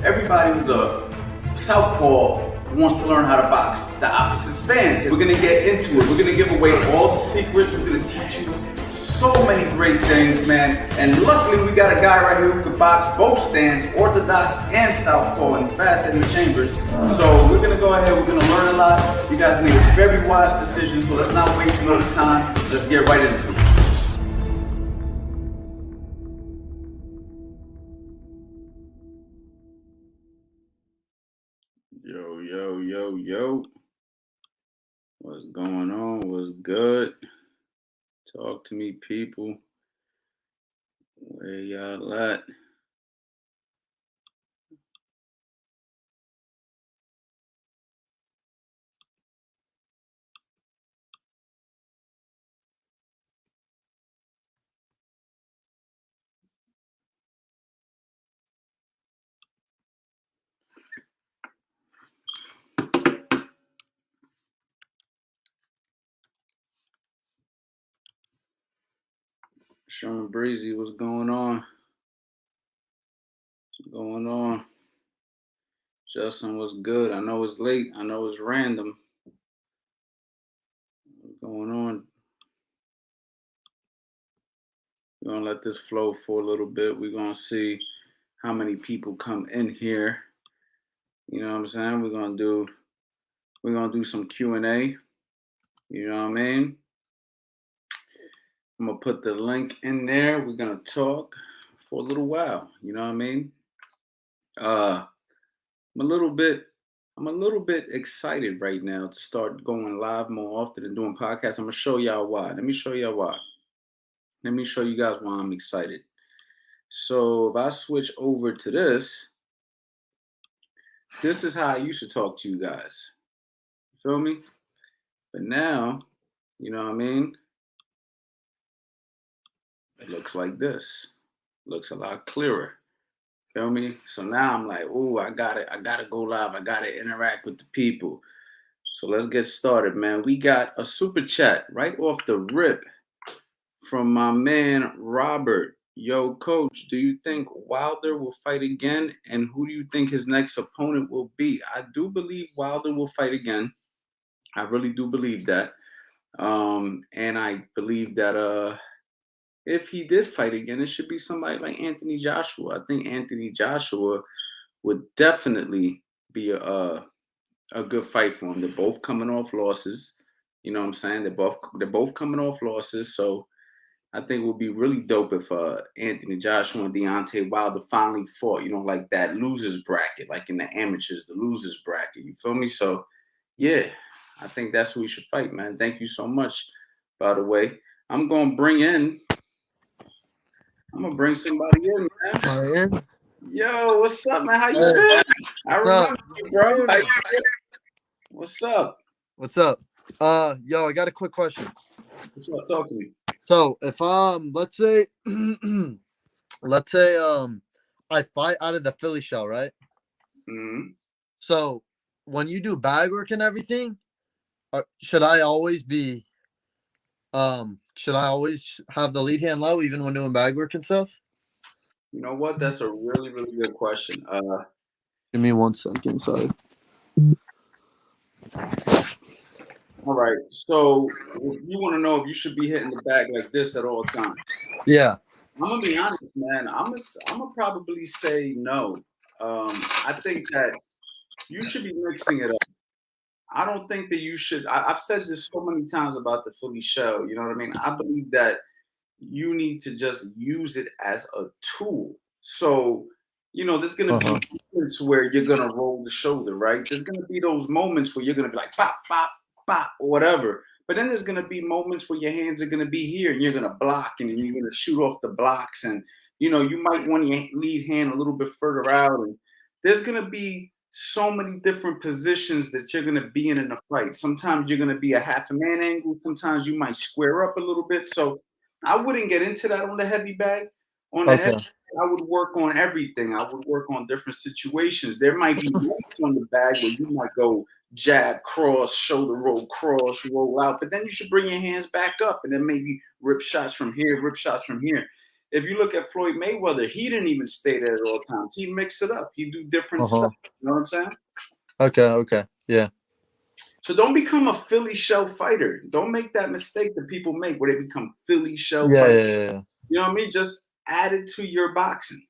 Everybody who's a Southpaw wants to learn how to box the opposite stance. We're going to get into it. We're going to give away all the secrets. We're going to teach you so many great things, man. And luckily, we got a guy right here who can box both stands, orthodox and Southpaw, and fast in the chambers. So we're going to go ahead. We're going to learn a lot. You guys made a very wise decision, so let's not waste no time. Let's get right into it. Yo. What's going on? What's good? Talk to me, people. Where y'all at? Sean Breezy, what's going on? What's going on? Justin, what's good? I know it's late. I know it's random. What's going on? We're going to let this flow for a little bit. We're going to see how many people come in here. You know what I'm saying? We're going to do some Q&A. You know what I mean? I'm going to put the link in there. We're going to talk for a little while. You know what I mean? I'm a little bit excited right now to start going live more often and doing podcasts. I'm going to show y'all why. Let me show y'all why. Let me show you guys why I'm excited. So if I switch over to this is how I used to talk to you guys. You feel me? But now, you know what I mean? It looks like this. Looks a lot clearer. Feel me? So now I'm like, oh, I gotta go live. I gotta interact with the people. So let's get started, man. We got a super chat right off the rip from my man Robert. Yo, coach, do you think Wilder will fight again? And who do you think his next opponent will be? I do believe Wilder will fight again. I really do believe that. And I believe that if he did fight again, it should be somebody like Anthony Joshua. I think Anthony Joshua would definitely be a good fight for him. They're both coming off losses. You know what I'm saying? They're both coming off losses. So I think it would be really dope if Anthony Joshua and Deontay Wilder finally fought, you know, like that losers bracket, like in the amateurs, the losers bracket. You feel me? So yeah, I think that's who we should fight, man. Thank you so much, by the way. I'm gonna bring somebody in, man. Yo, what's up, man? How you been? I remember you, bro. What's up? What's up? Yo, I got a quick question. What's up? Talk to me. So if let's say I fight out of the Philly shell, right? Mm-hmm. So when you do bag work and everything, should I always have the lead hand low even when doing bag work and stuff? You know what? That's a really, really good question. Give me 1 second, sorry. All right. So you want to know if you should be hitting the bag like this at all times? Yeah. I'm gonna be honest, man. I'm gonna probably say no. I think that you should be mixing it up. I don't think that you should. I've said this so many times about the Philly shell. You know what I mean? I believe that you need to just use it as a tool. So, you know, there's gonna be moments where you're gonna roll the shoulder, right? There's gonna be those moments where you're gonna be like pop, pop, pop, or whatever. But then there's gonna be moments where your hands are gonna be here and you're gonna block and you're gonna shoot off the blocks, and you know, you might want your lead hand a little bit further out. And there's gonna be so many different positions that you're gonna be in a fight. Sometimes you're gonna be a half a man angle, sometimes you might square up a little bit. So I wouldn't get into that on the heavy bag. On the heavy bag, I would work on everything. I would work on different situations. There might be moments on the bag where you might go jab, cross, shoulder roll, cross, roll out, but then you should bring your hands back up and then maybe rip shots from here, rip shots from here. if you look at Floyd Mayweather, he didn't even stay there at all times. He mixed it up. He do different Uh-huh. stuff. You know what I'm saying? Okay. Yeah. So don't become a Philly show fighter. Don't make that mistake that people make where they become Philly show Yeah, fighters. yeah, yeah, yeah. You know what I mean? Just add it to your boxing.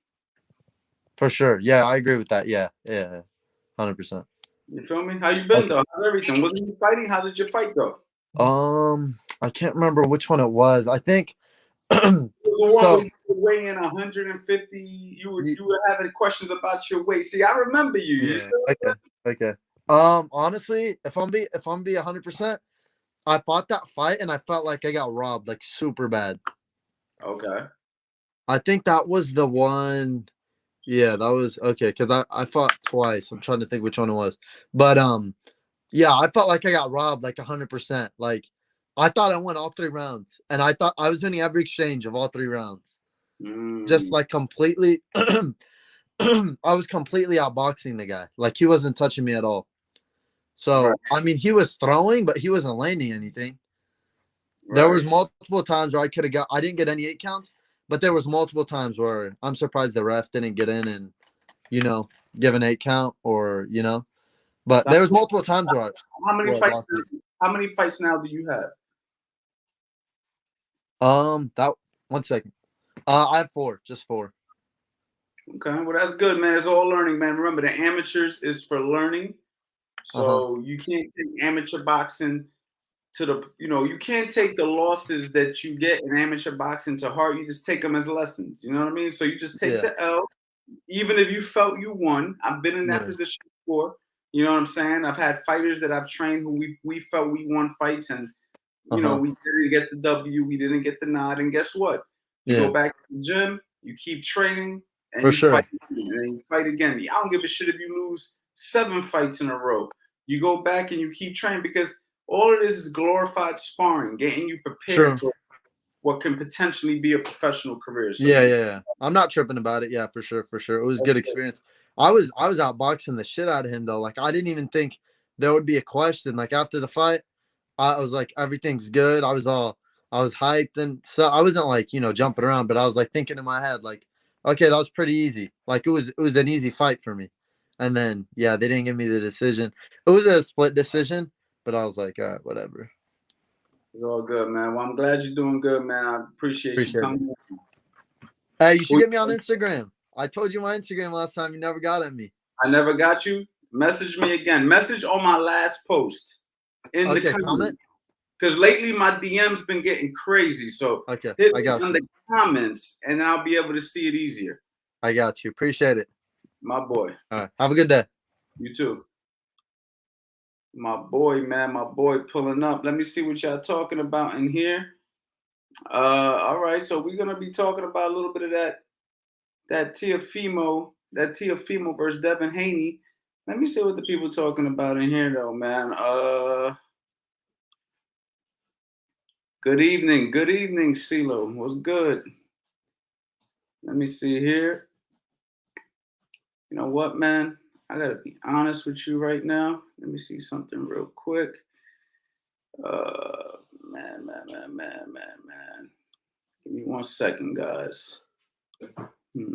For sure. Yeah, I agree with that. Yeah. 100%. You feel me? How you been though? How's everything? Wasn't you fighting? How did your fight go? I can't remember which one it was. I think It was the one where so. you were weighing 150. y- You were having questions about your weight. See, I remember you. You Yeah. still Okay. Honestly, if I'm be 100%, I fought that fight and I felt like I got robbed like super bad. okay? I think that was the one. Yeah, that was okay because I fought twice. I'm trying to think which one it was, but yeah, I felt like I got robbed like 100%. Like I thought I won all 3 rounds, and I thought I was winning every exchange of all 3 rounds. Just Mm, like completely, I was completely outboxing the guy. Like he wasn't touching me at all. right, So I mean, he was throwing, but he wasn't landing anything. There right. was multiple times where I could have got. I didn't get any 8 counts, but there was multiple times where I'm surprised the ref didn't get in and you know give an 8 count or But So there was multiple times how many where I fights? lost it. How many fights now do you have? That 1 second. I have four, just four. Okay, well that's good, man. It's all learning, man. Remember, the amateurs is for learning. Uh huh. So you can't take amateur boxing to the, you can't take the losses that you get in amateur boxing to heart. You just take them as lessons. You know what I mean? So you just take Yeah. the L, even if you felt you won. I've been in that Yeah. position before. You know what I'm saying? I've had fighters that I've trained who we felt we won fights, and Uh huh. we didn't get the W, we didn't get the nod, and guess what? You go Yeah. back to the gym, you keep training, and For you fight, sure. again, and then you fight again. I don't give a shit if you lose 7 fights in a row. You go back and you keep training because all it is glorified sparring, getting you prepared True. for what can potentially be a professional career. So Yeah. I'm not tripping about it. Yeah, for sure. For sure. It was a good experience. I was outboxing the shit out of him though. Like I didn't even think there would be a question. Like after the fight, I was like, everything's good. I was hyped, and so I wasn't like jumping around, but I was like thinking in my head like, okay, that was pretty easy. Like it was an easy fight for me. And then yeah, they didn't give me the decision. It was a split decision, but I was like, all right, whatever. it's all good, man. Well, I'm glad you're doing good, man. I appreciate you Appreciate it. coming. Hey, you should Who- get me on Instagram. I told you my Instagram last time. You never got at me. I never got you. Message me again. Message on my last post in the Okay, comment. comments. Because lately my DM's been getting crazy. So Okay, hit I me got in you. the comments and I'll be able to see it easier. I got you. Appreciate it. My boy. All right. Have a good day. You too. My boy, man. My boy pulling up. Let me see what y'all talking about in here. All right. So we're gonna be talking about a little bit of that Tiafimo versus Devin Haney. Let me see what the people talking about in here though, man. Good evening. Good evening, CeeLo. What's good? Let me see here. You know what, man? I gotta be honest with you right now. Let me see something real quick. Man. Give me 1 second, guys. All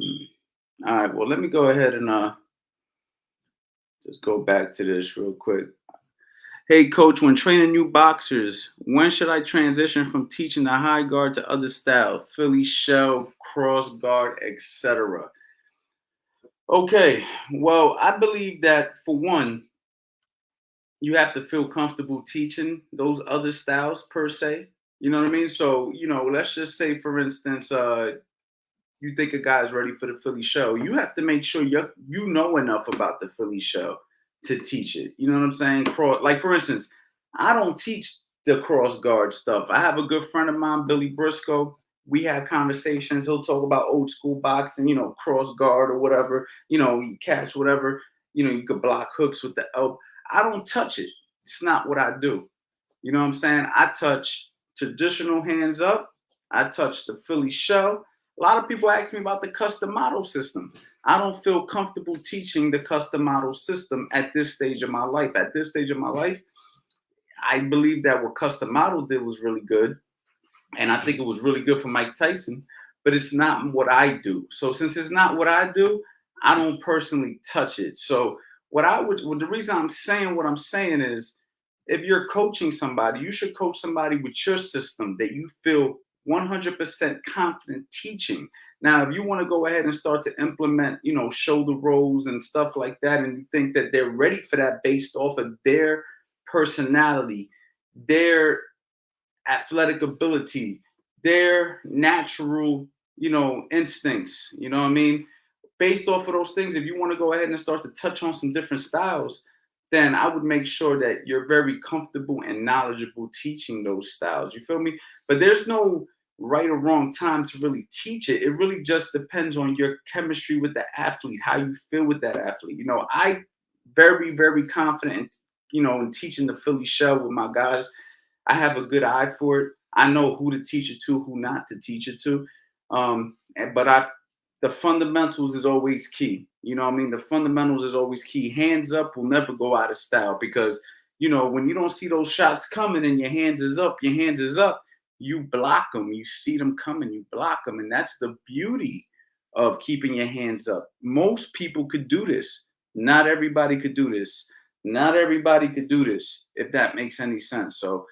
right, well, let me go ahead and just go back to this real quick. Hey, coach, when training new boxers, when should I transition from teaching the high guard to other styles, Philly shell, cross guard, etc.? Okay, well, I believe that for one, you have to feel comfortable teaching those other styles per se. You know what I mean? So, let's just say, for instance, you think a guy's ready for the Philly show. You have to make sure you know enough about the Philly show to teach it. You know what I'm saying? Like, for instance, I don't teach the cross guard stuff. I have a good friend of mine, Billy Briscoe. We have conversations. He'll talk about old school boxing, cross guard or whatever, you catch whatever, you could block hooks with the elbow. I don't touch it. It's not what I do. You know what I'm saying? I touch traditional hands up. I touch the Philly shell. A lot of people ask me about the custom model system. I don't feel comfortable teaching the custom model system at this stage of my life. At this stage of my life, I believe that what custom model did was really good. And I think it was really good for Mike Tyson. but it's not what I do. So since it's not what I do, I don't personally touch it. So well, the reason I'm saying what I'm saying is, if you're coaching somebody, you should coach somebody with your system that you feel 100% confident teaching. Now, if you want to go ahead and start to implement, shoulder rolls and stuff like that, and you think that they're ready for that based off of their personality, their athletic ability, their natural, instincts, you know what I mean? Based off of those things, if you want to go ahead and start to touch on some different styles, then I would make sure that you're very comfortable and knowledgeable teaching those styles. You feel me? But there's no right or wrong time to really teach it. It really just depends on your chemistry with the athlete, how you feel with that athlete. I very, very confident in, in teaching the Philly shell with my guys. I have a good eye for it. I know who to teach it to, who not to teach it to. But the fundamentals is always key. You know what I mean? The fundamentals is always key. Hands up will never go out of style, because, when you don't see those shots coming and your hands is up, you block them. You see them coming, you block them. And that's the beauty of keeping your hands up. Most people could do this. Not everybody could do this. Not everybody could do this, if that makes any sense. So,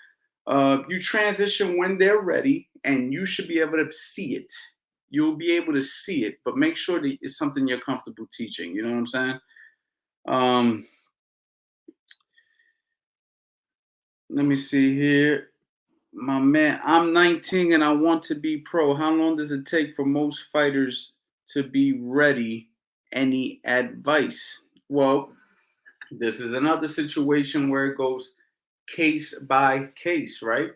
you transition when they're ready, and you should be able to see it. You'll be able to see it, but make sure that it's something you're comfortable teaching. You know what I'm saying? Um, Let me see here. My man, I'm 19 and I want to be pro. How long does it take for most fighters to be ready? Any advice? Well, this is another situation where it goes case by case, right?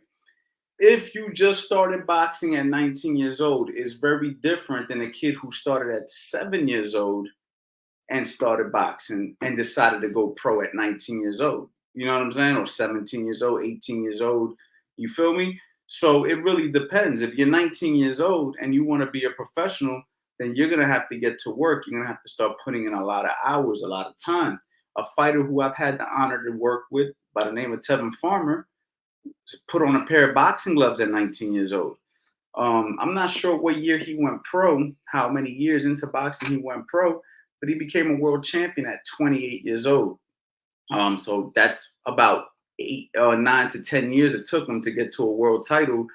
If you just started boxing at 19 years old, is very different than a kid who started at 7 years old and started boxing and decided to go pro at 19 years old. You know what I'm saying? Or 17 years old, 18 years old. You feel me? So it really depends. If you're 19 years old and you want to be a professional, then you're going to have to get to work. You're going to have to start putting in a lot of hours, a lot of time. A fighter who I've had the honor to work with by the name of Tevin Farmer put on a pair of boxing gloves at 19 years old. I'm not sure what year he went pro, how many years into boxing he went pro, but he became a world champion at 28 years old. So that's about 9 to 10 years it took him to get to a world title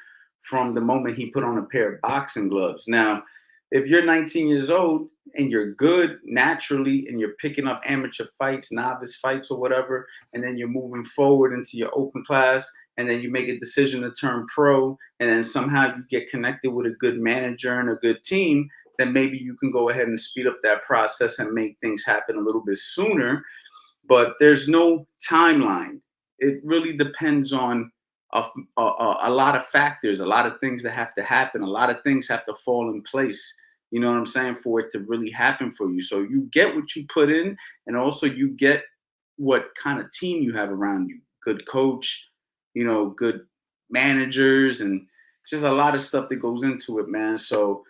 from the moment he put on a pair of boxing gloves. Now, if you're 19 years old and you're good naturally and you're picking up amateur fights, novice fights, or whatever, and then you're moving forward into your open class, and then you make a decision to turn pro, and then somehow you get connected with a good manager and a good team, then maybe you can go ahead and speed up that process and make things happen a little bit sooner. But there's no timeline. It really depends on a lot of factors, a lot of things that have to happen, a lot of things have to fall in place. You know what I'm saying? For it to really happen for you. So you get what you put in, and also you get what kind of team you have around you. Good coach, good managers, and just a lot of stuff that goes into it, man. So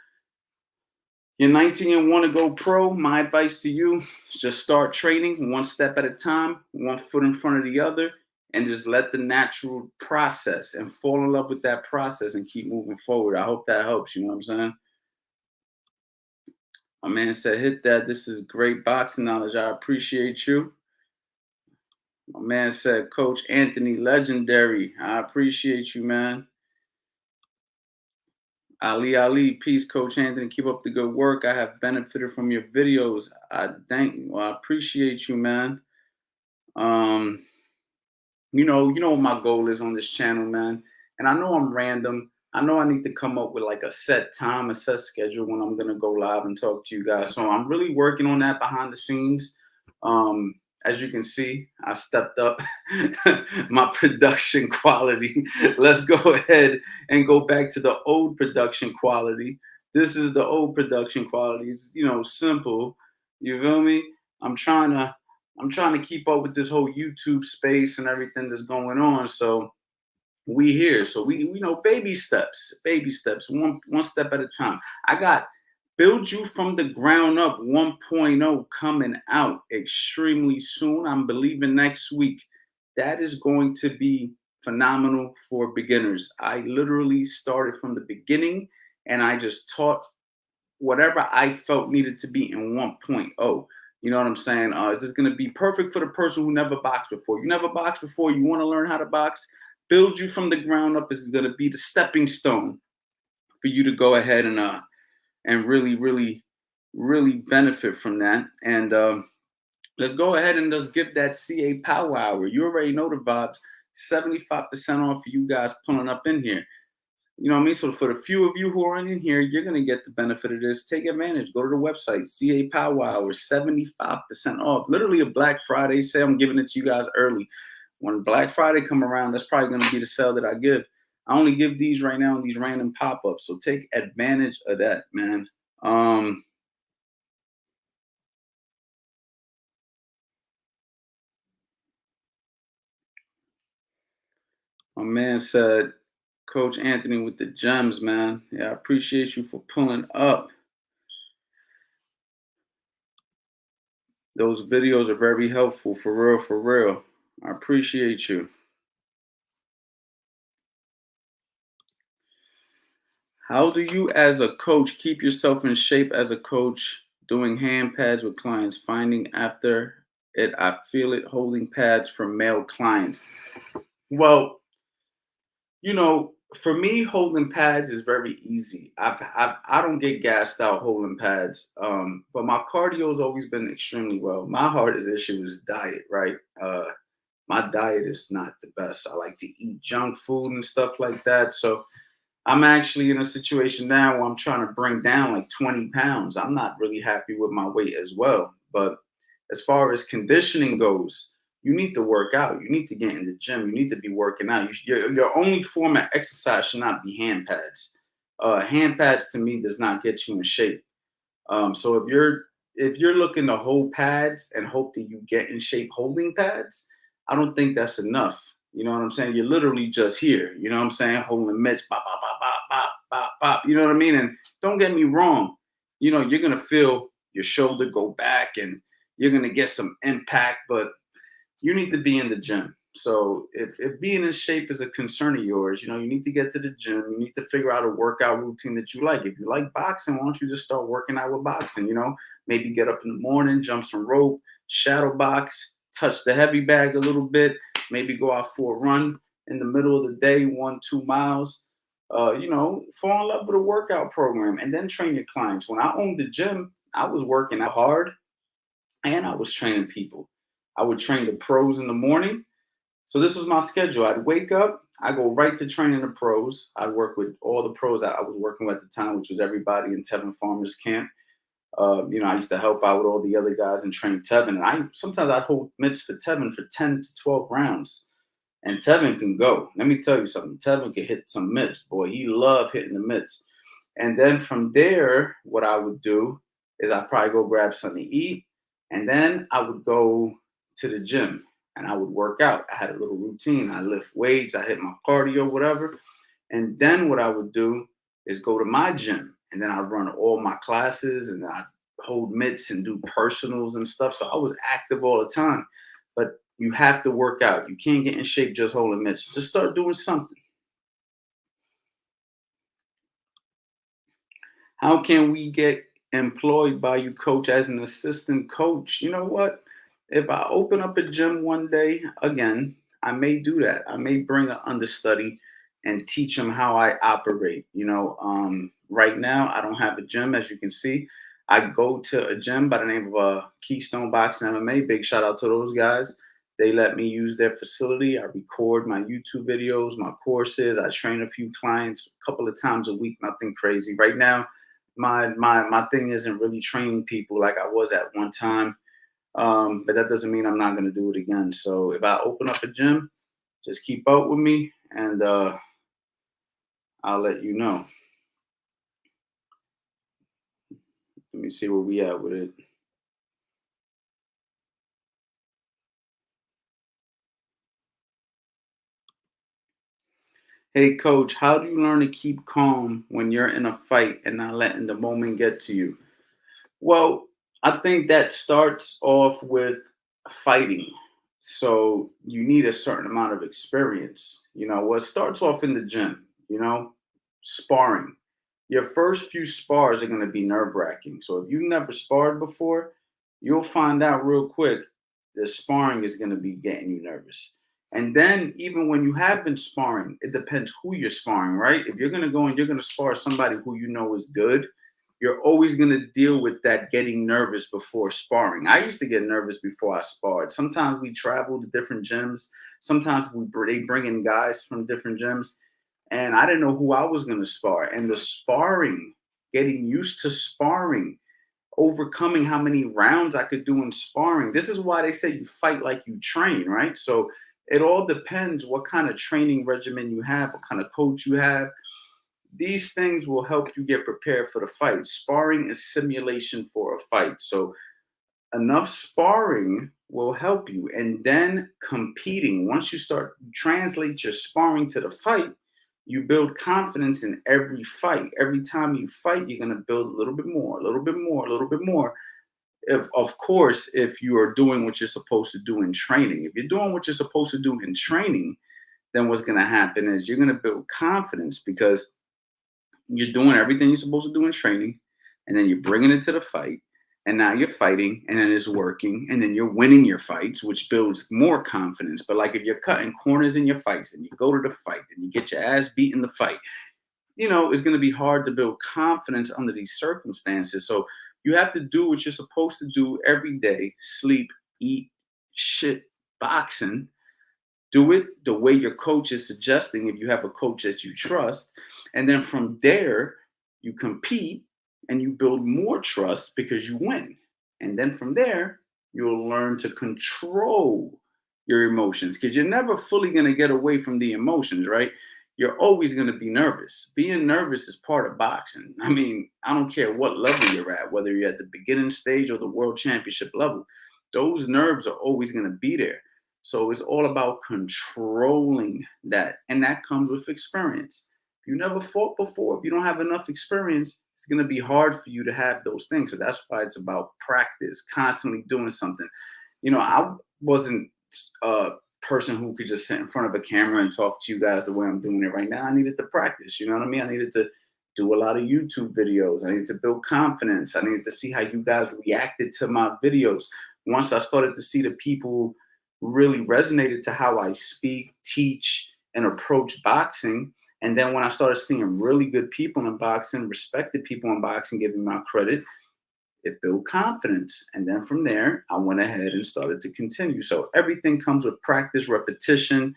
you're 19 and want to go pro. My advice to you is just start training one step at a time, one foot in front of the other, and just let the natural process and fall in love with that process and keep moving forward. I hope that helps. You know what I'm saying? My man said, hit that. This is great boxing knowledge. I appreciate you. My man said, Coach Anthony, legendary. I appreciate you, man. Ali, peace, Coach Anthony. Keep up the good work. I have benefited from your videos. I thank you. Well, I appreciate you, man. Um, you know what my goal is on this channel, man. And I know I'm random. I know I need to come up with like a set time, a set schedule when I'm gonna go live and talk to you guys. So I'm really working on that behind the scenes. Um, as you can see, I stepped up my production quality. Let's go ahead and go back to the old production quality. This is the old production quality. It's, simple. You feel me? I'm trying to I'm trying to keep up with this whole YouTube space and everything that's going on. So we here. So we know baby steps, one step at a time. I got Build You from the Ground Up 1.0 coming out extremely soon. I'm believing next week. That is going to be phenomenal for beginners. I literally started from the beginning and I just taught whatever I felt needed to be in 1.0. You know what I'm saying? Is this going to be perfect for the person who never boxed before? You never boxed before, you want to learn how to box? Build you from the ground up is going to be the stepping stone for you to go ahead and really, really, really benefit from that. And let's go ahead and just give that CA Power Hour. You already know the vibes. 75% off for you guys pulling up in here. You know what I mean? So for the few of you who are in here, you're gonna get the benefit of this. Take advantage. Go to the website, CA Power Hour, 75% off. Literally a Black Friday sale. I'm giving it to you guys early. When Black Friday come around, that's probably gonna be the sale that I give. I only give these right now in these random pop-ups. So take advantage of that, man. Um, my man said, Coach Anthony with the gems, man. Yeah, I appreciate you for pulling up. Those videos are very helpful, for real, for real. I appreciate you. How do you, as a coach, keep yourself in shape as a coach doing hand pads with clients? Finding after it, I feel it holding pads for male clients. Well, you know, for me, holding pads is very easy. I don't get gassed out holding pads, but my cardio has always been extremely well. My hardest issue is diet, right? My diet is not the best. I like to eat junk food and stuff like that. So I'm actually in a situation now where I'm trying to bring down like 20 pounds. I'm not really happy with my weight as well. But as far as conditioning goes, you need to work out. You need to get in the gym. You need to be working out. Your only form of exercise should not be hand pads. Hand pads to me does not get you in shape. So if you're looking to hold pads and hope that you get in shape holding pads, I don't think that's enough. You know what I'm saying? You're literally just here. You know what I'm saying? Holding mitts, pop, pop, pop, pop, pop, pop, pop. You know what I mean? And don't get me wrong. You know, you're gonna feel your shoulder go back and you're gonna get some impact, but you need to be in the gym. So if being in shape is a concern of yours, you know, you need to get to the gym. You need to figure out a workout routine that you like. If you like boxing, why don't you just start working out with boxing? You know, maybe get up in the morning, jump some rope, shadow box, touch the heavy bag a little bit, maybe go out for a run in the middle of the day, 1, 2 miles. You know, fall in love with a workout program and then train your clients. When I owned the gym, I was working out hard and I was training people. I would train the pros in the morning. So this was my schedule. I'd wake up, I go right to training the pros. I'd work with all the pros that I was working with at the time, which was everybody in Tevin Farmers Camp. You know, I used to help out with all the other guys and train Tevin. And I sometimes I'd hold mitts for Tevin for 10 to 12 rounds. And Tevin can go. Let me tell you something. Tevin can hit some mitts, boy. He loved hitting the mitts. And then from there, what I would do is I'd probably go grab something to eat. And then I would go to the gym and I would work out. I had a little routine. I lift weights, I hit my cardio, whatever. And then what I would do is go to my gym and then I run all my classes and I hold mitts and do personals and stuff. So I was active all the time. But you have to work out. You can't get in shape just holding mitts. Just start doing something. How can we get employed by you, coach, as an assistant coach? You know what? If I open up a gym one day, again, I may do that. I may bring an understudy and teach them how I operate. You know, right now I don't have a gym, as you can see. I go to a gym by the name of Keystone Boxing MMA. Big shout out to those guys. They let me use their facility. I record my YouTube videos, my courses. I train a few clients a couple of times a week. Nothing crazy. Right now, my thing isn't really training people like I was at one time. But that doesn't mean I'm not gonna do it again. So if I open up a gym, just keep up with me and I'll let you know. Let me see where we at with it. Hey coach, how do you learn to keep calm when you're in a fight and not letting the moment get to you? Well, I think that starts off with fighting. So you need a certain amount of experience. You know, well, it starts off in the gym, you know, sparring. your first few spars are going to be nerve wracking. So if you've never sparred before, you'll find out real quick that sparring is going to be getting you nervous. And then even when you have been sparring, it depends who you're sparring, right? If you're going to go and you're going to spar somebody who you know is good, you're always going to deal with that getting nervous before sparring. I used to get nervous before I sparred. Sometimes we travel to different gyms. Sometimes they bring in guys from different gyms, and I didn't know who I was going to spar. And the sparring, getting used to sparring, overcoming how many rounds I could do in sparring. This is why they say you fight like you train, right? So it all depends what kind of training regimen you have, what kind of coach you have. These things will help you get prepared for the fight. Sparring is simulation for a fight. So enough sparring will help you. And then competing, once you start translate your sparring to the fight, you build confidence in every fight. Every time you fight, you're going to build a little bit more, a little bit more, a little bit more. If, of course, if you are doing what you're supposed to do in training. If you're doing what you're supposed to do in training, then what's going to happen is you're going to build confidence because you're doing everything you're supposed to do in training, and then you're bringing it to the fight, and now you're fighting, and then it's working, and then you're winning your fights, which builds more confidence. But like if you're cutting corners in your fights, and you go to the fight, and you get your ass beat in the fight, it's going to be hard to build confidence under these circumstances. So you have to do what you're supposed to do every day: sleep, eat, shit, boxing. Do it the way your coach is suggesting if you have a coach that you trust. And then from there, you compete and you build more trust because you win. And then from there, you'll learn to control your emotions because you're never fully going to get away from the emotions, right? You're always going to be nervous. Being nervous is part of boxing. I mean, I don't care what level you're at, whether you're at the beginning stage or the world championship level, those nerves are always going to be there. So it's all about controlling that. And that comes with experience. If you never fought before, if you don't have enough experience, it's going to be hard for you to have those things. So that's why it's about practice, constantly doing something. I wasn't a person who could just sit in front of a camera and talk to you guys the way I'm doing it right now. I needed to practice. You know what I mean? I needed to do a lot of YouTube videos. I needed to build confidence. I needed to see how you guys reacted to my videos. Once I started to see the people really resonated to how I speak, teach, and approach boxing. And then when I started seeing really good people in boxing, respected people in boxing, giving my credit, it built confidence. And then from there, I went ahead and started to continue. So everything comes with practice, repetition,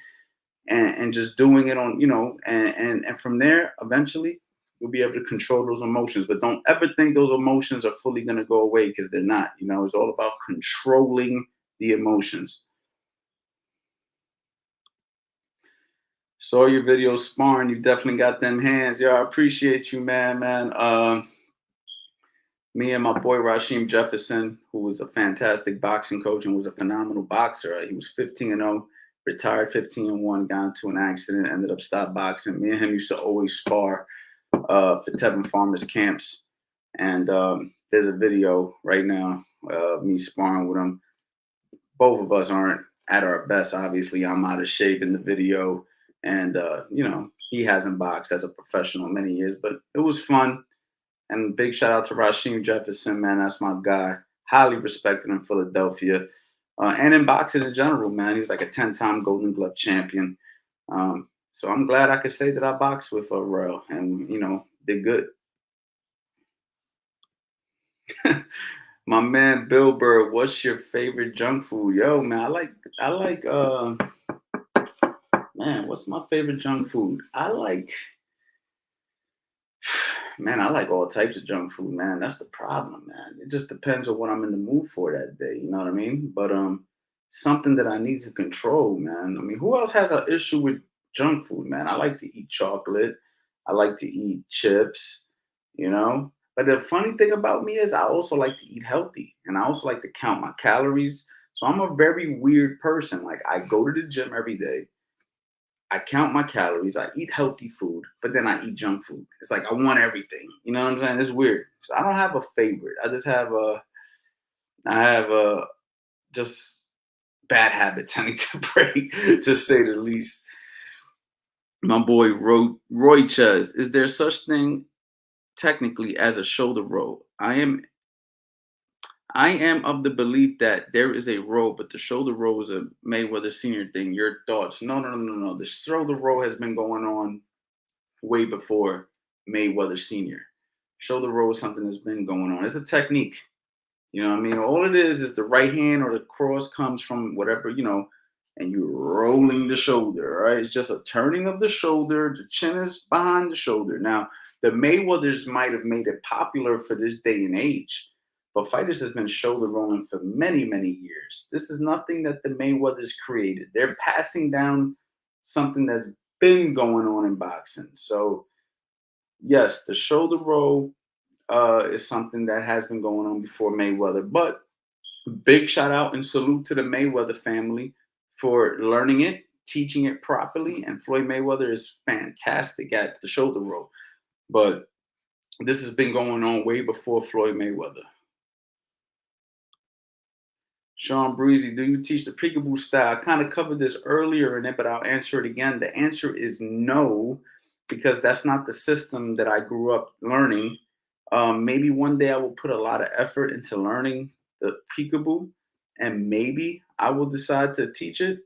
and just doing it on, and from there, eventually, you'll be able to control those emotions. But don't ever think those emotions are fully going to go away because they're not. It's all about controlling the emotions. Saw your videos sparring. You definitely got them hands. Yo, I appreciate you, man. Me and my boy Rasheem Jefferson, who was a fantastic boxing coach and was a phenomenal boxer. He was 15-0, retired 15-1, got into an accident, ended up stop boxing. Me and him used to always spar for Tevin Farmers camps. And there's a video right now of me sparring with him. Both of us aren't at our best. Obviously, I'm out of shape in the video. And, he hasn't boxed as a professional in many years, but it was fun. And big shout out to Rasheem Jefferson, man. That's my guy. Highly respected in Philadelphia and in boxing in general, man. He was like a 10-time Golden Glove champion. So I'm glad I could say that I boxed with Royal and, did good. My man Bill Burr, what's your favorite junk food? Yo, man, I like man, what's my favorite junk food? I like all types of junk food, man. That's the problem, man. It just depends on what I'm in the mood for that day. You know what I mean? But something that I need to control, man. I mean, who else has an issue with junk food, man? I like to eat chocolate. I like to eat chips, you know. But the funny thing about me is I also like to eat healthy, and I also like to count my calories. So I'm a very weird person. Like I go to the gym every day. I count my calories. I eat healthy food, but then I eat junk food. It's like I want everything. You know what I'm saying? It's weird. So I don't have a favorite. I have just bad habits I need to break, to say the least. My boy Roy Chuz. Is there such thing technically as a shoulder roll. I am of the belief that there is a roll, but the shoulder roll is a Mayweather Senior thing. Your thoughts? No, no, no, no, no. The shoulder roll has been going on way before Mayweather Senior. Shoulder roll is something that's been going on. It's a technique. You know what I mean? All it is the right hand or the cross comes from whatever, and you're rolling the shoulder, right? It's just a turning of the shoulder. The chin is behind the shoulder. Now, the Mayweathers might have made it popular for this day and age, but fighters have been shoulder rolling for many, many years. This is nothing that the Mayweathers created. They're passing down something that's been going on in boxing. So, yes, the shoulder roll is something that has been going on before Mayweather. But big shout out and salute to the Mayweather family for learning it, teaching it properly. And Floyd Mayweather is fantastic at the shoulder roll. But this has been going on way before Floyd Mayweather. Sean Breezy, do you teach the Peekaboo style? I kind of covered this earlier in it, but I'll answer it again. The answer is no, because that's not the system that I grew up learning. Maybe one day I will put a lot of effort into learning the Peekaboo, and maybe I will decide to teach it.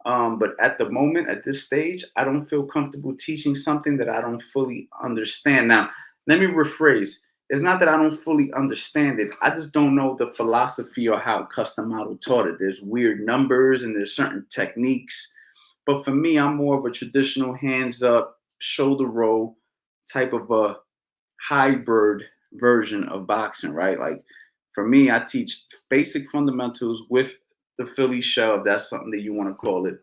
But at the moment, at this stage, I don't feel comfortable teaching something that I don't fully understand. Now, let me rephrase. It's not that I don't fully understand it. I just don't know the philosophy or how custom model taught it. There's weird numbers and there's certain techniques. But for me, I'm more of a traditional hands up, shoulder roll type of a hybrid version of boxing, right? Like for me, I teach basic fundamentals with the Philly shove. That's something that you want to call it.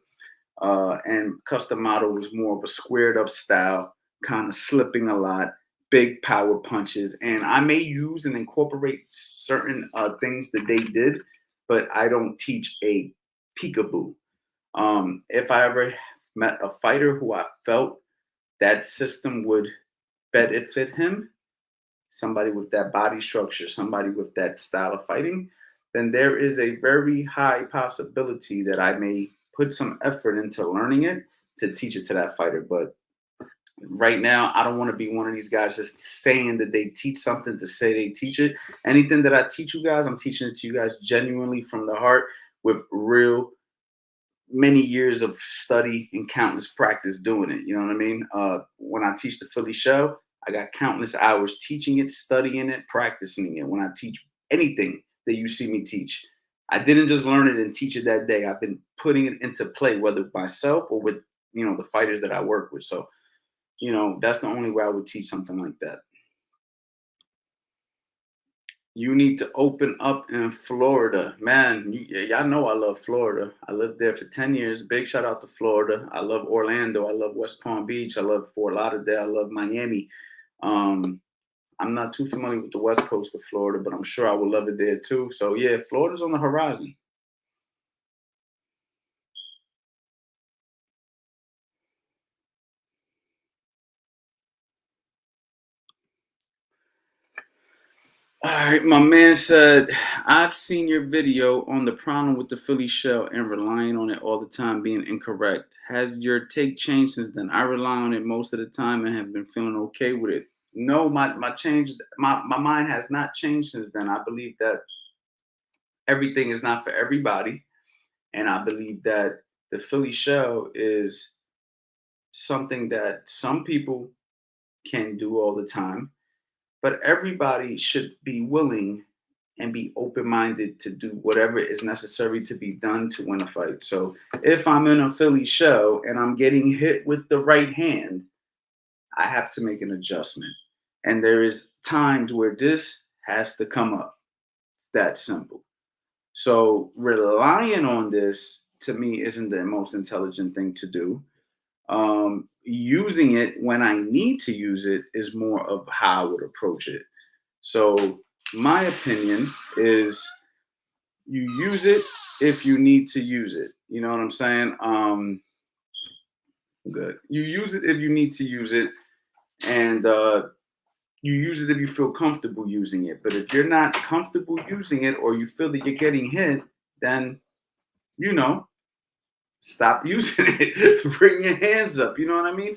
And custom model was more of a squared up style, kind of slipping a lot, big power punches. And I may use and incorporate certain things that they did, but I don't teach a peekaboo. If I ever met a fighter who I felt that system would benefit him, somebody with that body structure, somebody with that style of fighting, then there is a very high possibility that I may put some effort into learning it to teach it to that fighter. But right now, I don't want to be one of these guys just saying that they teach something to say they teach it. Anything that I teach you guys, I'm teaching it to you guys genuinely from the heart with real many years of study and countless practice doing it. You know what I mean? When I teach the Philly show, I got countless hours teaching it, studying it, practicing it. When I teach anything that you see me teach, I didn't just learn it and teach it that day. I've been putting it into play, whether myself or with the fighters that I work with. So that's the only way I would teach something like that. You need to open up in Florida. Man, y'all know I love Florida. I lived there for 10 years. Big shout out to Florida. I love Orlando. I love West Palm Beach. I love Fort Lauderdale. I love Miami. Um, I'm not too familiar with the West Coast of Florida, but I'm sure I would love it there too. So, yeah, Florida's on the horizon. All right, my man said, I've seen your video on the problem with the Philly shell and relying on it all the time being incorrect. Has your take changed since then? I rely on it most of the time and have been feeling okay with it. No, my mind has not changed since then. I believe that everything is not for everybody. And I believe that the Philly shell is something that some people can do all the time, but everybody should be willing and be open-minded to do whatever is necessary to be done to win a fight. So if I'm in a Philly show and I'm getting hit with the right hand, I have to make an adjustment. And there is times where this has to come up. It's that simple. So relying on this to me isn't the most intelligent thing to do. Using it when I need to use it is more of how I would approach it. So my opinion is you use it if you need to use it. You know what I'm saying? Good. You use it if you need to use it, and you use it if you feel comfortable using it. But if you're not comfortable using it or you feel that you're getting hit, then stop using it. Bring your hands up. You know what I mean?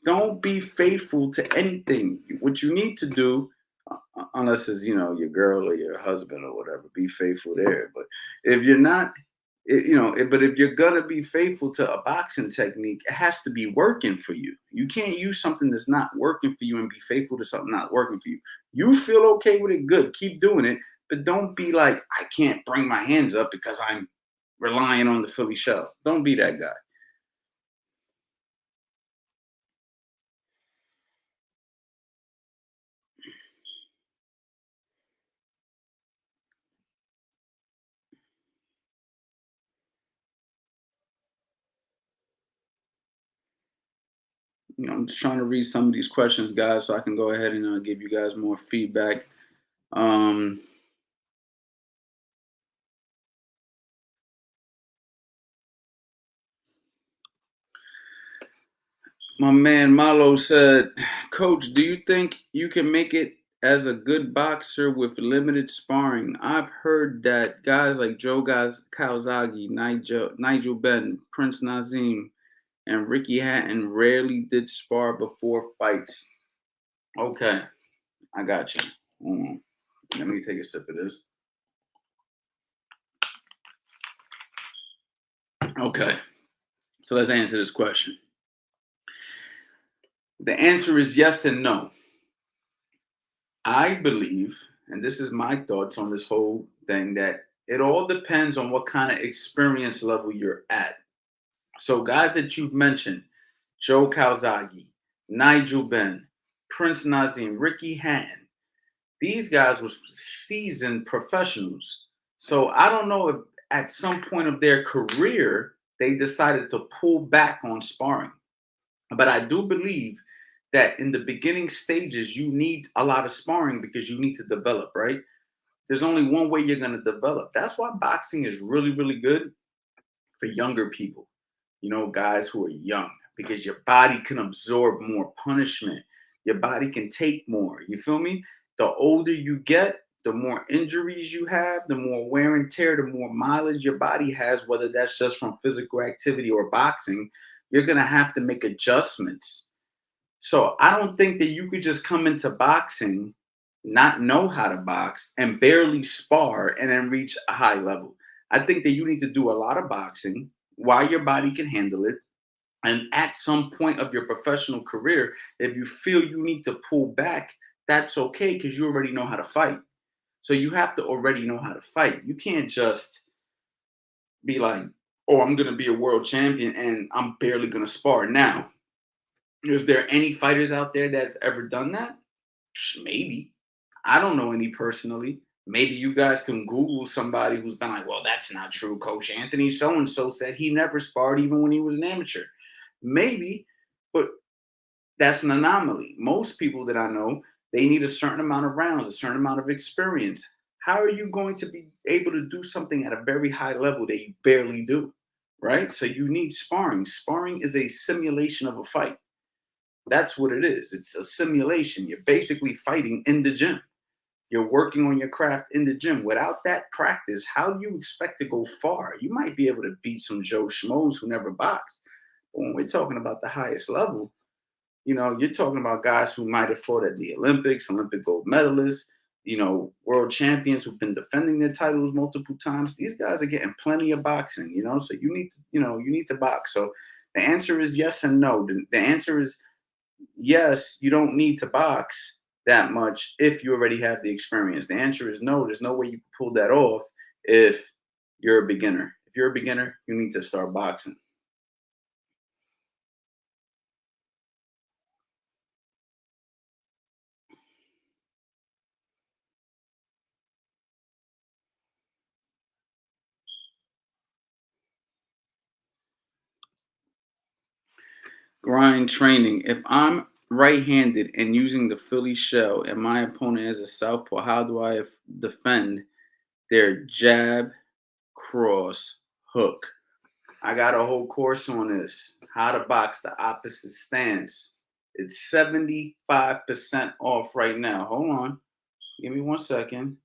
Don't be faithful to anything. What you need to do, unless it's your girl or your husband or whatever, be faithful there. But if you're not, but if you're gonna be faithful to a boxing technique, it has to be working for you. You can't use something that's not working for you and be faithful to something not working for you. You feel okay with it, good, keep doing it, but don't be like, I can't bring my hands up because I'm relying on the Philly shell. Don't be that guy. I'm just trying to read some of these questions, guys, so I can go ahead and give you guys more feedback. Um, my man Malo said, Coach, do you think you can make it as a good boxer with limited sparring? I've heard that guys like Calzaghe, Nigel Benn, Prince Nazim, and Ricky Hatton rarely did spar before fights. Okay, I got you. Hold on. Let me take a sip of this. Okay, so let's answer this question. The answer is yes and no. I believe, and this is my thoughts on this whole thing, that it all depends on what kind of experience level you're at. So, guys that you've mentioned, Joe Calzaghe, Nigel Benn, Prince Nazim, Ricky Hatton, these guys were seasoned professionals. So, I don't know if at some point of their career they decided to pull back on sparring. But I do believe that in the beginning stages, you need a lot of sparring because you need to develop, right? There's only one way you're going to develop. That's why boxing is really, really good for younger people, guys who are young, because your body can absorb more punishment. Your body can take more. You feel me? The older you get, the more injuries you have, the more wear and tear, the more mileage your body has, whether that's just from physical activity or boxing, you're going to have to make adjustments. So I don't think that you could just come into boxing, not know how to box, and barely spar and then reach a high level. I think that you need to do a lot of boxing while your body can handle it. And at some point of your professional career, if you feel you need to pull back, that's okay because you already know how to fight. So you have to already know how to fight. You can't just be like, oh, I'm going to be a world champion and I'm barely going to spar. Now, is there any fighters out there that's ever done that? Maybe. I don't know any personally. Maybe you guys can Google somebody who's been like, well, that's not true. Coach Anthony so and so said he never sparred even when he was an amateur. Maybe, but that's an anomaly. Most people that I know, they need a certain amount of rounds, a certain amount of experience. How are you going to be able to do something at a very high level that you barely do? Right? So you need sparring. Sparring is a simulation of a fight. That's what it is. It's a simulation. You're basically fighting in the gym. You're working on your craft in the gym. Without that practice, how do you expect to go far? You might be able to beat some Joe Schmoes who never boxed. But when we're talking about the highest level, you're talking about guys who might have fought at the Olympics, Olympic gold medalists, world champions who've been defending their titles multiple times. These guys are getting plenty of boxing, so you need to box. So the answer is yes and no. The answer is yes, you don't need to box that much if you already have the experience. The answer is no. There's no way you can pull that off if you're a beginner. If you're a beginner, you need to start boxing. Grind training. If I'm right-handed and using the Philly shell and my opponent is a southpaw, how do I defend their jab, cross, hook? I got a whole course on this. How to box the opposite stance. It's 75% off right now. Hold on. Give me 1 second.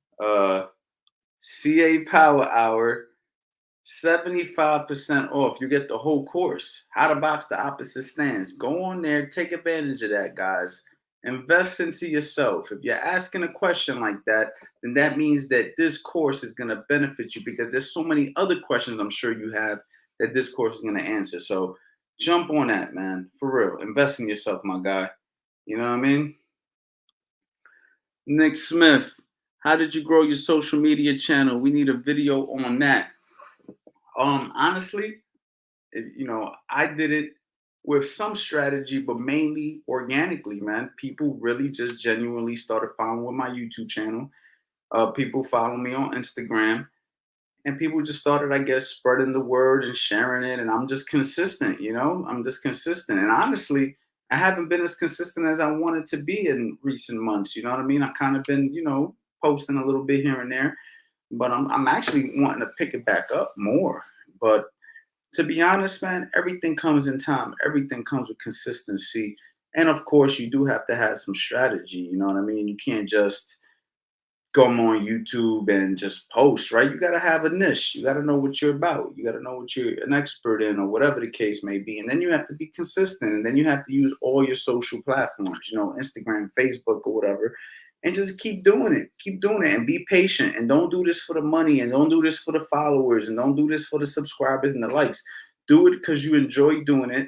CA Power Hour, 75% off. You get the whole course. How to box the opposite stance. Go on there, take advantage of that, guys. Invest into yourself. If you're asking a question like that, then that means that this course is going to benefit you because there's so many other questions I'm sure you have that this course is going to answer. So jump on that, man. For real. Invest in yourself, my guy. You know what I mean? Nick Smith, how did you grow your social media channel? We need a video on that. Honestly, I did it with some strategy, but mainly organically, man. People really just genuinely started following my YouTube channel. People follow me on Instagram, and people just started, I guess, spreading the word and sharing it. And I'm just consistent, I'm just consistent. And honestly, I haven't been as consistent as I wanted to be in recent months. You know what I mean? I kind of been, posting a little bit here and there, but I'm actually wanting to pick it back up more. But to be honest, man, everything comes in time. Everything comes with consistency. And of course, you do have to have some strategy. You know what I mean? You can't just go on YouTube and just post, right? You got to have a niche. You got to know what you're about. You got to know what you're an expert in, or whatever the case may be. And then you have to be consistent. And then you have to use all your social platforms, Instagram, Facebook, or whatever. And just keep doing it. Keep doing it and be patient. And don't do this for the money, and don't do this for the followers, and don't do this for the subscribers and the likes. Do it because you enjoy doing it,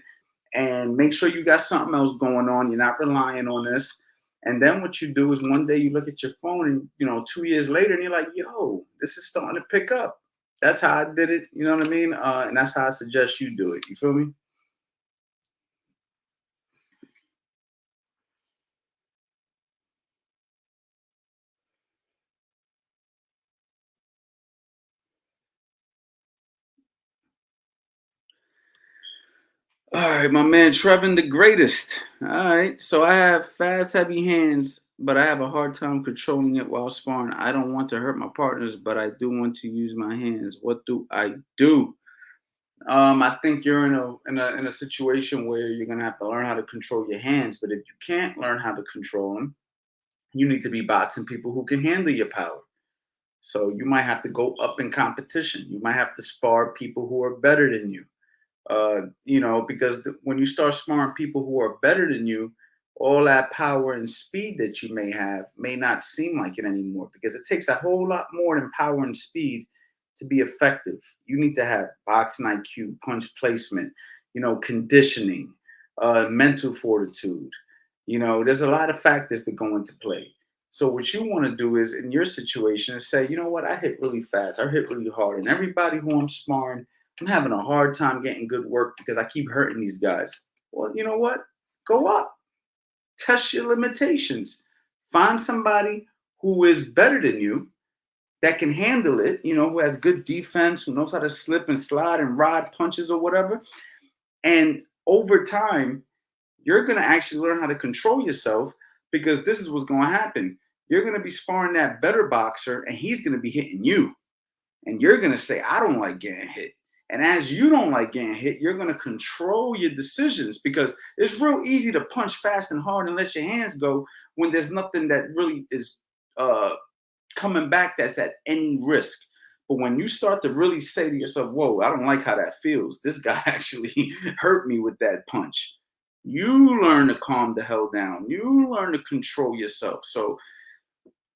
and make sure you got something else going on. You're not relying on this. And then what you do is one day you look at your phone and, 2 years later, and you're like, yo, this is starting to pick up. That's how I did it. You know what I mean? And that's how I suggest you do it. You feel me? All right, my man Trevin the greatest. All right. So I have fast, heavy hands, but I have a hard time controlling it while sparring. I don't want to hurt my partners, but I do want to use my hands. What do I do? I think you're in a situation where you're gonna have to learn how to control your hands. But if you can't learn how to control them, you need to be boxing people who can handle your power. So you might have to go up in competition. You might have to spar people who are better than you. Because when you start sparring people who are better than you, all that power and speed that you may have may not seem like it anymore, because it takes a whole lot more than power and speed to be effective. You need to have boxing IQ, punch placement, conditioning, mental fortitude. There's a lot of factors that go into play. So what you want to do is, in your situation, is say, you know what, I hit really fast, I hit really hard, and everybody who I'm sparring, I'm having a hard time getting good work because I keep hurting these guys. Well, you know what? Go up, test your limitations, find somebody who is better than you, that can handle it, who has good defense, who knows how to slip and slide and ride punches or whatever. And over time, you're going to actually learn how to control yourself, because this is what's going to happen. You're going to be sparring that better boxer, and he's going to be hitting you. And you're going to say, I don't like getting hit. And as you don't like getting hit, you're going to control your decisions, because it's real easy to punch fast and hard and let your hands go when there's nothing that really is coming back that's at any risk. But when you start to really say to yourself, whoa, I don't like how that feels. This guy actually hurt me with that punch. You learn to calm the hell down. You learn to control yourself. So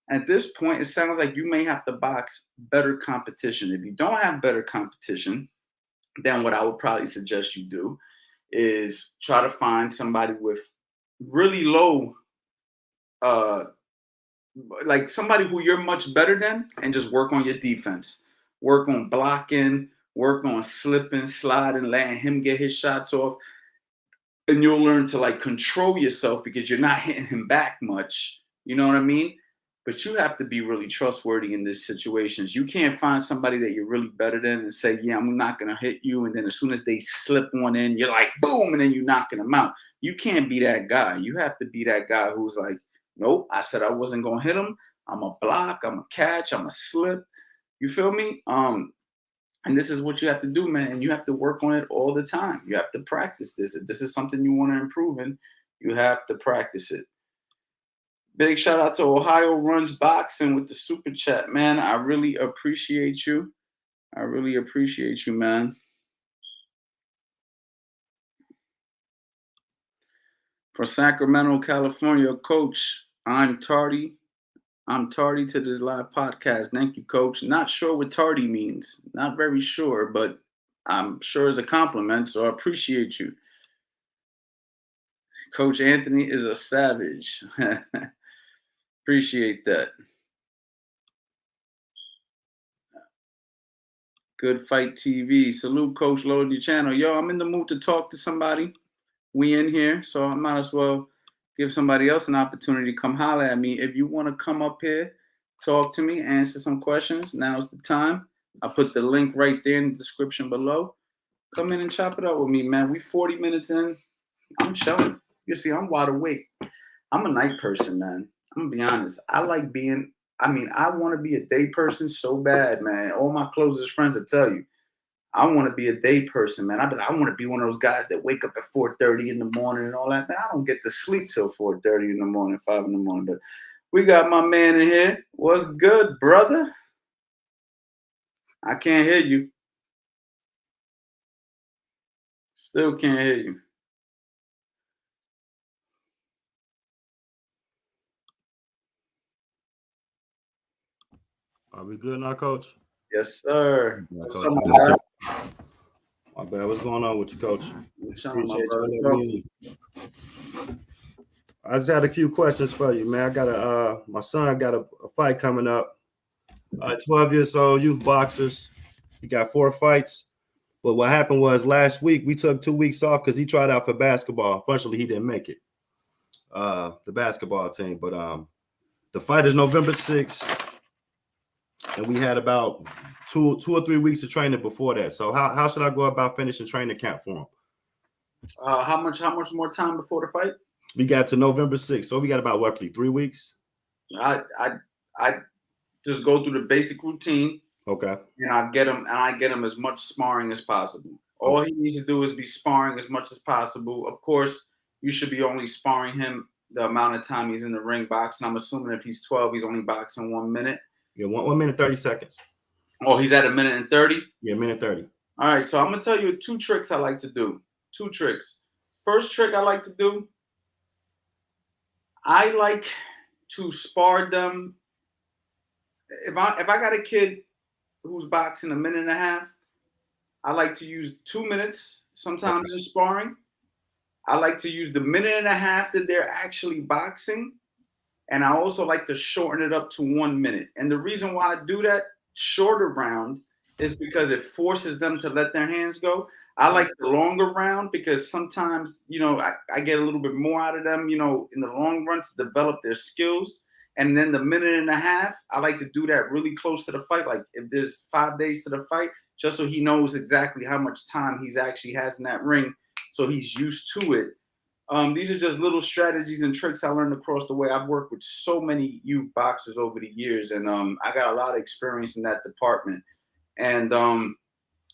at this point, it sounds like you may have to box better competition. If you don't have better competition, then what I would probably suggest you do is try to find somebody with really low, uh, like somebody who you're much better than, and just work on your defense. Work on blocking, work on slipping, sliding, letting him get his shots off. And you'll learn to like control yourself, because you're not hitting him back much. You know what I mean? But you have to be really trustworthy in these situations. You can't find somebody that you're really better than and say, yeah, I'm not going to hit you. And then as soon as they slip one in, you're like, boom, and then you're knocking them out. You can't be that guy. You have to be that guy who's like, nope, I said I wasn't going to hit him. I'm a block, I'm a catch, I'm a slip. You feel me? And this is what you have to do, man. And you have to work on it all the time. You have to practice this. If this is something you want to improve in, you have to practice it. Big shout out to Ohio Runs Boxing with the super chat, man. I really appreciate you. I really appreciate you, man. For Sacramento, California, Coach, I'm tardy. I'm tardy to this live podcast. Thank you, Coach. Not sure what tardy means. Not very sure, but I'm sure it's a compliment, so I appreciate you. Coach Anthony is a savage. Appreciate that. Good Fight TV. Salute, Coach. Load your channel. Yo, I'm in the mood to talk to somebody. We in here, so I might as well give somebody else an opportunity to come holler at me. If you want to come up here, talk to me, answer some questions, now's the time. I put the link right there in the description below. Come in and chop it up with me, man. We 40 minutes in. I'm chilling. You see, I'm wide awake. I'm a night person, man. I'm gonna be honest. I like being, I want to be a day person so bad, man. All my closest friends will tell you. I want to be a day person, man. I want to be one of those guys that wake up at 4:30 in the morning and all that. Man, I don't get to sleep till 4:30 in the morning, 5 in the morning. But we got my man in here. What's good, brother? I can't hear you. Still can't hear you. Are we good now, Coach? Yes, sir. Yeah, What's Coach. up, my guy? My bad. What's going on with you, Coach? Appreciate you letting me in. I just had a few questions for you, man. I got my son got a fight coming up. 12 years old, youth boxers. He got 4 fights. But what happened was last week we took 2 weeks off because he tried out for basketball. Unfortunately, he didn't make it. The basketball team. But the fight is November 6th. And we had about two or 3 weeks of training before that. So how should I go about finishing training camp for him? How much more time before the fight? We got to November 6th, so we got about roughly 3 weeks. I just go through the basic routine. Okay. And I get him as much sparring as possible. All he needs to do is be sparring as much as possible. Of course, you should be only sparring him the amount of time he's in the ring boxing. I'm assuming if he's 12, he's only boxing 1 minute. Yeah, 1 minute 30 seconds. Oh, he's at 1:30? Yeah, 1:30. All right, so I'm gonna tell you 2 tricks I like to do. 2 tricks. First trick I like to do, I like to spar them. If I got a kid who's boxing 1.5 minutes, I like to use 2 minutes sometimes in sparring. I like to use the 1.5 minutes that they're actually boxing. And I also like to shorten it up to 1 minute. And the reason why I do that shorter round is because it forces them to let their hands go. I like the longer round because sometimes, I get a little bit more out of them, in the long run to develop their skills. And then the 1.5 minutes, I like to do that really close to the fight. Like if there's 5 days to the fight, just so he knows exactly how much time he's actually has in that ring. So he's used to it. These are just little strategies and tricks I learned across the way. I've worked with so many youth boxers over the years, and I got a lot of experience in that department. And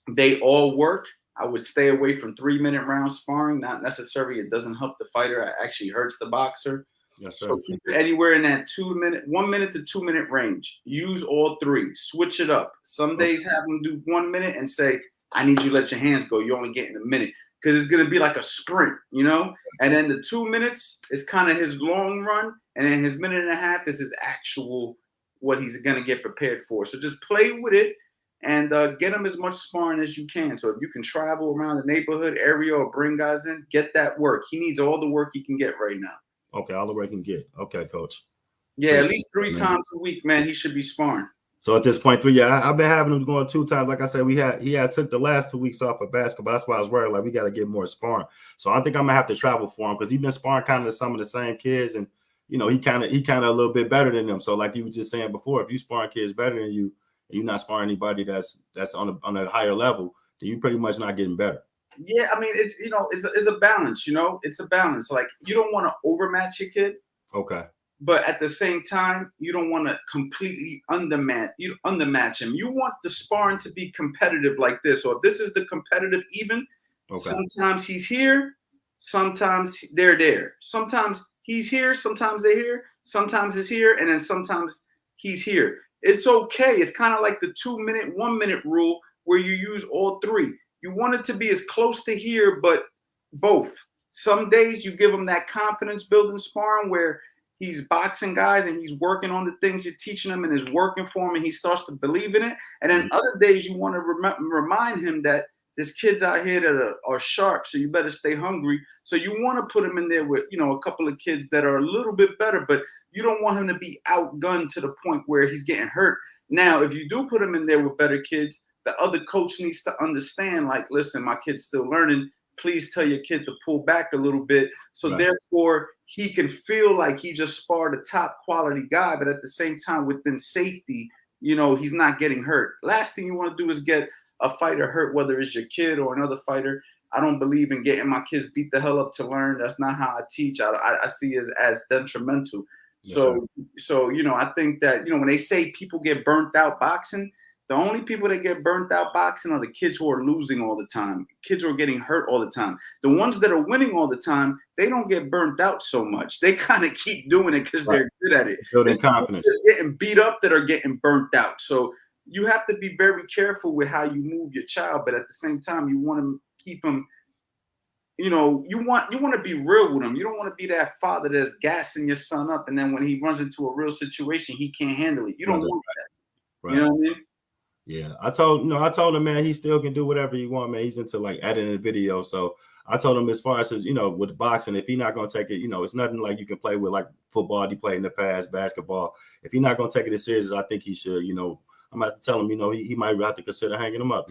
they all work. I would stay away from 3-minute round sparring. Not necessarily. It doesn't help the fighter. It actually hurts the boxer. Yes, sir. So keep it anywhere in that 1 minute to 2 minute range. Use all 3. Switch it up. Some days have them do 1 minute and say, I need you to let your hands go. You're only getting a minute. Because it's going to be like a sprint, And then the 2 minutes is kind of his long run. And then his 1.5 minutes is his actual, what he's going to get prepared for. So just play with it and get him as much sparring as you can. So if you can travel around the neighborhood area or bring guys in, get that work. He needs all the work he can get right now. Okay, all the work he can get. Okay, Coach. Yeah, at least 3 times a week, man, he should be sparring. So at this point, 3, I've been having him going 2 times. Like I said, he had took the last 2 weeks off of basketball. That's why I was worried. Like we got to get more sparring. So I think I'm gonna have to travel for him because he's been sparring kind of some of the same kids, and he kind of a little bit better than them. So like you were just saying before, if you sparring kids better than you, and you're not sparring anybody that's on a higher level, then you pretty much not getting better. Yeah, I mean it's it's a balance. It's a balance. Like you don't want to overmatch your kid. Okay. But at the same time, you don't want to completely undermatch him. You want the sparring to be competitive like this. Or if this is the competitive even, sometimes he's here, sometimes they're there. Sometimes he's here, sometimes they're here, sometimes it's here, and then sometimes he's here. It's okay. It's kind of like the 2-minute, 1-minute rule where you use all three. You want it to be as close to here, but both. Some days you give him that confidence building sparring where he's boxing guys and he's working on the things you're teaching him and is working for him and he starts to believe in it. And then other days you want to remind him that there's kids out here that are sharp, so you better stay hungry. So you want to put him in there with, a couple of kids that are a little bit better, but you don't want him to be outgunned to the point where he's getting hurt. Now, if you do put him in there with better kids, the other coach needs to understand, like, listen, my kid's still learning. Please tell your kid to pull back a little bit. So therefore, he can feel like he just sparred a top quality guy, but at the same time, within safety, he's not getting hurt. Last thing you want to do is get a fighter hurt, whether it's your kid or another fighter. I don't believe in getting my kids beat the hell up to learn. That's not how I teach. I see it as detrimental. Yes, so I think that, when they say people get burnt out boxing, the only people that get burnt out boxing are the kids who are losing all the time, kids who are getting hurt all the time. The ones that are winning all the time, they don't get burnt out so much. They kind of keep doing it because they're good at it. Building confidence. Just getting beat up that are getting burnt out. So you have to be very careful with how you move your child, but at the same time, you want to keep them. You want to be real with him. You don't want to be that father that's gassing your son up, and then when he runs into a real situation, he can't handle it. You don't want that. Right. You know what I mean? Yeah, I told him, man, he still can do whatever he want, man. He's into like editing video, so I told him as far as with boxing, if he's not gonna take it, it's nothing like you can play with like football he played in the past, basketball. If he's not gonna take it as serious as I think he should, I'm gonna have to tell him, he might have to consider hanging him up.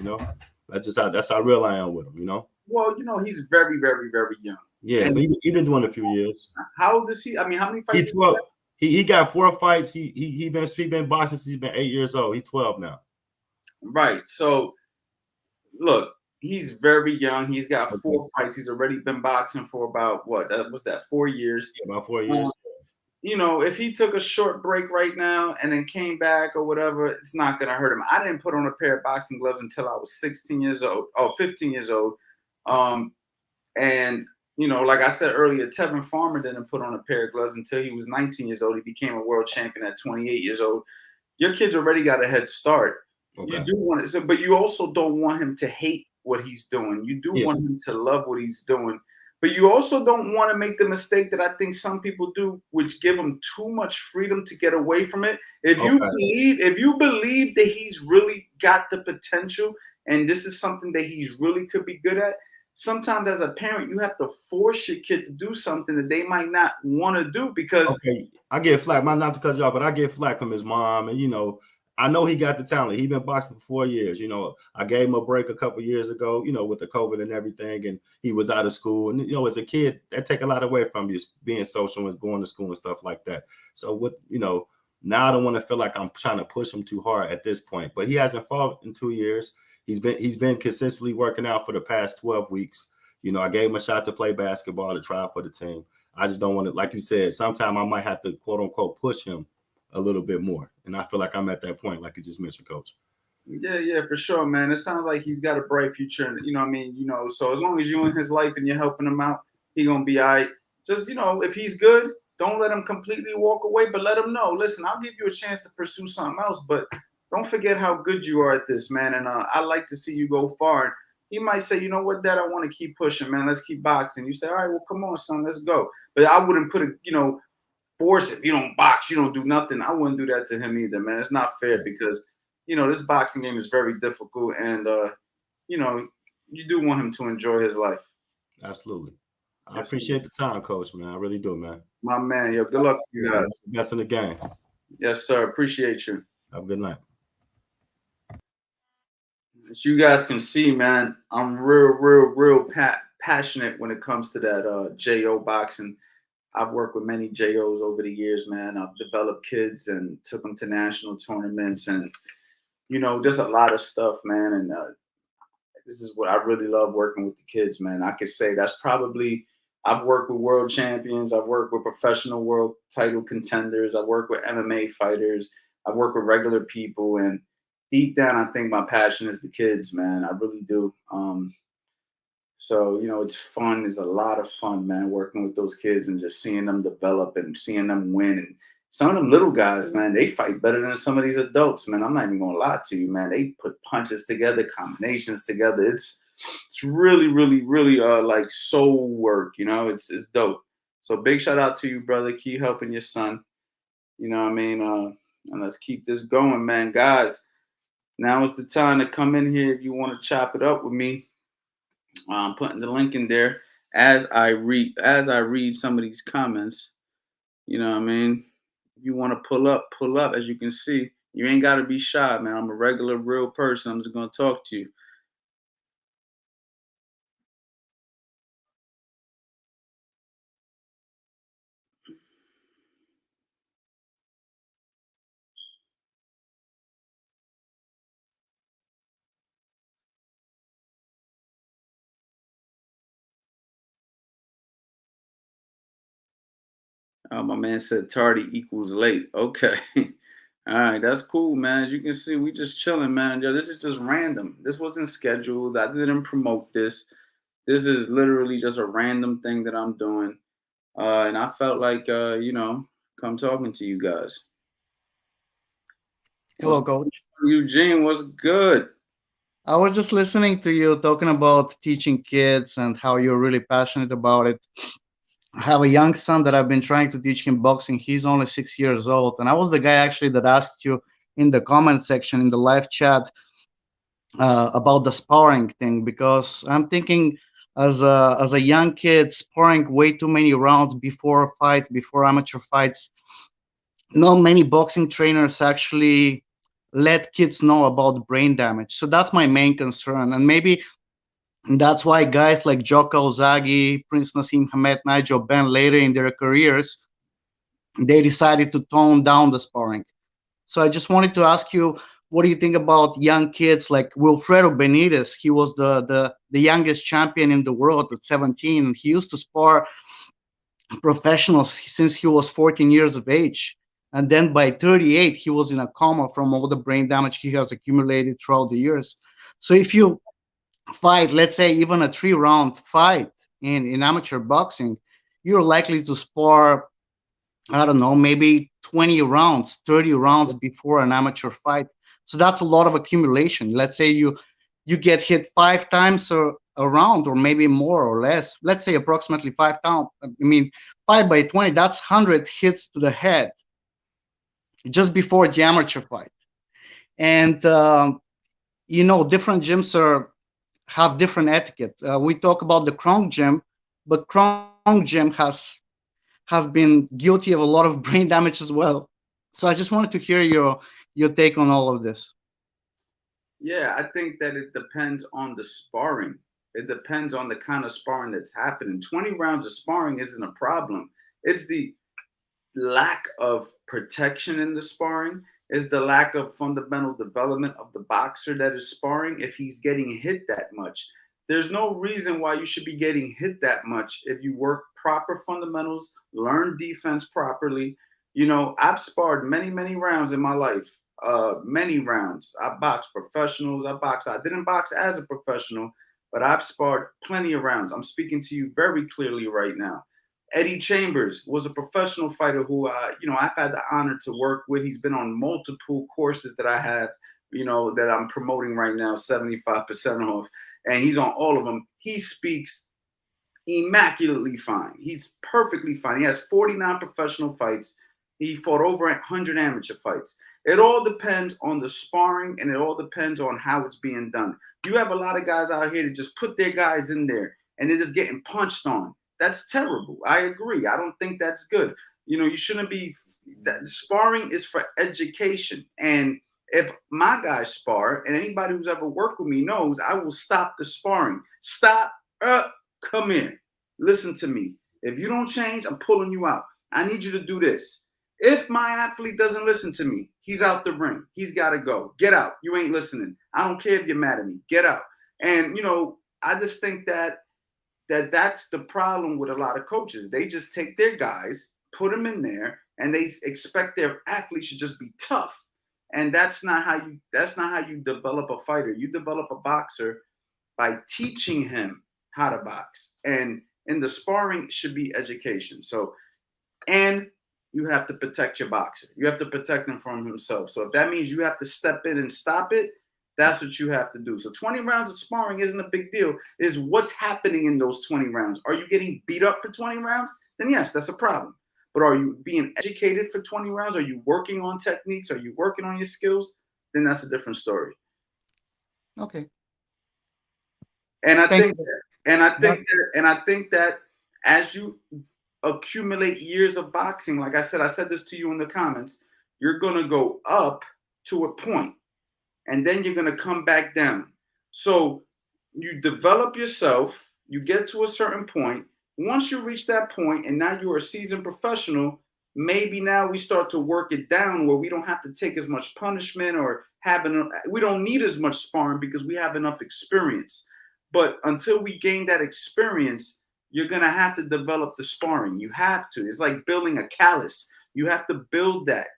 That's how real I am with him. Well, he's very, very, very young. Yeah, but he been doing it a few years. How old is he? I mean, how many fights? He's 12. He got 4 fights. He been boxing since he's been 8 years old. He's 12 now. Right. So, look, he's very young. He's got 4 fights. He's already been boxing for about was that 4 years? Yeah, about 4 years. If he took a short break right now and then came back or whatever, it's not gonna hurt him. I didn't put on a pair of boxing gloves until I was 15 years old. And like I said earlier, Tevin Farmer didn't put on a pair of gloves until he was 19 years old. He became a world champion at 28 years old. Your kid's already got a head start. Okay. You do want it, but you also don't want him to hate what he's doing. You do want him to love what he's doing, but you also don't want to make the mistake that I think some people do, which give him too much freedom to get away from it. If you believe that he's really got the potential and this is something that he's really could be good at, sometimes as a parent, you have to force your kid to do something that they might not want to do because I get flack. Not to cut you off, but I get flack from his mom, and I know he got the talent. He's been boxing for 4 years. I gave him a break a couple years ago, with the COVID and everything, and he was out of school. And as a kid, that take a lot away from you, being social and going to school and stuff like that. So now I don't want to feel like I'm trying to push him too hard at this point. But he hasn't fought in 2 years. He's been consistently working out for the past 12 weeks. I gave him a shot to play basketball, to try for the team. I just don't want to, like you said, sometime I might have to quote unquote push him a little bit more. And I feel like I'm at that point, like you just mentioned, Coach. Yeah, for sure, man. It sounds like he's got a bright future. So as long as you're in his life and you're helping him out, he's going to be all right. Just, if he's good, don't let him completely walk away, but let him know, listen, I'll give you a chance to pursue something else, but don't forget how good you are at this, man. And I like to see you go far. And he might say, you know what, Dad, I want to keep pushing, man. Let's keep boxing. You say, all right, well, come on, son, let's go. But I wouldn't put it, force it. You don't box, you don't do nothing. I wouldn't do that to him either, man. It's not fair because, this boxing game is very difficult. And, you do want him to enjoy his life. Absolutely. I appreciate the time, Coach, man. I really do, man. My man, yo, good luck to you guys. Best in the game. Yes, sir. Appreciate you. Have a good night. As you guys can see, man, I'm real passionate when it comes to that JO boxing. I've worked with many JOs over the years, man. I've developed kids and took them to national tournaments and, just a lot of stuff, man. And this is what I really love working with the kids, man. I could say that's probably, I've worked with world champions. I've worked with professional world title contenders. I've worked with MMA fighters. I've worked with regular people. And deep down, I think my passion is the kids, man. I really do. So, it's fun. It's a lot of fun, man, working with those kids and just seeing them develop and seeing them win and Some of them little guys, man, they fight better than some of these adults, man. I'm not even gonna lie to you, man. They put punches together, combinations together. It's really, really, really like soul work, you know. It's dope. So big shout out to you, brother. Keep helping your son. You know what I mean? And let's keep this going, man. Guys, now is the time to come in here if you want to chop it up with me. I'm putting the link in there as I read some of these comments. You know what I mean? If you want to pull up, pull up. As you can see, you ain't got to be shy, man. I'm a regular, real person. I'm just going to talk to you. My man said tardy equals late. Okay. All right, that's cool, man. As you can see, we just chilling, man. Yo, this is just random. This wasn't scheduled. I didn't promote this. This is literally just a random thing that I'm doing. And I felt like, come talking to you guys. Hello, coach. Eugene, what's good? I was just listening to you talking about teaching kids and how you're really passionate about it. I have a young son that I've been trying to teach him boxing. He's only 6 years old. And I was the guy actually that asked you in the comment section in the live chat about the sparring thing, because I'm thinking as a young kid, sparring way too many rounds before fights, before amateur fights. Not many boxing trainers actually let kids know about brain damage. So that's my main concern. And maybe that's why guys like Joko Ozagi, Prince Nassim Hamed, Nigel Benn later in their careers, they decided to tone down the sparring. So I just wanted to ask you, what do you think about young kids like Wilfredo Benitez? He was the youngest champion in the world at 17. He used to spar professionals since he was 14 years of age. And then by 38, he was in a coma from all the brain damage he has accumulated throughout the years. So if you fight, let's say even a 3-round fight in amateur boxing, you're likely to spar, I don't know, maybe 20 rounds, 30 rounds before an amateur fight. So that's a lot of accumulation. Let's say you get hit 5 times a round, or maybe more or less. Let's say approximately 5 times. I mean, 5 by 20, that's 100 hits to the head just before the amateur fight. And different gyms have different etiquette. We talk about the Krong gym, but Krong gym has been guilty of a lot of brain damage as well. So I just wanted to hear your take on all of this. Yeah, I think that it depends on the sparring. It depends on the kind of sparring that's happening. 20 rounds of sparring isn't a problem. It's the lack of protection in the sparring, is the lack of fundamental development of the boxer that is sparring. If he's getting hit that much, there's no reason why you should be getting hit that much if you work proper fundamentals, learn defense properly. I've sparred many, many rounds in my life. Many rounds. I boxed professionals. I didn't box as a professional, but I've sparred plenty of rounds. I'm speaking to you very clearly right now. Eddie Chambers was a professional fighter who, I've had the honor to work with. He's been on multiple courses that I have, that I'm promoting right now, 75% off, and he's on all of them. He speaks immaculately fine. He's perfectly fine. He has 49 professional fights. He fought over 100 amateur fights. It all depends on the sparring, and it all depends on how it's being done. You have a lot of guys out here that just put their guys in there, and they're just getting punched on. That's terrible. I agree. I don't think that's good. You shouldn't be. That sparring is for education. And if my guys spar, and anybody who's ever worked with me knows, I will stop the sparring. Stop. Come in. Listen to me. If you don't change, I'm pulling you out. I need you to do this. If my athlete doesn't listen to me, he's out the ring. He's got to go. Get out. You ain't listening. I don't care if you're mad at me. Get out. And, I just think that's the problem with a lot of coaches. They just take their guys, put them in there, and they expect their athletes to just be tough. And that's not how you develop a fighter. You develop a boxer by teaching him how to box. And in the sparring should be education. So, and you have to protect your boxer. You have to protect him from himself. So if that means you have to step in and stop it, that's what you have to do. So 20 rounds of sparring isn't a big deal. Is what's happening in those 20 rounds. Are you getting beat up for 20 rounds? Then yes, that's a problem. But are you being educated for 20 rounds? Are you working on techniques? Are you working on your skills? Then that's a different story. Okay. And I Thank think, you. and I think that as you accumulate years of boxing, like I said this to you in the comments, you're gonna go up to a point, and then you're gonna come back down. So you develop yourself, you get to a certain point. Once you reach that point, and now you're a seasoned professional, maybe now we start to work it down where we don't have to take as much punishment or we don't need as much sparring because we have enough experience. But until we gain that experience, you're gonna have to develop the sparring. You have to. It's like building a callus. You have to build that.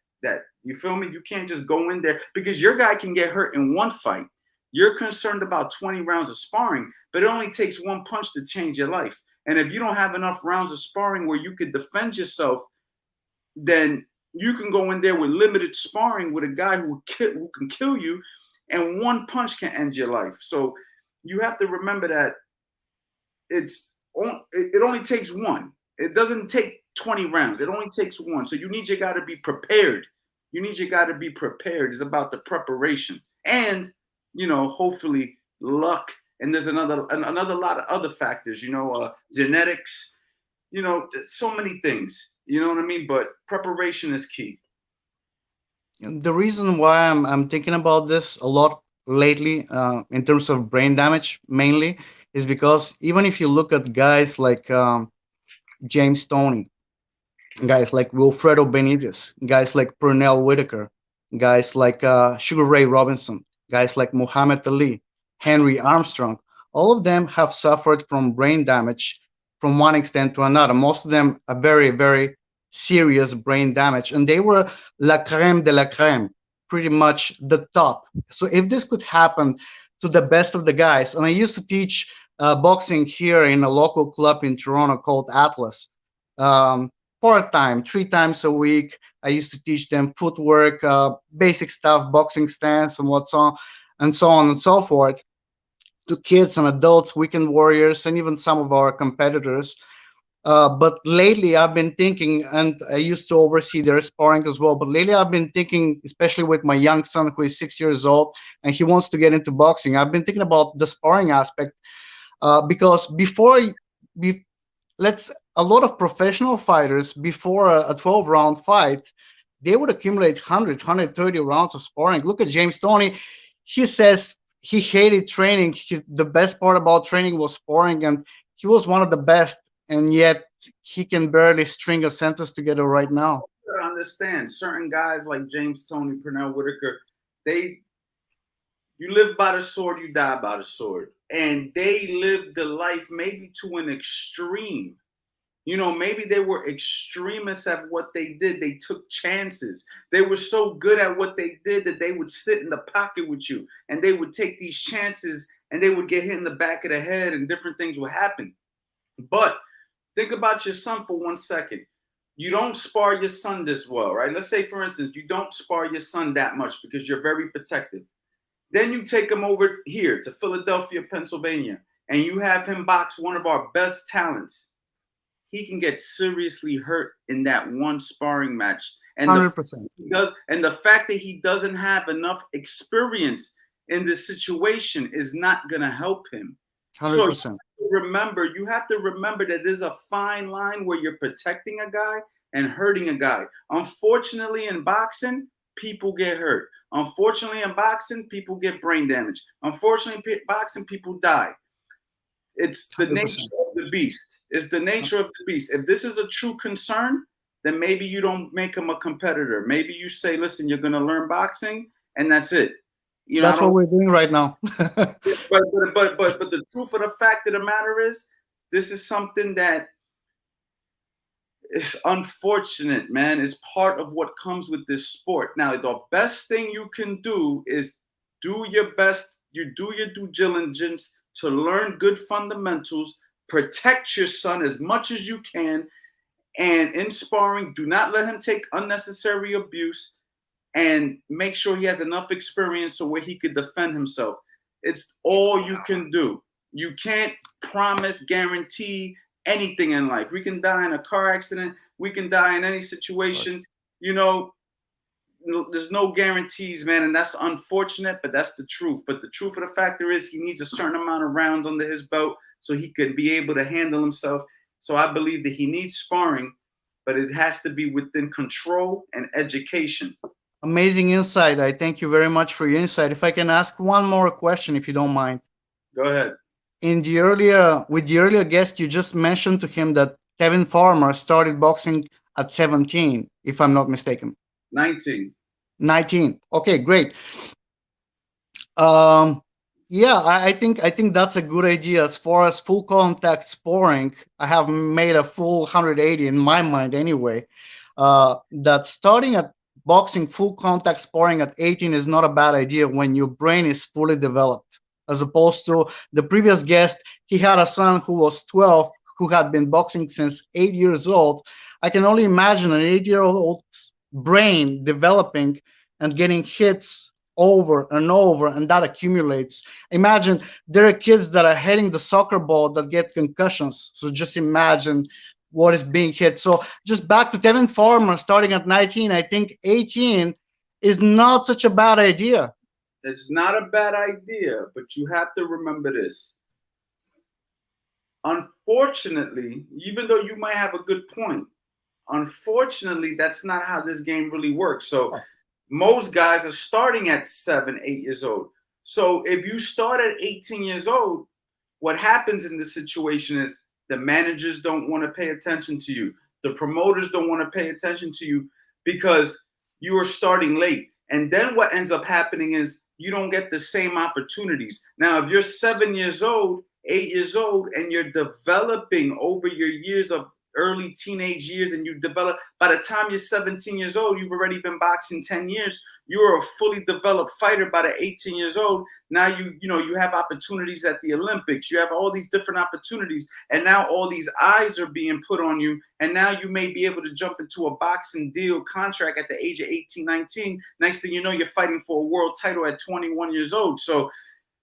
You feel me? You can't just go in there because your guy can get hurt in one fight. You're concerned about 20 rounds of sparring, but it only takes one punch to change your life. And if you don't have enough rounds of sparring where you could defend yourself, then you can go in there with limited sparring with a guy who can kill you, and one punch can end your life. So you have to remember that it only takes one. It doesn't take 20 rounds. It only takes one. So you need your guy to be prepared. You need your guy to be prepared. It's about the preparation and, hopefully luck. And there's another lot of other factors, genetics, so many things, you know what I mean? But preparation is key. The reason why I'm thinking about this a lot lately, in terms of brain damage, mainly, is because even if you look at guys like James Toney, guys like Wilfredo Benitez, guys like Pernell Whitaker, guys like Sugar Ray Robinson, guys like Muhammad Ali, Henry Armstrong, all of them have suffered from brain damage from one extent to another. Most of them a very, very serious brain damage, and they were la creme de la creme, pretty much the top. So if this could happen to the best of the guys, and I used to teach boxing here in a local club in Toronto called Atlas. Part-time, 3 times a week. I used to teach them footwork, basic stuff, boxing stance, and so on and so forth, to kids and adults, weekend warriors, and even some of our competitors. But lately I've been thinking, and I used to oversee their sparring as well, but lately I've been thinking, especially with my young son who is 6 years old and he wants to get into boxing, I've been thinking about the sparring aspect, because a lot of professional fighters, before a 12-round fight, they would accumulate 130 rounds of sparring. Look at James Toney. He says he hated training. The best part about training was sparring, and he was one of the best, and yet he can barely string a sentence together right now. I understand certain guys like James Toney, Pernell Whitaker, you live by the sword, you die by the sword. And they lived the life maybe to an extreme. Maybe they were extremists at what they did. They took chances. They were so good at what they did that they would sit in the pocket with you and they would take these chances and they would get hit in the back of the head and different things would happen. But think about your son for 1 second. You don't spar your son this well, right? Let's say, for instance, you don't spar your son that much because you're very protective. Then you take him over here to Philadelphia, Pennsylvania, and you have him box one of our best talents. He can get seriously hurt in that one sparring match. And 100%. The fact that he doesn't have enough experience in this situation is not going to help him. 100%. So you have to remember that there's a fine line where you're protecting a guy and hurting a guy. Unfortunately, in boxing, people get hurt. Unfortunately, in boxing, people get brain damage. Unfortunately, in boxing, people die. It's the 100%. Nature of the beast. It's the nature of the beast. If this is a true concern, then maybe you don't make him a competitor. Maybe you say, listen, you're going to learn boxing, and that's it. That's what we're doing right now. but the truth of the fact of the matter is, this is something that is unfortunate, man. It's part of what comes with this sport. Now, the best thing you can do is do your best. You do your due diligence to learn good fundamentals, protect your son as much as you can, And in sparring, do not let him take unnecessary abuse, and make sure he has enough experience so where he could defend himself. It's all you can do. You can't promise, guarantee anything in life. We can die in a car accident. We can die in any situation. You know, there's no guarantees, man, and that's unfortunate, but that's the truth. But the truth of the factor is he needs a certain amount of rounds under his belt so he could be able to handle himself. So I believe that he needs sparring, but it has to be within control and education. Amazing insight. I thank you very much for your insight. If I can ask one more question, if you don't mind. Go ahead. With the earlier guest, you just mentioned to him that Tevin Farmer started boxing at 17, if I'm not mistaken. 19. 19. Okay, great. Yeah, I think that's a good idea. As far as full contact sparring, I have made a full 180 in my mind anyway. That starting at boxing full contact sparring at 18 is not a bad idea when your brain is fully developed. As opposed to the previous guest, he had a son who was 12 who had been boxing since 8 years old. I can only imagine an 8-year-old's brain developing and getting hits over and over, and that accumulates. Imagine there are kids that are hitting the soccer ball that get concussions. So just imagine what is being hit. So just back to Tevin Farmer starting at 19, I think 18 is not such a bad idea. It's not a bad idea, but you have to remember this. Unfortunately, even though you might have a good point, unfortunately, that's not how this game really works. So most guys are starting at 7, 8 years old. So if you start at 18 years old, what happens in this situation is the managers don't want to pay attention to you. The promoters don't want to pay attention to you because you are starting late. And then what ends up happening is you don't get the same opportunities. Now, if you're 7 years old, 8 years old, and you're developing over your years of early teenage years, and you develop, by the time you're 17 years old, you've already been boxing 10 years. You are a fully developed fighter by the 18 years old. Now you have opportunities at the Olympics. You have all these different opportunities, and now all these eyes are being put on you. And now you may be able to jump into a boxing deal contract at the age of 18, 19. Next thing you know, you're fighting for a world title at 21 years old. So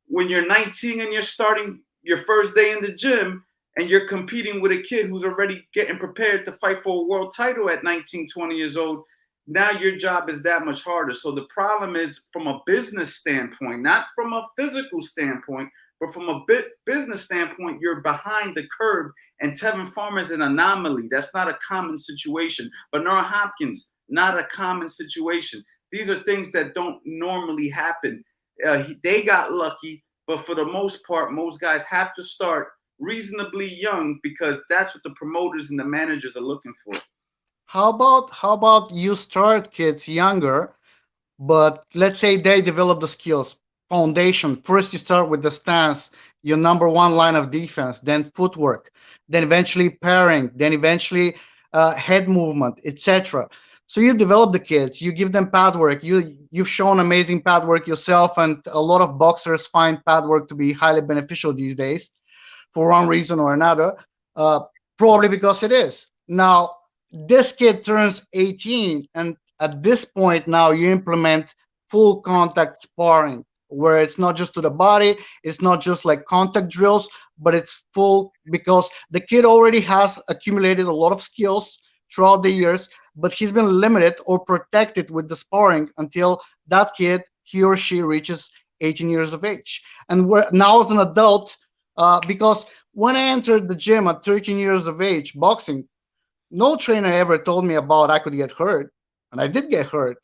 when you're 19 and you're starting your first day in the gym, and you're competing with a kid who's already getting prepared to fight for a world title at 19, 20 years old, now your job is that much harder. So the problem is from a business standpoint, not from a physical standpoint, but from a business standpoint, you're behind the curve. And Tevin Farmer is an anomaly. That's not a common situation. Bernard Hopkins, not a common situation. These are things that don't normally happen. They got lucky, but for the most part, most guys have to start reasonably young because that's what the promoters and the managers are looking for. How about you start kids younger, but let's say they develop the skills, foundation. First you start with the stance, your number one line of defense, then footwork, then eventually pairing, then eventually head movement, etc. So you develop the kids, you give them pad work. You've shown amazing pad work yourself, and a lot of boxers find pad work to be highly beneficial these days for one reason or another, probably because it is. Now, this kid turns 18, and at this point now you implement full contact sparring, where it's not just to the body, it's not just like contact drills, but it's full, because the kid already has accumulated a lot of skills throughout the years, but he's been limited or protected with the sparring until that kid, he or she, reaches 18 years of age. And we're now as an adult, because when I entered the gym at 13 years of age, boxing, no trainer ever told me about I could get hurt, and I did get hurt.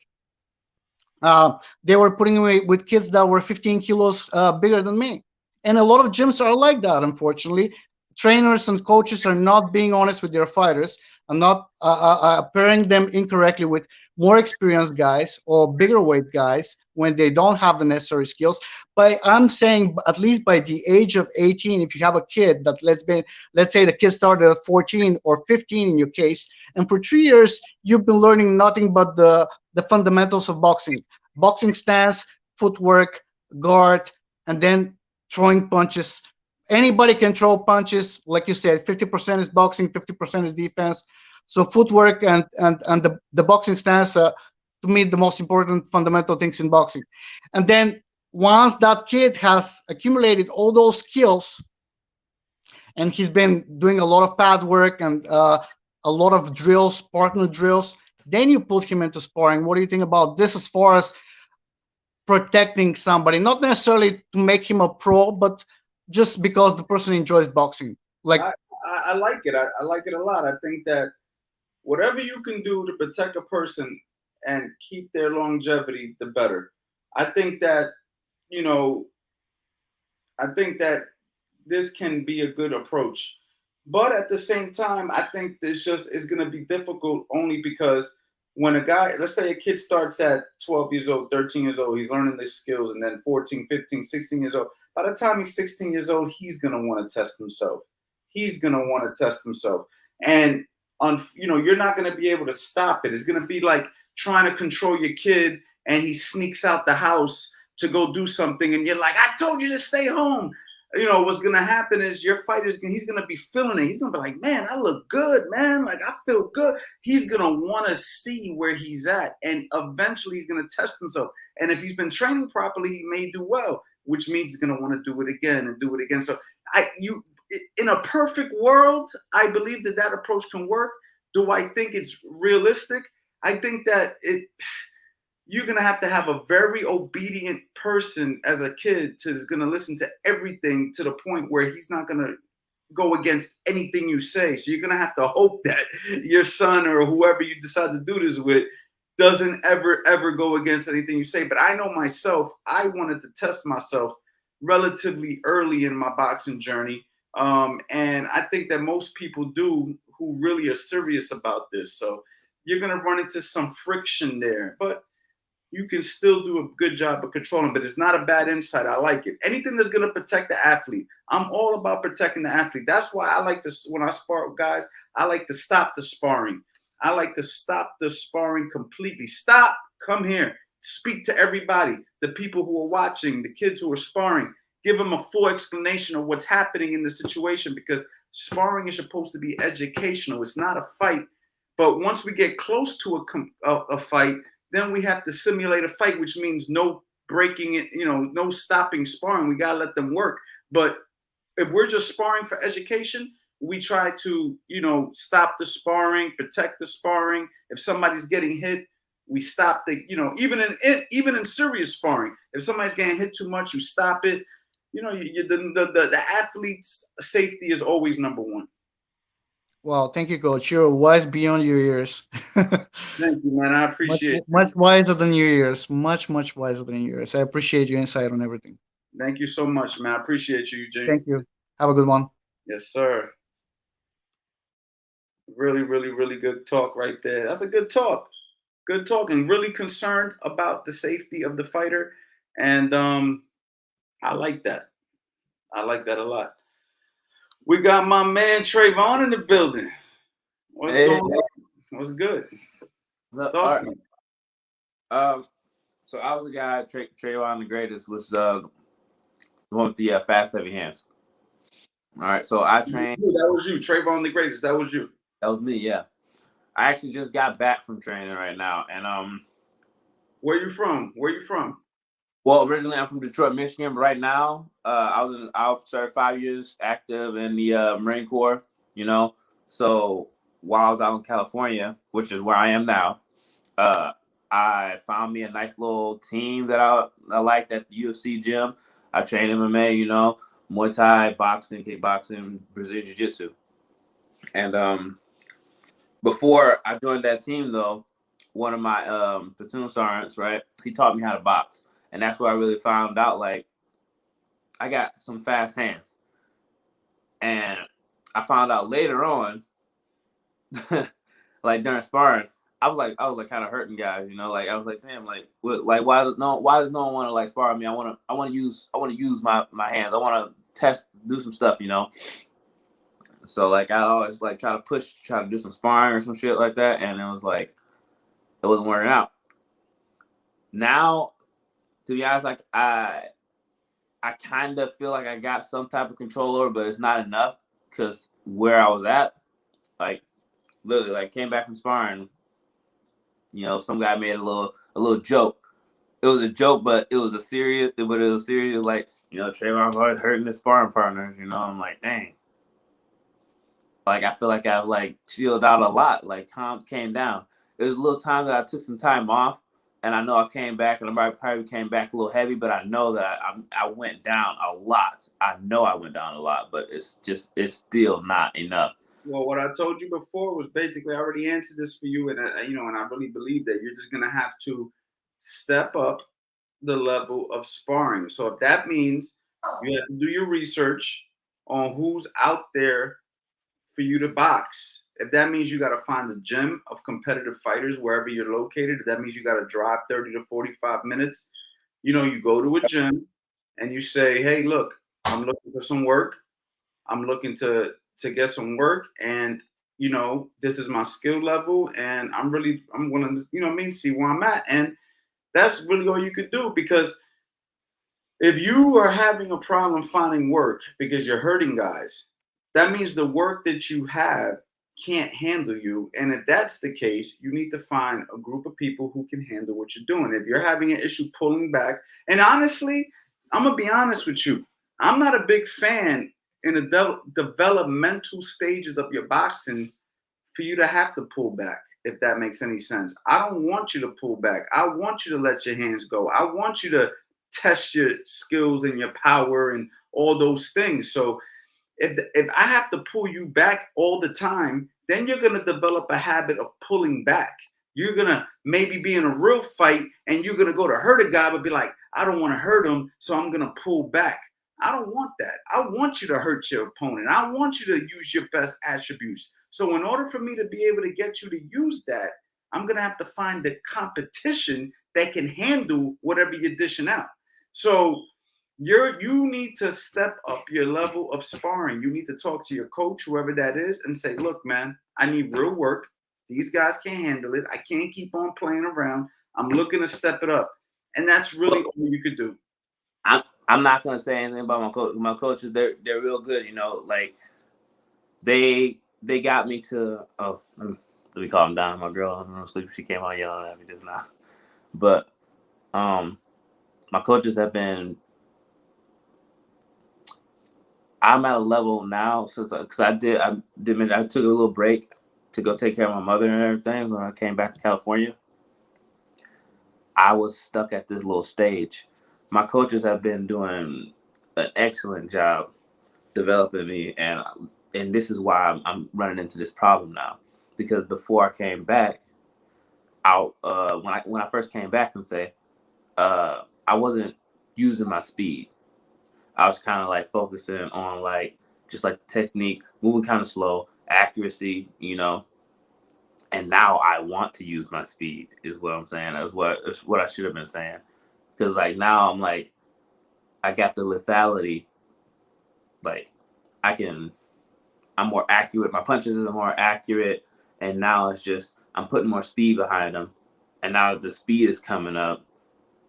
They were putting me with kids that were 15 kilos bigger than me. And a lot of gyms are like that, unfortunately. Trainers and coaches are not being honest with their fighters and not pairing them incorrectly with more experienced guys or bigger weight guys when they don't have the necessary skills. But I'm saying at least by the age of 18, if you have a kid that, let's say the kid started at 14 or 15 in your case, and for 3 years you've been learning nothing but the fundamentals of boxing stance, footwork, guard, and then throwing punches. Anybody can throw punches. Like you said, 50% is boxing, 50% is defense. So footwork and the boxing stance, to me, the most important fundamental things in boxing. And then once that kid has accumulated all those skills, and he's been doing a lot of pad work and a lot of drills, partner drills, then you put him into sparring. What do you think about this as far as protecting somebody? Not necessarily to make him a pro, but just because the person enjoys boxing. Like, I like it. I like it a lot. I think that whatever you can do to protect a person and keep their longevity, the better. I think that, you know, I think that this can be a good approach. But at the same time, I think this just is going to be difficult only because when a guy, let's say a kid starts at 12 years old, 13 years old, he's learning these skills, and then 14, 15, 16 years old. By the time he's 16 years old, he's going to want to test himself. He's going to want to test himself. And, you're not going to be able to stop it. It's going to be like trying to control your kid and he sneaks out the house to go do something. And you're like, I told you to stay home. What's going to happen is your fighter's he's going to be feeling it. He's going to be like, man, I look good, man. Like, I feel good. He's going to want to see where he's at. And eventually he's going to test himself. And if he's been training properly, he may do well, which means he's going to want to do it again and do it again. So in a perfect world, I believe that approach can work. Do I think it's realistic? I think that you're going to have a very obedient person as a kid is going to listen to everything to the point where he's not going to go against anything you say. So you're going to have to hope that your son or whoever you decide to do this with doesn't ever go against anything you say. But I know myself, I wanted to test myself relatively early in my boxing journey. And I think that most people do who really are serious about this. So you're going to run into some friction there. But you can still do a good job of controlling, but it's not a bad insight. I like it. Anything that's going to protect the athlete. I'm all about protecting the athlete. That's why I like to, when I spar with guys, I like to stop the sparring. I like to stop the sparring completely. Stop, come here, speak to everybody, the people who are watching, the kids who are sparring, give them a full explanation of what's happening in the situation, because sparring is supposed to be educational. It's not a fight. But once we get close to a fight, then we have to simulate a fight, which means no breaking it, no stopping sparring. We got to let them work. But if we're just sparring for education, we try to, stop the sparring, protect the sparring. If somebody's getting hit, we stop even in serious sparring, if somebody's getting hit too much, you stop it. The athlete's safety is always number one. Well, thank you, Coach. You're wise beyond your years. Thank you, man. I appreciate it. Much wiser than your years. Much wiser than your years. I appreciate your insight on everything. Thank you so much, man. I appreciate you, Eugene. Thank you. Have a good one. Yes, sir. Really, really, really good talk right there. That's a good talk. Good talk, and really concerned about the safety of the fighter. And I like that. I like that a lot. We got my man Trayvon in the building. What's going on? What's good? Talk to me. So I was the guy, Trayvon the Greatest, was the one with the fast, heavy hands. All right, so I trained. That was you, Trayvon the Greatest. That was you. That was me, yeah. I actually just got back from training right now, and Where you from? Where you from? Well, originally I'm from Detroit, Michigan, but right now I was in officer, 5 years active in the Marine Corps. So while I was out in California, which is where I am now, I found me a nice little team that I liked at the UFC gym. I trained MMA, Muay Thai, boxing, kickboxing, Brazilian Jiu-Jitsu. And before I joined that team, though, one of my platoon sergeants, right, he taught me how to box. And that's where I really found out, like, I got some fast hands. And I found out later on, like during sparring, I was like kind of hurting guys, like I was like, damn, like why does no one want to like spar with me? I want to use my hands. I want to do some stuff, So like I always like try to do some sparring or some shit like that, and it was like it wasn't working out. Now, to be honest, like I kind of feel like I got some type of control over, but it's not enough, because where I was at, like literally, like, came back from sparring. You know, some guy made a little joke. It was a joke, but it was serious. Like, you know, Trayvon's always hurting his sparring partners. You know, I'm like, dang. Like, I feel like I've like chilled out a lot. Like, came down. There was a little time that I took some time off, and I know I came back, and I probably came back a little heavy, but I know that I went down a lot. I know I went down a lot, but it's still not enough. Well, what I told you before was basically I already answered this for you, and you know, and I really believe that you're just gonna have to step up the level of sparring. So if that means you have to do your research on who's out there for you to box, if that means you got to find a gym of competitive fighters wherever you're located, if that means you got to drive 30 to 45 minutes, you know, you go to a gym and you say, hey, look, I'm looking for some work. I'm looking to get some work, and you know, this is my skill level, and I'm willing to, you know what I mean, see where I'm at. And that's really all you could do, because if you are having a problem finding work because you're hurting guys, that means the work that you have can't handle you. And if that's the case, you need to find a group of people who can handle what you're doing. If you're having an issue pulling back, and honestly, I'm going to be honest with you, I'm not a big fan in the developmental stages of your boxing for you to have to pull back, if that makes any sense. I don't want you to pull back. I want you to let your hands go. I want you to test your skills and your power and all those things. So if I have to pull you back all the time, then you're going to develop a habit of pulling back. You're going to maybe be in a real fight and you're going to go to hurt a guy, but be like, I don't want to hurt him, so I'm going to pull back. I don't want that. I want you to hurt your opponent. I want you to use your best attributes. So in order for me to be able to get you to use that, I'm going to have to find the competition that can handle whatever you're dishing out. So you need to step up your level of sparring. You need to talk to your coach, whoever that is, and say, look, man, I need real work. These guys can't handle it. I can't keep on playing around. I'm looking to step it up. And that's really all you could do. I'm not gonna say anything about my coach. My coaches, they're real good, you know, like they got me to let me calm down. My girl, I'm gonna sleep. She came out yelling at me just now. But my coaches have been, I'm at a level now since because I took a little break to go take care of my mother and everything when I came back to California. I was stuck at this little stage. My coaches have been doing an excellent job developing me, and this is why I'm running into this problem now. Because before I came back, when I first came back and say, I wasn't using my speed. I was kind of like focusing on like just like the technique, moving kind of slow, accuracy, you know. And now I want to use my speed, is what I'm saying. That's what I should have been saying. Because like now I'm like, I got the lethality. Like I'm more accurate. My punches are more accurate. And now it's just, I'm putting more speed behind them. And now that the speed is coming up.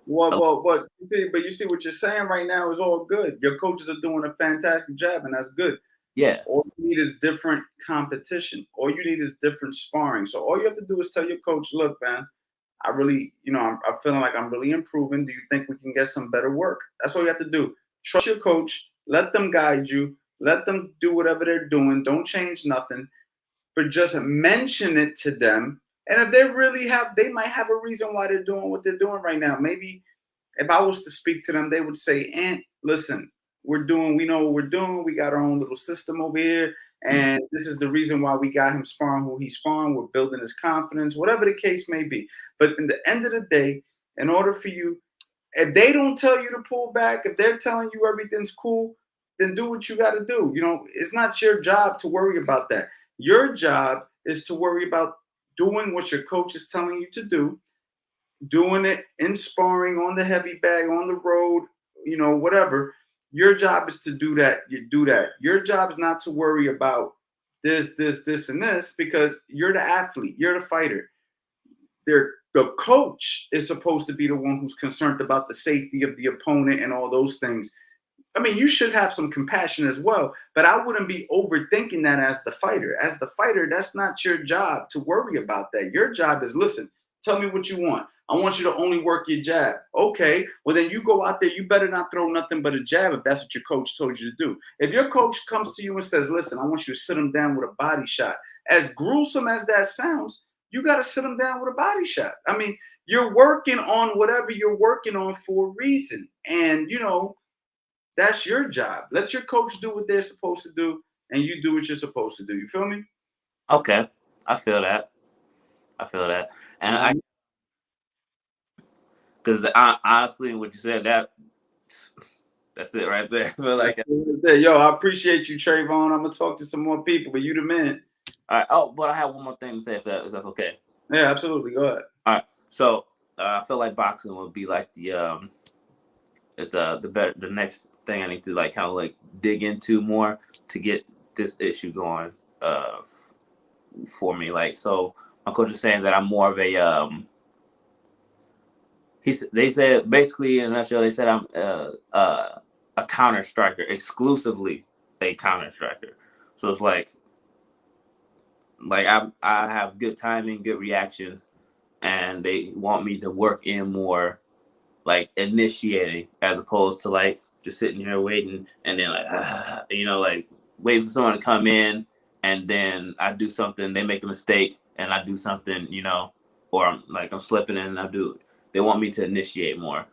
But you see what you're saying right now is all good. Your coaches are doing a fantastic job, and that's good. Yeah. All you need is different competition. All you need is different sparring. So all you have to do is tell your coach, look, man, I really, you know, I'm feeling like I'm really improving. Do you think we can get some better work? That's all you have to do. Trust your coach. Let them guide you. Let them do whatever they're doing. Don't change nothing. But just mention it to them. And if they might have a reason why they're doing what they're doing right now. Maybe if I was to speak to them, they would say, Aunt, listen, we know what we're doing. We got our own little system over here. And this is the reason why we got him sparring who he's sparring. We're building his confidence, whatever the case may be. But in the end of the day, in order for you, if they don't tell you to pull back, if they're telling you everything's cool, then do what you got to do. You know, it's not your job to worry about that. Your job is to worry about doing what your coach is telling you to do, doing it in sparring, on the heavy bag, on the road, you know, whatever. Your job is to do that. You do that. Your job is not to worry about this, and this, because you're the athlete. You're the fighter. The coach is supposed to be the one who's concerned about the safety of the opponent and all those things. I mean, you should have some compassion as well, but I wouldn't be overthinking that as the fighter. As the fighter, that's not your job to worry about that. Your job is, listen, tell me what you want. I want you to only work your jab. Okay, well then you go out there, you better not throw nothing but a jab if that's what your coach told you to do. If your coach comes to you and says, listen, I want you to sit him down with a body shot, as gruesome as that sounds, you got to sit him down with a body shot. I mean, you're working on whatever you're working on for a reason. And, you know, that's your job. Let your coach do what they're supposed to do, and you do what you're supposed to do. You feel me? Okay, I feel that. I feel that, and I because honestly, what you said that's it right there. I feel like yo, I appreciate you, Trayvon. I'm gonna talk to some more people, but you the man. all right. Oh, but I have one more thing to say if that's okay. Yeah, absolutely. Go ahead. All right. So I feel like boxing would be like it's the next thing I need to like kind of like dig into more to get this issue going for me. Like, so my coach is saying that I'm more of a they said basically in a nutshell, they said I'm a counter striker, exclusively a counter striker. So it's like I have good timing, good reactions, and they want me to work in more like initiating as opposed to like just sitting here waiting and then like you know, like waiting for someone to come in and then I do something, they make a mistake and I do something, you know, or I'm slipping and I do. They want me to initiate more.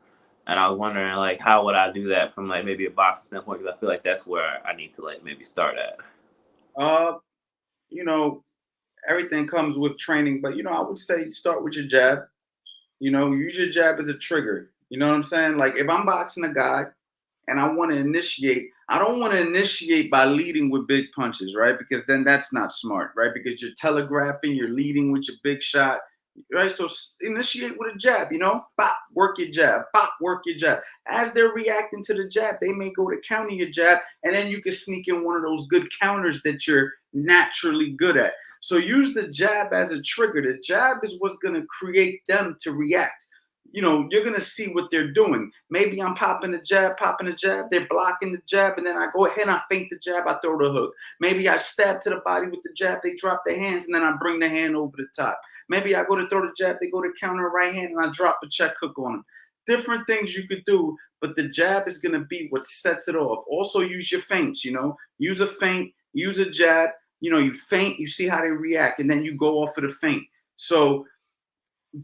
And I was wondering like how would I do that from like maybe a boxing standpoint, because I feel like that's where I need to like maybe start at. You know, everything comes with training, but you know, I would say start with your jab. You know, use your jab as a trigger. You know what I'm saying? Like if I'm boxing a guy and I want to initiate, I don't want to initiate by leading with big punches, right? Because then that's not smart, right? Because you're telegraphing, you're leading with your big shot, right? So initiate with a jab, you know, pop, work your jab, pop, work your jab. As they're reacting to the jab, they may go to counter your jab, and then you can sneak in one of those good counters that you're naturally good at. So use the jab as a trigger. The jab is what's going to create them to react. You know, you're going to see what they're doing. Maybe I'm popping the jab, they're blocking the jab, and then I go ahead and I feint the jab, I throw the hook. Maybe I stab to the body with the jab, they drop their hands, and then I bring the hand over the top. Maybe I go to throw the jab, they go to counter right hand, and I drop a check hook on them. Different things you could do, but the jab is going to be what sets it off. Also use your feints, you know. Use a feint, use a jab. You know, you feint, you see how they react, and then you go off of the feint. So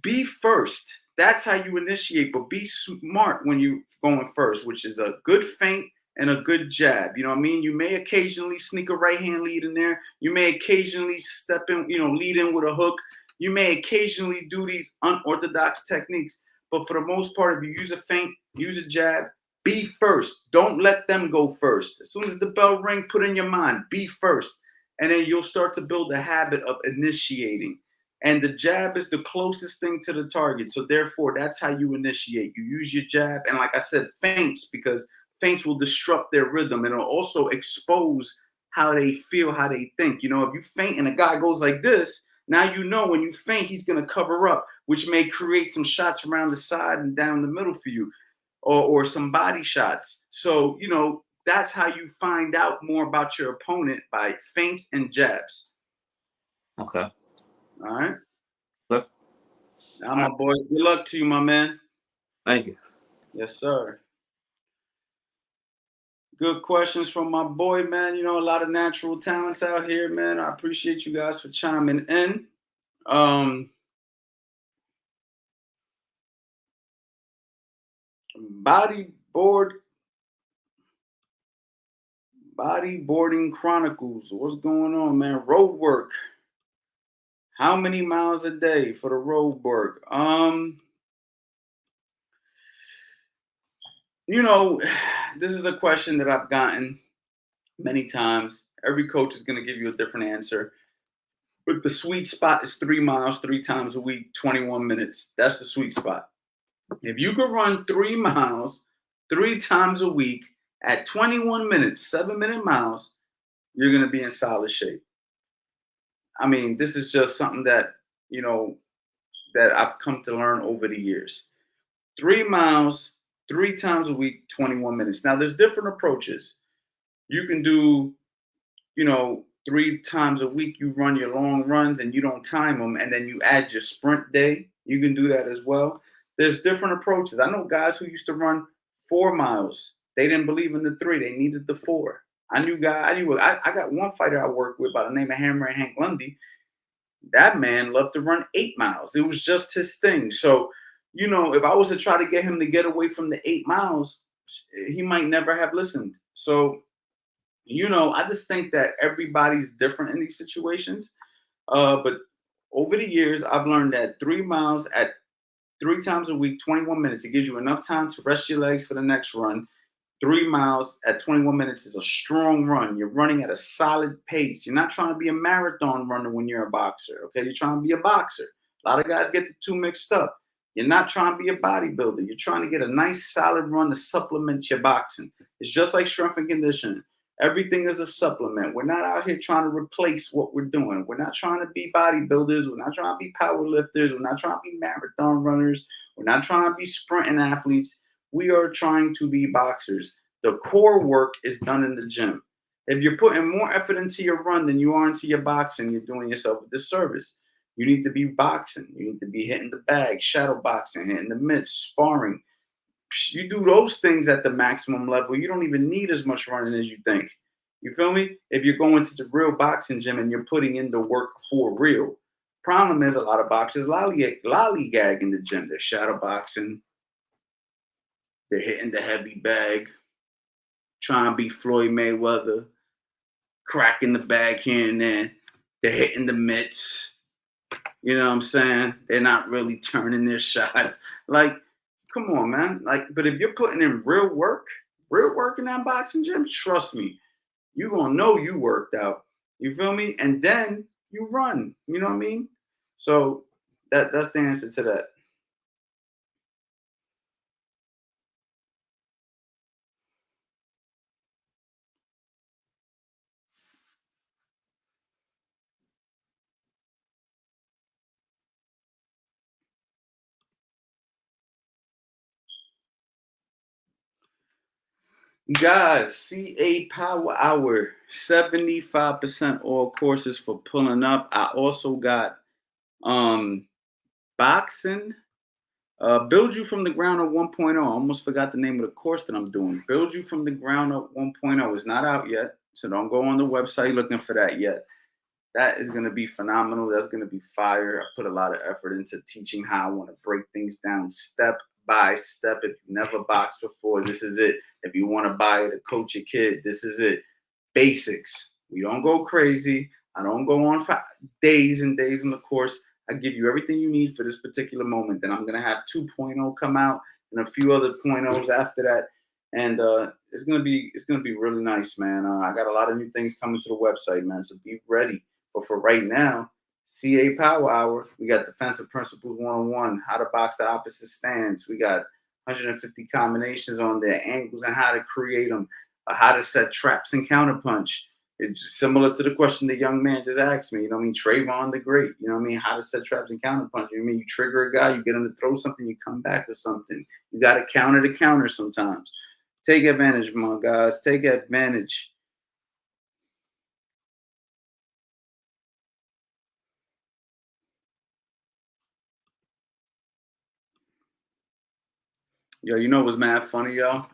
be first. That's how you initiate, but be smart when you're going first, which is a good feint and a good jab. You know what I mean? You may occasionally sneak a right hand lead in there. You may occasionally step in, you know, lead in with a hook. You may occasionally do these unorthodox techniques, but for the most part, if you use a feint, use a jab, be first. Don't let them go first. As soon as the bell ring, put in your mind, be first. And then you'll start to build a habit of initiating. And the jab is the closest thing to the target. So therefore, that's how you initiate. You use your jab. And like I said, feints, because feints will disrupt their rhythm and it'll also expose how they feel, how they think. You know, if you feint and a guy goes like this, now you know when you feint, he's going to cover up, which may create some shots around the side and down the middle for you, or some body shots. So, you know, that's how you find out more about your opponent, by feints and jabs. Okay. All right. Good. Now, my boy, good luck to you, my man. Thank you. Yes, sir. Good questions from my boy, man. You know, a lot of natural talents out here, man. I appreciate you guys for chiming in. Bodyboarding Chronicles. What's going on, man? Road work. How many miles a day for the road work? You know, this is a question that I've gotten many times. Every coach is going to give you a different answer. But the sweet spot is 3 miles 3 times a week, 21 minutes. That's the sweet spot. If you could run 3 miles 3 times a week at 21 minutes, 7-minute miles, you're going to be in solid shape. I mean, this is just something that, you know, that I've come to learn over the years. 3 miles 3 times a week, 21 minutes. Now, there's different approaches. You can do, 3 times a week, you run your long runs and you don't time them, and then you add your sprint day. You can do that as well. There's different approaches. I know guys who used to run 4 miles. They didn't believe in the 3. They needed the 4. I got one fighter I worked with by the name of Hammer Hank Lundy. That man loved to run 8 miles. It was just his thing. So, if I was to try to get him to get away from the 8 miles, he might never have listened. So, I just think that everybody's different in these situations. But over the years, I've learned that 3 miles at 3 times a week, 21 minutes, it gives you enough time to rest your legs for the next run. 3 miles at 21 minutes is a strong run. You're running at a solid pace. You're not trying to be a marathon runner when you're a boxer. Okay, you're trying to be a boxer. A lot of guys get the two mixed up. You're not trying to be a bodybuilder. You're trying to get a nice solid run to supplement your boxing. It's just like strength and conditioning. Everything is a supplement. We're not out here trying to replace what we're doing. We're not trying to be bodybuilders. We're not trying to be power lifters. We're not trying to be marathon runners. We're not trying to be sprinting athletes. We are trying to be boxers. The core work is done in the gym. If you're putting more effort into your run than you are into your boxing, you're doing yourself a disservice. You need to be boxing. You need to be hitting the bag, shadow boxing, hitting the mitts, sparring. You do those things at the maximum level. You don't even need as much running as you think. You feel me? If you're going to the real boxing gym and you're putting in the work for real. Problem is, a lot of boxers lollygag in the gym. They're shadow boxing. They're hitting the heavy bag, trying to be Floyd Mayweather, cracking the bag here and there. They're hitting the mitts. You know what I'm saying? They're not really turning their shots. Like, come on, man. Like, but if you're putting in real work in that boxing gym, trust me, you're gonna know you worked out. You feel me? And then you run. You know what I mean? So that's the answer to that. Guys, CA Power Hour, 75% all courses for pulling up. I also got boxing, Build You from the Ground Up 1.0. I almost forgot the name of the course that I'm doing. Build You from the Ground Up 1.0 is not out yet, so don't go on the website looking for that yet. That is going to be phenomenal. That's going to be fire. I put a lot of effort into teaching how I want to break things down step by step. If you never boxed before, this is it. If you want to buy it to coach your kid, this is it. Basics. We don't go crazy. I don't go on for days and days in the course. I give you everything you need for this particular moment. Then I'm going to have 2.0 come out and a few other .0s after that. And it's gonna be really nice, man. I got a lot of new things coming to the website, man. So be ready. But for right now, CA Power Hour, we got Defensive Principles 101, how to box the opposite stance. We got 150 combinations on there, angles and how to create them, how to set traps and counterpunch. It's similar to the question the young man just asked me. You know what I mean? Trayvon the Great. You know what I mean? How to set traps and counterpunch. You know what I mean? You trigger a guy, you get him to throw something, you come back with something. You got to counter to counter sometimes. Take advantage, my guys. Take advantage. Yo, you know what's mad funny, y'all?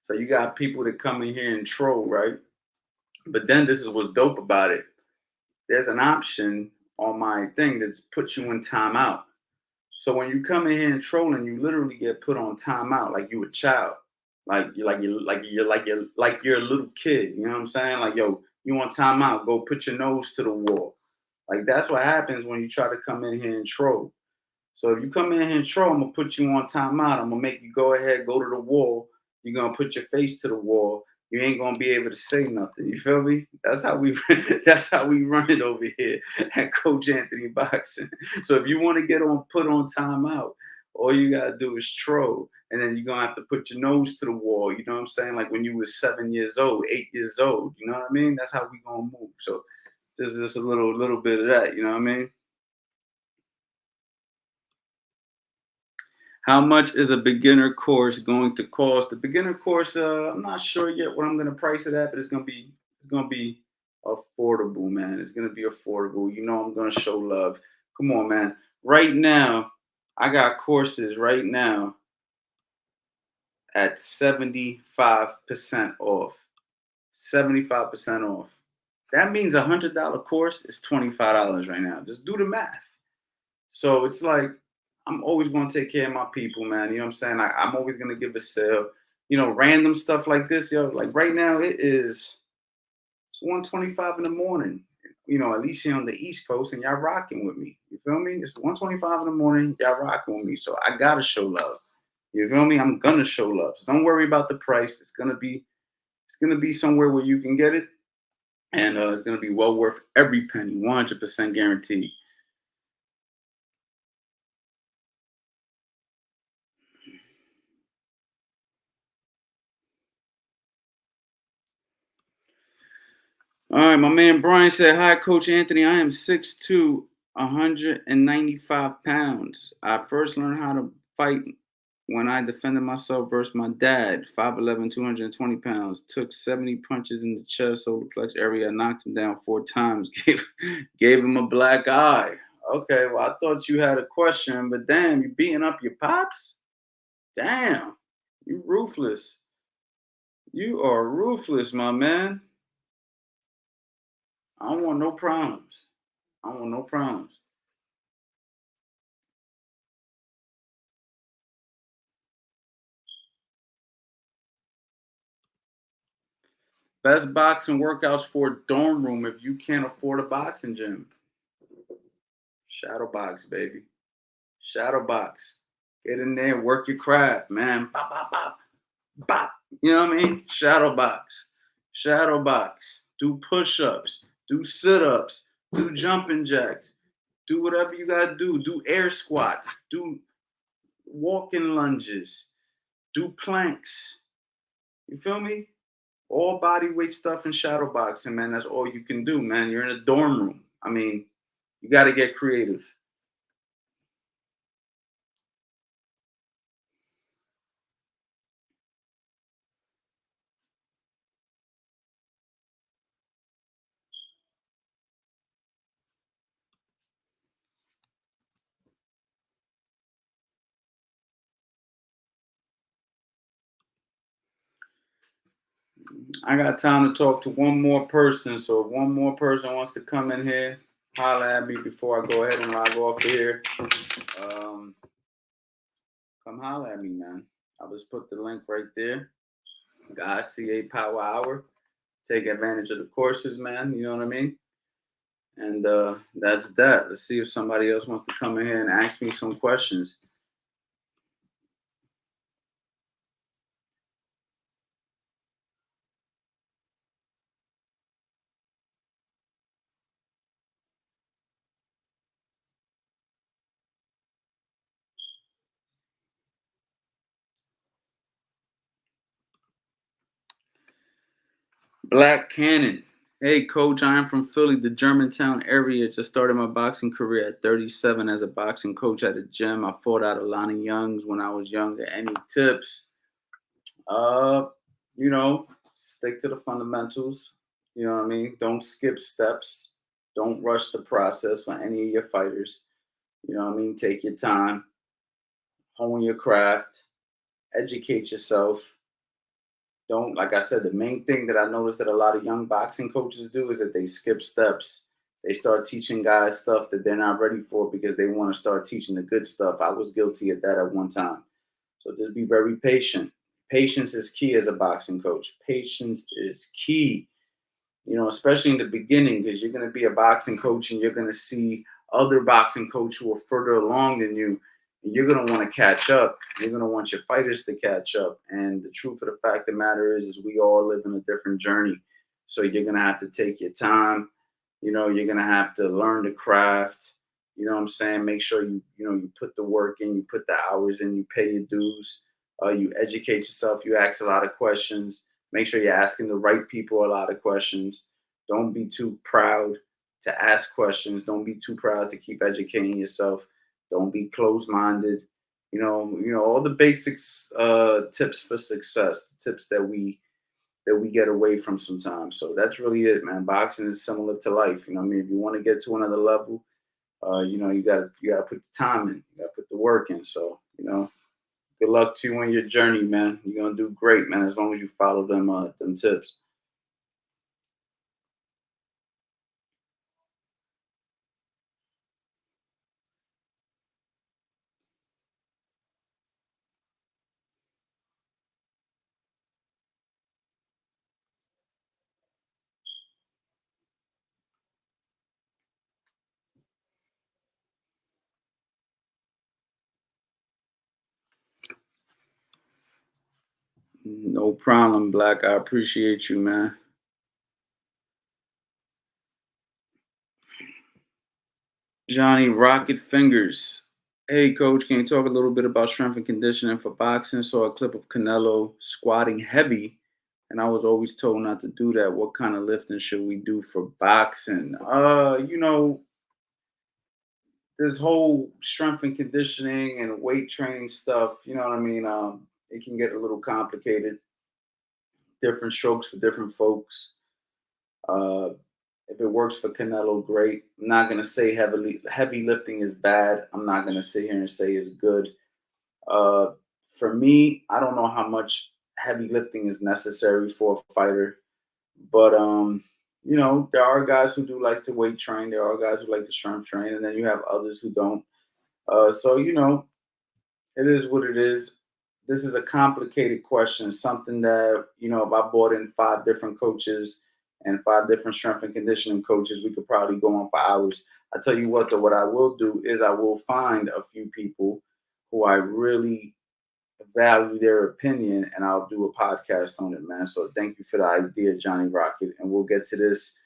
So you got people that come in here and troll, right? But then this is what's dope about it. There's an option on my thing that puts you in timeout. So when you come in here and trolling, you literally get put on timeout like you a child. You're a little kid. You know what I'm saying? Like, yo, you want timeout, go put your nose to the wall. Like that's what happens when you try to come in here and troll. So if you come in here and troll, I'm gonna put you on timeout. I'm gonna make you go ahead, go to the wall. You're gonna put your face to the wall. You ain't gonna be able to say nothing. You feel me? That's how we that's how we run it over here at Coach Anthony Boxing. So if you want to get on put on timeout, all you gotta do is troll. And then you're gonna have to put your nose to the wall. You know what I'm saying? Like when you was 7 years old, 8 years old. You know what I mean? That's how we gonna move. So there's just a little bit of that, you know what I mean? How much is a beginner course going to cost? The beginner course, I'm not sure yet what I'm gonna price it at, but it's gonna be affordable, man. It's gonna be affordable. You know I'm gonna show love. Come on, man. Right now, I got courses right now at 75% off. 75% off. That means $100 course is $25 right now. Just do the math. So it's like I'm always going to take care of my people, man. You know what I'm saying? I'm always going to give a sale. You know, random stuff like this, yo. Like right now, it's 1:25 in the morning. You know, at least here on the East Coast, and y'all rocking with me. You feel me? It's 1:25 in the morning. Y'all rocking with me, so I gotta show love. You feel me? I'm gonna show love. So don't worry about the price. It's gonna be somewhere where you can get it, and it's gonna be well worth every penny. 100% guaranteed. All right, my man Brian said, "Hi, Coach Anthony. I am 6'2", 195 pounds. I first learned how to fight when I defended myself versus my dad, 5'11", 220 pounds. Took 70 punches in the chest, solar plex area. Knocked him down 4 times. Gave him a black eye." Okay, well, I thought you had a question, but damn, you beating up your pops? Damn, you ruthless. You are ruthless, my man. I don't want no problems. I don't want no problems. Best boxing workouts for a dorm room if you can't afford a boxing gym. Shadow box, baby. Shadow box. Get in there, work your craft, man. Bop, bop, bop, bop. You know what I mean? Shadow box. Shadow box. Do push-ups. Do sit-ups. Do jumping jacks. Do whatever you gotta do. Do air squats. Do walking lunges. Do planks. You feel me? All body weight stuff in shadow boxing, man. That's all you can do, man. You're in a dorm room. I mean, you got to get creative. I got time to talk to one more person. So if one more person wants to come in here, holler at me before I go ahead and log off here. Come holler at me, man. I'll just put the link right there. Guys, CA Power Hour. Take advantage of the courses, man. You know what I mean? And that's that. Let's see if somebody else wants to come in here and ask me some questions. Black Cannon. Hey, coach, I am from Philly, the Germantown area. Just started my boxing career at 37 as a boxing coach at a gym. I fought out of Lonnie Young's when I was younger. Any tips? Uh, you know, stick to the fundamentals. You know what I mean? Don't skip steps. Don't rush the process with any of your fighters. You know what I mean? Take your time. Hone your craft. Educate yourself. Don't, like I said, the main thing that I noticed that a lot of young boxing coaches do is that they skip steps. They start teaching guys stuff that they're not ready for because they want to start teaching the good stuff. I was guilty of that at one time. So just be very patient. Patience is key as a boxing coach. Patience is key, you know, especially in the beginning, because you're going to be a boxing coach and you're going to see other boxing coaches who are further along than you. And you're going to want to catch up. You're going to want your fighters to catch up. And the truth of the fact of the matter is we all live in a different journey. So you're going to have to take your time. You know, you're going to have to learn the craft. You know what I'm saying? Make sure you put the work in, you put the hours in, you pay your dues, you educate yourself, you ask a lot of questions. Make sure you're asking the right people a lot of questions. Don't be too proud to ask questions. Don't be too proud to keep educating yourself. Don't be closed-minded. all the basics, tips for success, the tips that we get away from sometimes. So that's really it, man. Boxing is similar to life. I mean, if you want to get to another level, you gotta put the time in, you gotta put the work in. So, good luck to you on your journey, man. You're gonna do great, man, as long as you follow them tips. No problem, Black. I appreciate you, man. Johnny Rocket Fingers. Hey, coach, can you talk a little bit about strength and conditioning for boxing? Saw a clip of Canelo squatting heavy, and I was always told not to do that. What kind of lifting should we do for boxing? This whole strength and conditioning and weight training stuff, you know what I mean? It can get a little complicated. Different strokes for different folks. Uh, if it works for Canelo, great. I'm not gonna say heavy lifting is bad. I'm not gonna sit here and say it's good. Uh, for me, I don't know how much heavy lifting is necessary for a fighter, but there are guys who do like to weight train. There are guys who like to strength train, and then you have others who don't. So it is what it is. This is a complicated question, something that, if I brought in 5 different coaches and 5 different strength and conditioning coaches, we could probably go on for hours. I tell you what, though, what I will do is I will find a few people who I really value their opinion, and I'll do a podcast on it, man. So thank you for the idea, Johnny Rocket, and we'll get to this.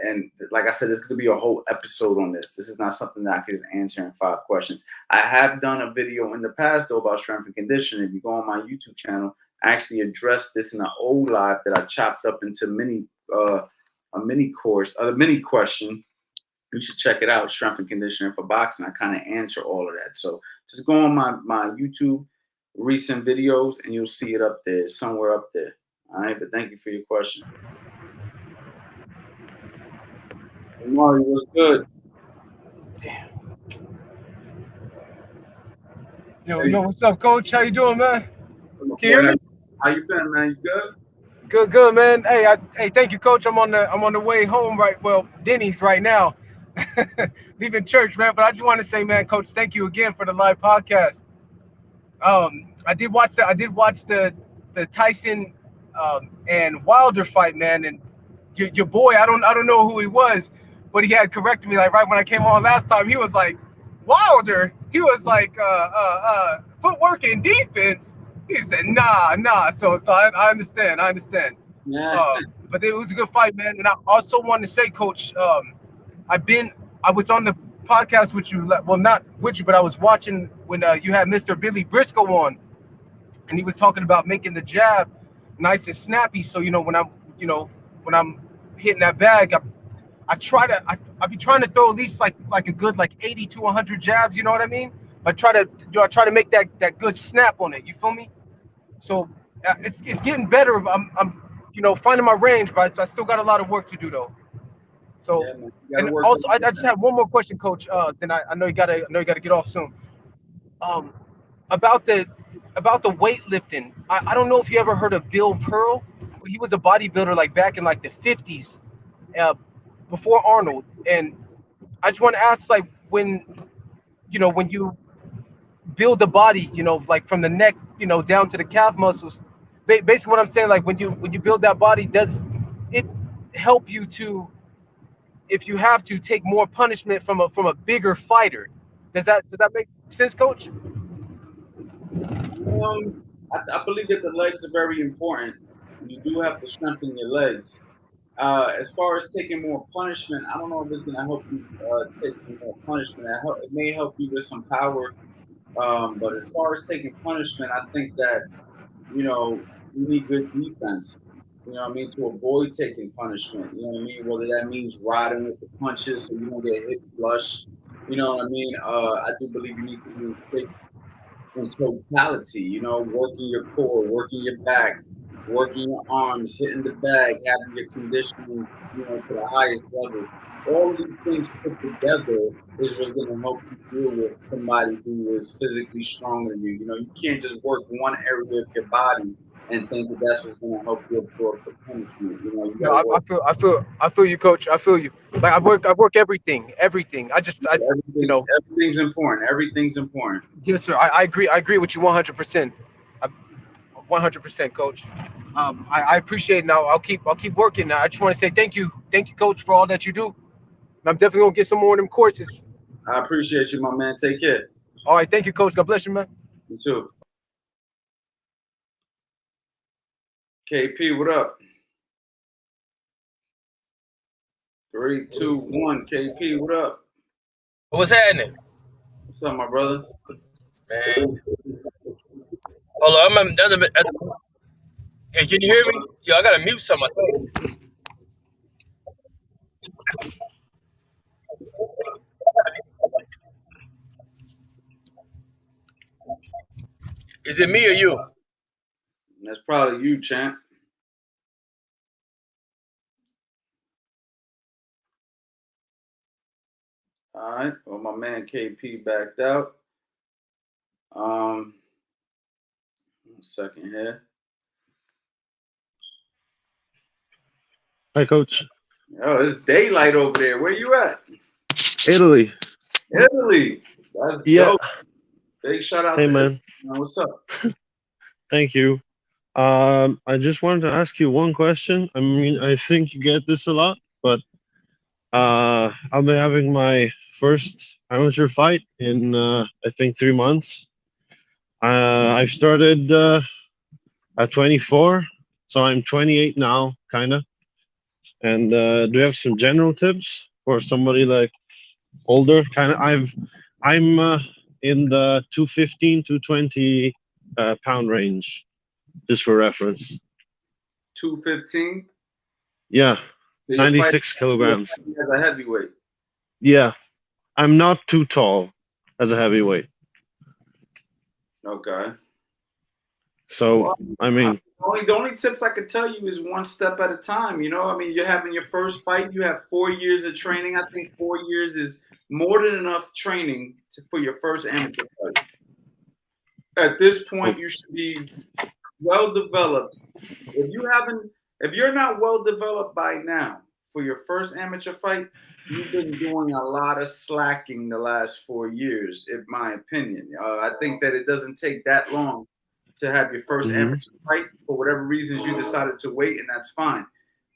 And like I said, there's going to be a whole episode on this. This is not something that I can just answer in 5 questions. I have done a video in the past, though, about strength and conditioning. If you go on my YouTube channel, I actually addressed this in an old live that I chopped up into a mini course, a mini question. You should check it out, strength and conditioning for boxing. I kind of answer all of that. So just go on my YouTube recent videos, and you'll see it up there, somewhere up there. All right, but thank you for your question. Mario, what's good? Yo, what's up, coach? How you doing, man? Can you hear me? How you been, man? You good? Good, man. Hey, thank you, coach. I'm on the way home Denny's right now, leaving church, man. But I just want to say, man, coach, thank you again for the live podcast. I did watch the Tyson and Wilder fight, man, and your boy, I don't know who he was, but he had corrected me like right when I came on last time. He was like, Wilder. He was like, footwork and defense. He said, nah. So I understand. Yeah. But it was a good fight, man. And I also want to say, coach, I was on the podcast with you. Well, not with you, but I was watching when you had Mr. Billy Briscoe on, and he was talking about making the jab nice and snappy. So when I'm hitting that bag, I be trying to throw at least like a good like 80 to 100 jabs. You know what I mean? I try to make that good snap on it. You feel me? So it's getting better. I'm finding my range, but I still got a lot of work to do though. So, Yeah, man. and also I just have one more question, coach. Then I know you gotta get off soon. Um, about the weightlifting. I don't know if you ever heard of Bill Pearl. He was a bodybuilder like back in like the 50s, before Arnold. And I just want to ask, like, when you build the body, like from the neck, down to the calf muscles. Basically, what I'm saying, like when you build that body, does it help you to, if you have to, take more punishment from a bigger fighter? Does that make sense, coach? I believe that the legs are very important. You do have to strengthen your legs. As far as taking more punishment, I don't know if it's going to help you take more punishment. It may help you with some power. But as far as taking punishment, I think that, you need good defense. You know what I mean? To avoid taking punishment. You know what I mean? Whether that means riding with the punches so you don't get hit flush. You know what I mean? I do believe you need to be in shape in totality, you know, working your core, working your back, working your arms, hitting the bag, having your conditioning, you know, to the highest level. All of these things put together is what's going to help you deal with somebody who is physically stronger than you. You know, you can't just work one area of your body and think that that's what's going to help you absorb the punishment. You know, you got No, to work I feel you, coach. I feel you. Like I work everything. You everything. know, Everything's important. Everything's important. yes, sir. I agree. I agree with you 100%. 100%, coach. I appreciate it. Now I'll keep working. Now I just want to say thank you, coach, for all that you do. And I'm definitely gonna get some more of them courses. I appreciate you, my man. Take care. All right, thank you, coach. God bless you, man. You too. KP, what up? 3, 2, 1. KP, what up? What's happening, What's up, my brother? man? Hold on, I'm Hey, can you hear me? Yo, I gotta mute something. Is it me or you? That's probably you, champ. All right. Well, my man KP backed out. 1 second here. Hi, Coach. Oh, it's daylight over there. Where you at? Italy. Italy. That's Yeah. dope. Big shout out Hey, to man. Italy. What's up? Thank you. I just wanted to ask you one question. I mean, I think you get this a lot, but I'll be having my first amateur fight in I think 3 months. I started at 24, so I'm 28 now, kind of. And do you have some general tips for somebody like older? Kind of. I'm in the 215, 220 pound range, just for reference. 215. Yeah, So you're 96 kilograms. fighting as a heavyweight. Yeah, I'm not too tall as a heavyweight. Okay. So, Well, I mean, the only tips I could tell you is one step at a time. You know, I mean, you're having your first fight. You have 4 years of training. I think 4 years is more than enough training for your first amateur fight. At this point, you should be well developed. If you're not well developed by now for your first amateur fight, you've been doing a lot of slacking the last 4 years, in my opinion. I think that it doesn't take that long to have your first amateur fight. For whatever reasons, you decided to wait, and that's fine.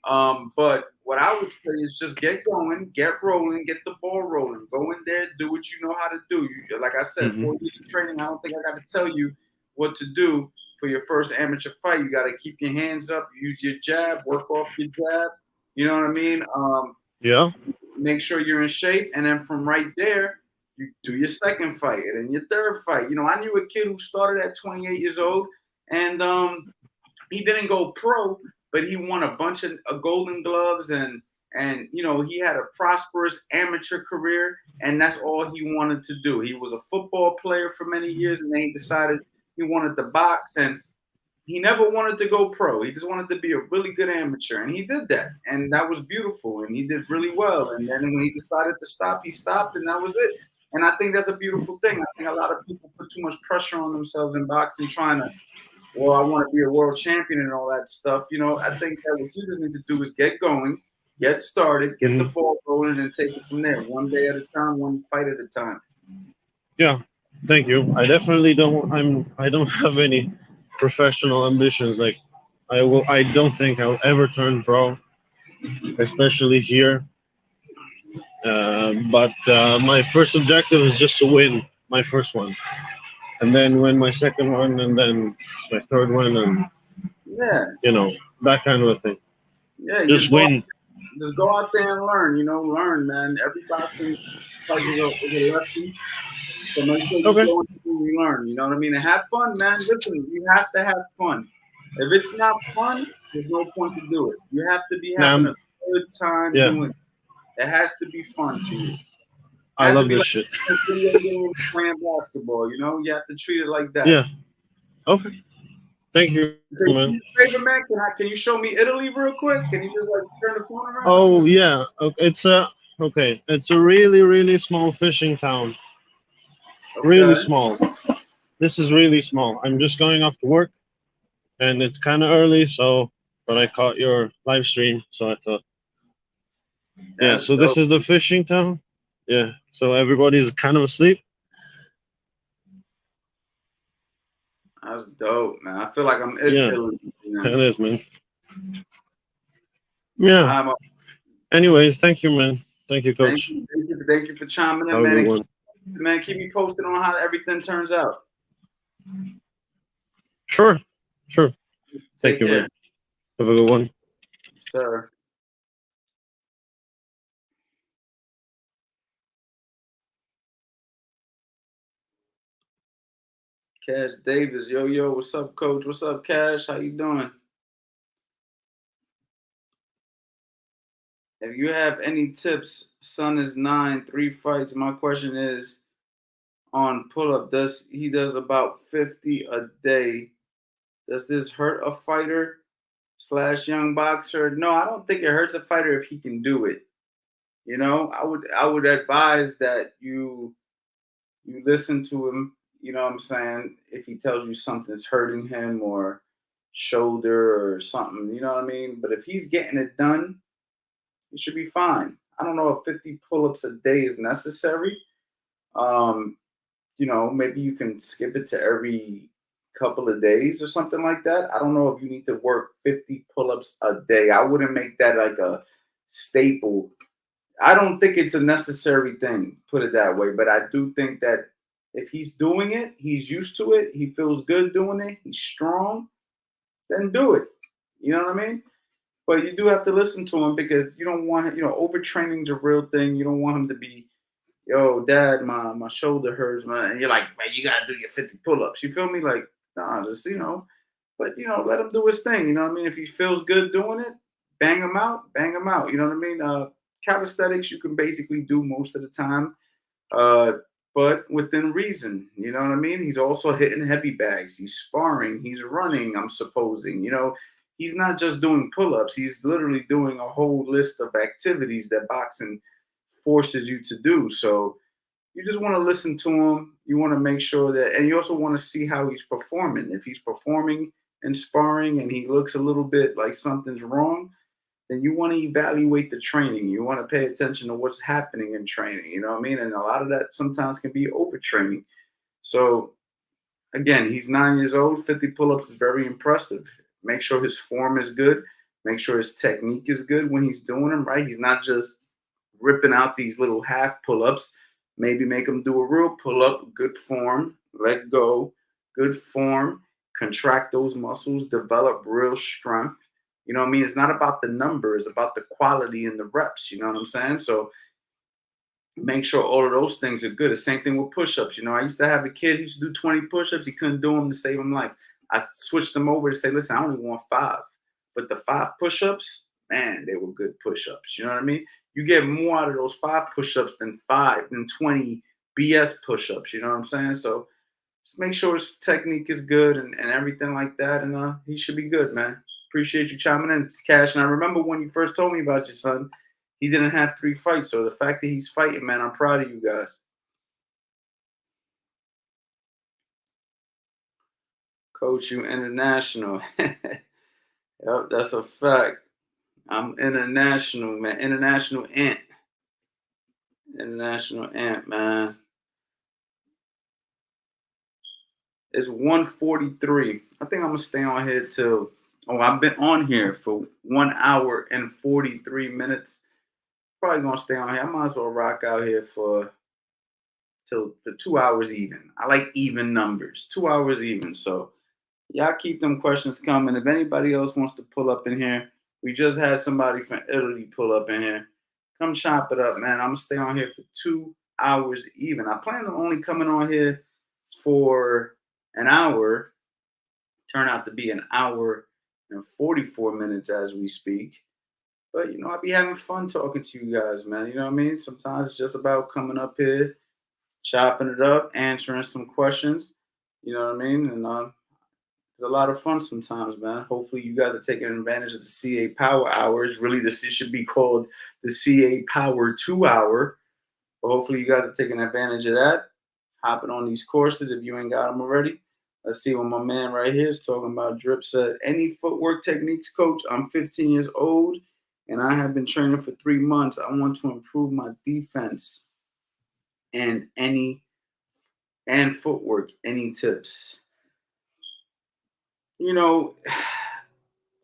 But what I would say is just get going, get rolling, get the ball rolling. Go in there, do what you know how to do. Like I said, 4 years of training. I don't think I got to tell you what to do for your first amateur fight. You got to keep your hands up, use your jab, work off your jab. You know what I mean? yeah. Make sure you're in shape, and then from right there, you do your second fight and then your third fight. You know, I knew a kid who started at 28 years old, and he didn't go pro, but he won a bunch of golden gloves, and you know, he had a prosperous amateur career, and that's all he wanted to do. He was a football player for many years, and then he decided he wanted to box, and he never wanted to go pro. He just wanted to be a really good amateur, and he did that, and that was beautiful, and he did really well. And then when he decided to stop, he stopped, and that was it. And I think that's a beautiful thing. I think a lot of people put too much pressure on themselves in boxing, trying to, well, I want to be a world champion and all that stuff. You know, I think that what you just need to do is get going, get started, get the ball rolling, and take it from there, one day at a time, one fight at a time. Yeah, thank you. I definitely I don't have any professional ambitions. Like, I don't think I'll ever turn pro, especially here. But my first objective is just to win my first one, and then win my second one, and then my third one, and Yeah, you know, that kind of a thing. yeah, Just win. Just go out there and learn. You know, learn, man. Every boxing fight is a lesson. So make sure you Okay. go into and you learn. You know what I mean? And have fun, man. Listen, you have to have fun. If it's not fun, there's no point to do it. You have to be having a good time doing it. It has to be fun to you. I love this shit. Video game playing basketball, you know, you have to treat it like that. Yeah. Okay. Thank you, Okay, man. do me a favor, man. Can you show me Italy real quick? Can you just like turn the phone around? Oh yeah. It's a really, really small fishing town. Okay. Really small. This is really small. I'm just going off to work, and it's kind of early, but I caught your live stream, so I thought. Yeah. That's So this dope. is the fishing town. Yeah. So everybody's kind of asleep. That's dope, man. I feel like I'm in Yeah. Italy. It is, man. Yeah. Anyways, thank you, man. Thank you, Coach. Thank you for chiming in, Have a man. good one. Man, keep me posted on how everything turns out. Sure. Thank you, care. man. Have a good one. Sir. Cash Davis, yo, what's up, Coach? What's up, Cash? How you doing? If you have any tips, son is 9, 3 fights. My question is on pull-up. He does about 50 a day. Does this hurt a fighter / young boxer? No, I don't think it hurts a fighter if he can do it. You know, I would advise that you listen to him, you know what I'm saying, if he tells you something's hurting him or shoulder or something, you know what I mean? But if he's getting it done, he should be fine. I don't know if 50 pull-ups a day is necessary. You know, maybe you can skip it to every couple of days or something like that. I don't know if you need to work 50 pull-ups a day. I wouldn't make that like a staple. I don't think it's a necessary thing, put it that way. But I do think that if he's doing it, he's used to it, he feels good doing it, he's strong, then do it. You know what I mean? But you do have to listen to him because you don't want, you know, overtraining's a real thing. You don't want him to be, yo, dad, my shoulder hurts, man. And you're like, man, you gotta do your 50 pull-ups. You feel me? Like, nah, just, you know, but you know, let him do his thing. You know what I mean? If he feels good doing it, bang him out, bang him out. You know what I mean? Calisthenics you can basically do most of the time. But within reason, you know what I mean? He's also hitting heavy bags. He's sparring. He's running, I'm supposing. You know, he's not just doing pull-ups. He's literally doing a whole list of activities that boxing forces you to do. So you just want to listen to him. You want to make sure that, and you also want to see how he's performing. If he's performing and sparring and he looks a little bit like something's wrong, then you want to evaluate the training. You want to pay attention to what's happening in training. You know what I mean? And a lot of that sometimes can be overtraining. So again, he's 9 years old. 50 pull-ups is very impressive. Make sure his form is good. Make sure his technique is good when he's doing them, right? He's not just ripping out these little half pull-ups. Maybe make him do a real pull-up, good form, let go, good form, contract those muscles, develop real strength. You know what I mean? It's not about the number, it's about the quality and the reps. You know what I'm saying? So make sure all of those things are good. The same thing with push-ups. You know, I used to have a kid, he used to do 20 push-ups. He couldn't do them to save him life. I switched them over to say, listen, I only want 5. But the 5 push-ups, man, they were good push-ups. You know what I mean? You get more out of those 5 push-ups than 20 BS push-ups. You know what I'm saying? So just make sure his technique is good and everything like that. And he should be good, man. Appreciate you chiming in, Cash. And I remember when you first told me about your son, he didn't have 3 fights. So the fact that he's fighting, man, I'm proud of you guys. Coach, you international. Yep, that's a fact. I'm international, man. International ant. International ant, man. It's 1:43. I think I'm gonna stay on here till. Oh, I've been on here for 1 hour and 43 minutes. Probably gonna stay on here. I might as well rock out here for 2 hours even. I like even numbers. 2 hours even. So y'all keep them questions coming. If anybody else wants to pull up in here, we just had somebody from Italy pull up in here. Come chop it up, man. I'm gonna stay on here for 2 hours even. I plan on only coming on here for an hour. Turn out to be an hour and 44 minutes as we speak. But you know, I be having fun talking to you guys, man. You know what I mean? Sometimes it's just about coming up here, chopping it up, answering some questions. You know what I mean? And it's a lot of fun sometimes, man. Hopefully, you guys are taking advantage of the CA Power Hours. Really, this should be called the CA Power 2 Hour. But hopefully, you guys are taking advantage of that. Hopping on these courses if you ain't got them already. Let's see what my man right here is talking about. Drip said, any footwork techniques, coach? I'm 15 years old and I have been training for 3 months. I want to improve my defense and footwork. Any tips? You know,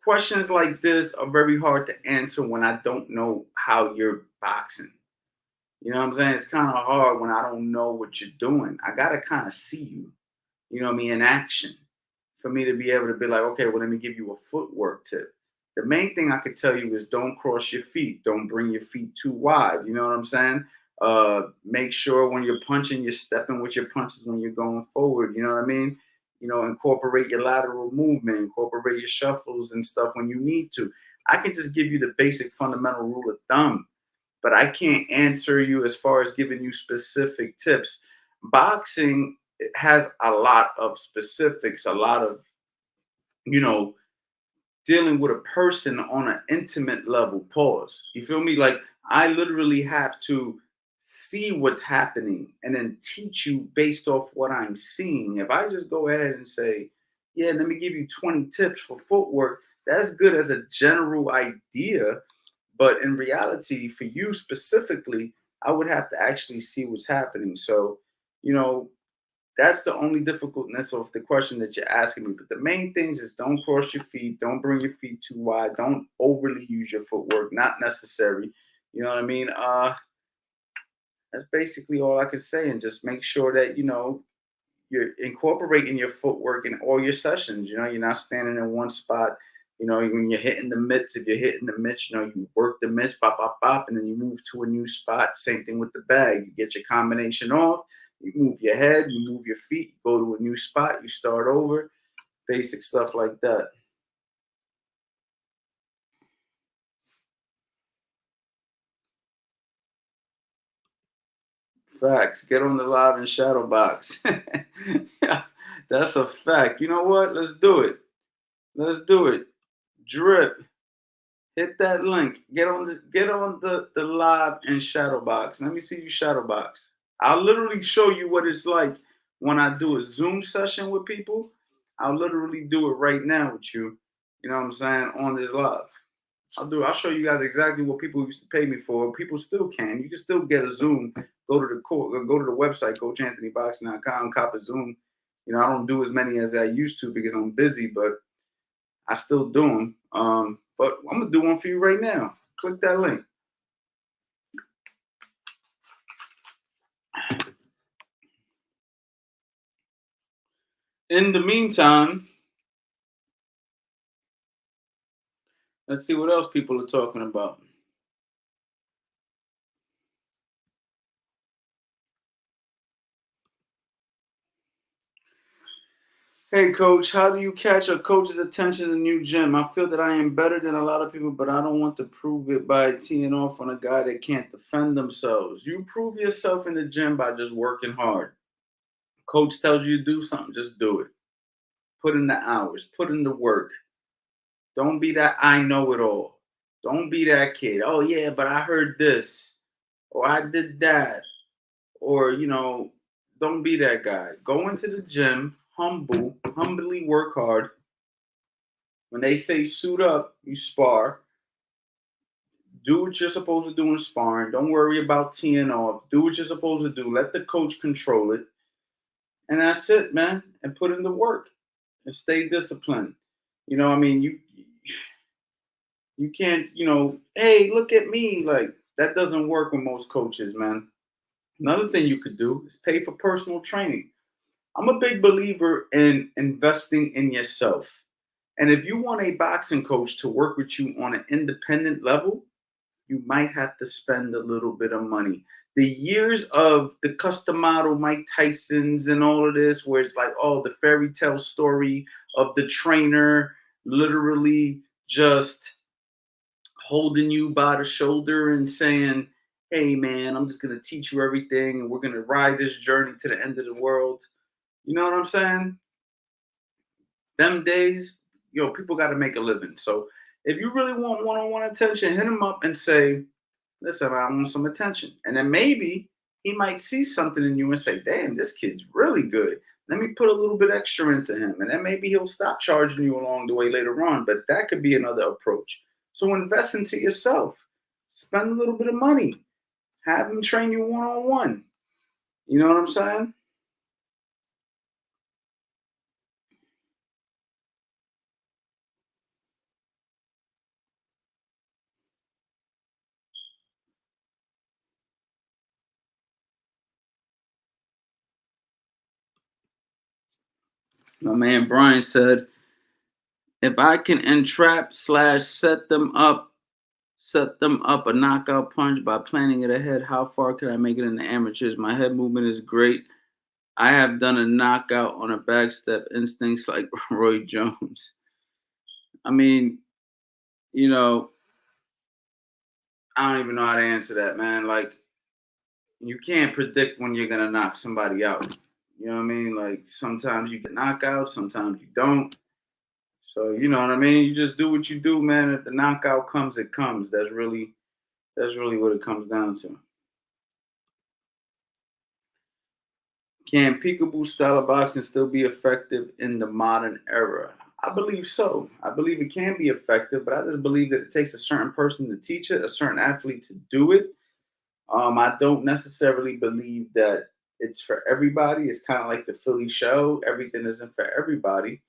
questions like this are very hard to answer when I don't know how you're boxing. You know what I'm saying? It's kind of hard when I don't know what you're doing. I gotta kind of see you, you know what I mean, in action for me to be able to be like, okay, well, let me give you a footwork tip. The main thing I could tell you is don't cross your feet. Don't bring your feet too wide. You know what I'm saying? Make sure when you're punching, you're stepping with your punches when you're going forward. You know what I mean? You know, incorporate your lateral movement, incorporate your shuffles and stuff when you need to. I can just give you the basic fundamental rule of thumb, but I can't answer you as far as giving you specific tips. Boxing has a lot of specifics, a lot of, you know, dealing with a person on an intimate level. Pause. You feel me? Like I literally have to see what's happening and then teach you based off what I'm seeing. If I just go ahead and say, yeah, let me give you 20 tips for footwork, that's good as a general idea. But in reality, for you specifically, I would have to actually see what's happening. So, you know, that's the only difficultness of the question that you're asking me. But the main things is don't cross your feet, don't bring your feet too wide, don't overly use your footwork, not necessary. You know what I mean? That's basically all I can say. And just make sure that, you know, you're incorporating your footwork in all your sessions. You know, you're not standing in one spot. You know, when you're hitting the mitts, if you're hitting the mitts, you know, you work the mitts, pop, pop, pop, and then you move to a new spot. Same thing with the bag. You get your combination off, you move your head, you move your feet, you go to a new spot, you start over. Basic stuff like that. Facts. Get on the live and shadow box. Yeah, that's a fact. You know what? Let's do it. Let's do it. Drip. Hit that link. Get on the live and shadow box. Let me see you shadow box. I'll literally show you what it's like when I do a Zoom session with people. I'll literally do it right now with you. You know what I'm saying? On this live. I'll show you guys exactly what people used to pay me for. People still can. You can still get a Zoom. Go to the website, coachanthonyboxing.com, cop a Zoom. You know, I don't do as many as I used to because I'm busy, but I still do them. But I'm gonna do one for you right now. Click that link. In the meantime, let's see what else people are talking about. Hey, coach, how do you catch a coach's attention in a new gym? I feel that I am better than a lot of people, but I don't want to prove it by teeing off on a guy that can't defend themselves. You prove yourself in the gym by just working hard. Coach tells you to do something, just do it. Put in the hours, put in the work. Don't be that I know it all. Don't be that kid. Oh, yeah, but I heard this, or I did that, or, you know, don't be that guy. Go into the gym, humbly work hard. When they say suit up, you spar. Do what you're supposed to do in sparring. Don't worry about teeing off. Do what you're supposed to do. Let the coach control it. And that's it, man. And put in the work and stay disciplined. You know, I mean, you can't, you know, hey, look at me. Like that doesn't work with most coaches, man. Another thing you could do is pay for personal training. I'm a big believer in investing in yourself. And if you want a boxing coach to work with you on an independent level, you might have to spend a little bit of money. The years of the custom model Mike Tyson's and all of this, where it's like, oh, the fairy tale story of the trainer literally just holding you by the shoulder and saying, "Hey, man, I'm just gonna teach you everything, and we're gonna ride this journey to the end of the world." You know what I'm saying? Them days, people got to make a living. So if you really want one-on-one attention, hit him up and say, "Listen, I want some attention." And then maybe he might see something in you and say, "Damn, this kid's really good. Let me put a little bit extra into him." And then maybe he'll stop charging you along the way later on. But that could be another approach. So invest into yourself. Spend a little bit of money. Have him train you one-on-one. You know what I'm saying? My man Brian said, "If I can entrap / set them up a knockout punch by planning it ahead, how far can I make it in the amateurs? My head movement is great. I have done a knockout on a backstep instincts like Roy Jones." I mean, you know, I don't even know how to answer that, man. Like, you can't predict when you're gonna knock somebody out. You know what I mean? Like, sometimes you get knockouts, sometimes you don't. So you know what I mean? You just do what you do, man. If the knockout comes, it comes. That's really what it comes down to. Can peekaboo style of boxing still be effective in the modern era? I believe so. I believe it can be effective, but I just believe that it takes a certain person to teach it, a certain athlete to do it. I don't necessarily believe that it's for everybody. It's kind of like the Philly show. Everything isn't for everybody.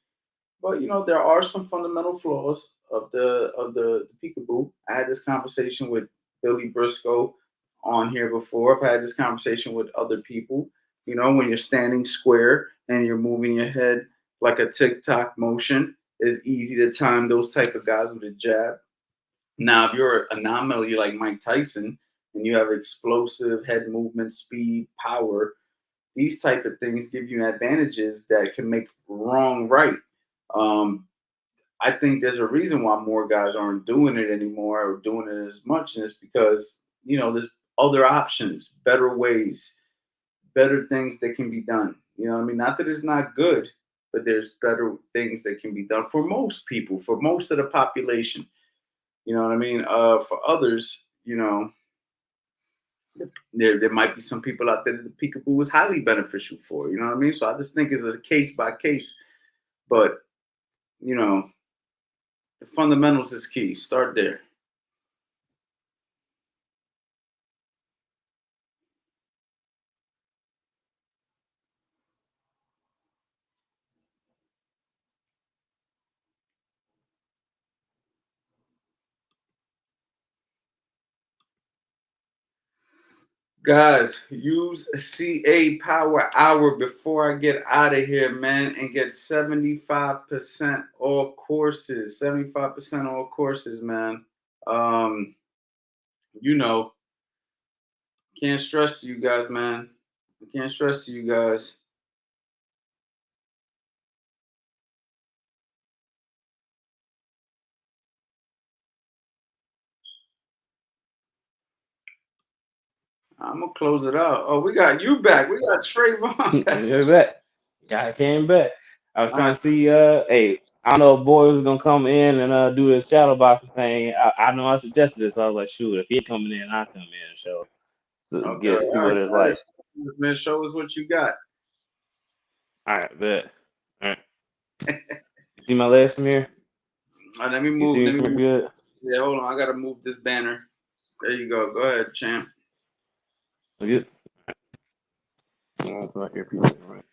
But there are some fundamental flaws of the peekaboo. I had this conversation with Billy Briscoe on here before. I've had this conversation with other people. When you're standing square and you're moving your head like a tick-tock motion, it's easy to time those type of guys with a jab. Now, if you're an anomaly like Mike Tyson and you have explosive head movement, speed, power, these type of things give you advantages that can make wrong right. Um, I think there's a reason why more guys aren't doing it anymore or doing it as much, and it's because there's other options, better ways, better things that can be done. You know what I mean? Not that it's not good, but there's better things that can be done for most people, for most of the population. You know what I mean? For others, there might be some people out there that the peekaboo is highly beneficial for. You know what I mean? So I just think it's a case by case. But you know, the fundamentals is key. Start there. Guys, use CA Power Hour before I get out of here, man, and get 75% all courses. 75% all courses, man. Um, you know, can't stress you guys, man. I can't stress you guys. I'm gonna close it out. Oh, we got you back. We got Trayvon. You're back. Yeah, I came back. I was trying to see. Hey, I don't know if Boy was gonna come in and do his shadow boxing thing. I know I suggested this. So I was like, shoot, if he coming in, I come in and show. So Okay, all see right, what it's like. man. Show us what you got. All right, bet. All right. You see my legs from here? All right, let me You see move. me Let me from move. good? Yeah, hold on. I gotta move this banner. There you go. Go ahead, champ. Good. Right here, people. Right.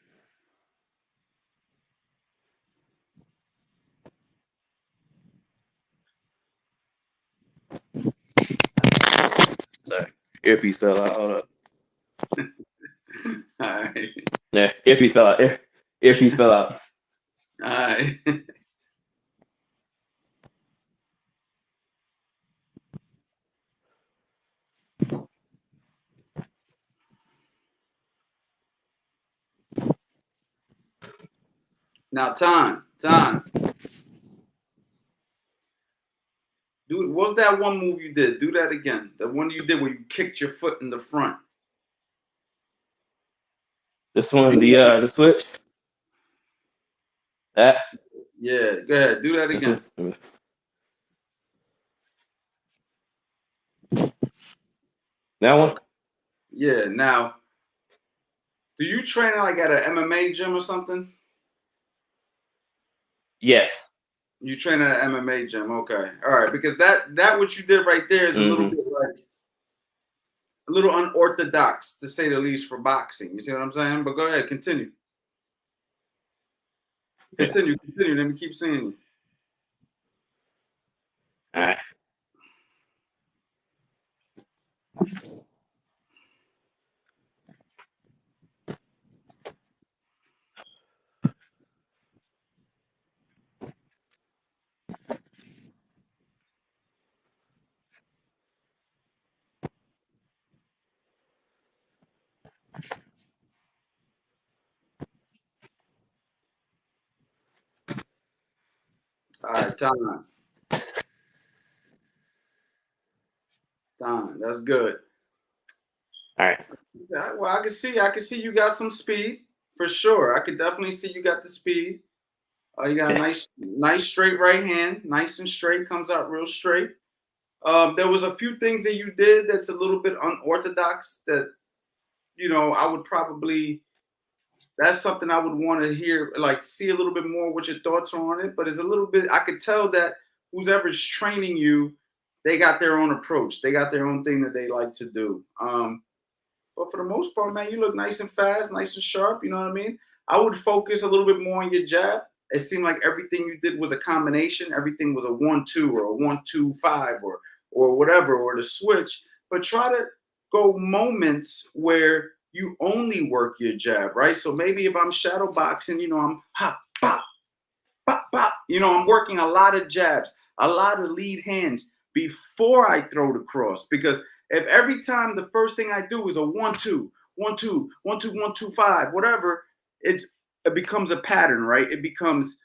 Sorry, earpiece fell out. Hold up. All right. Yeah, earpiece fell out. Earpiece fell out. All right. Now, time. Do What's that one move you did? Do that again. The one you did where you kicked your foot in the front. This one's the switch. That. Yeah, go ahead. Do that again. That one? Yeah. Now, do you train like at an MMA gym or something? Yes. You train at an MMA gym, okay. All right, because that what you did right there is a little bit like a little unorthodox to say the least for boxing. You see what I'm saying? But go ahead, continue. Continue. Let me keep seeing you. All right. All right, time. That's good. All right. Well, I can see you got some speed for sure. I could definitely see you got the speed. You got a nice straight right hand, nice and straight, comes out real straight. There was a few things that you did that's a little bit unorthodox that, I would probably, that's something I would want to hear, like see a little bit more what your thoughts are on it. But it's a little bit, I could tell that whoever's training you, they got their own approach. They got their own thing that they like to do. But for the most part, man, you look nice and fast, nice and sharp. You know what I mean? I would focus a little bit more on your jab. It seemed like everything you did was a combination. Everything was a 1-2 or a 1-2-5 or whatever, or the switch. But try to go moments where you only work your jab, right? So maybe if I'm shadow boxing, I'm hop, bop, bop, bop. I'm working a lot of jabs, a lot of lead hands before I throw the cross. Because if every time the first thing I do is a 1-2, 1-2, 1-2, 1-2-5, whatever, it becomes a pattern, right? It becomes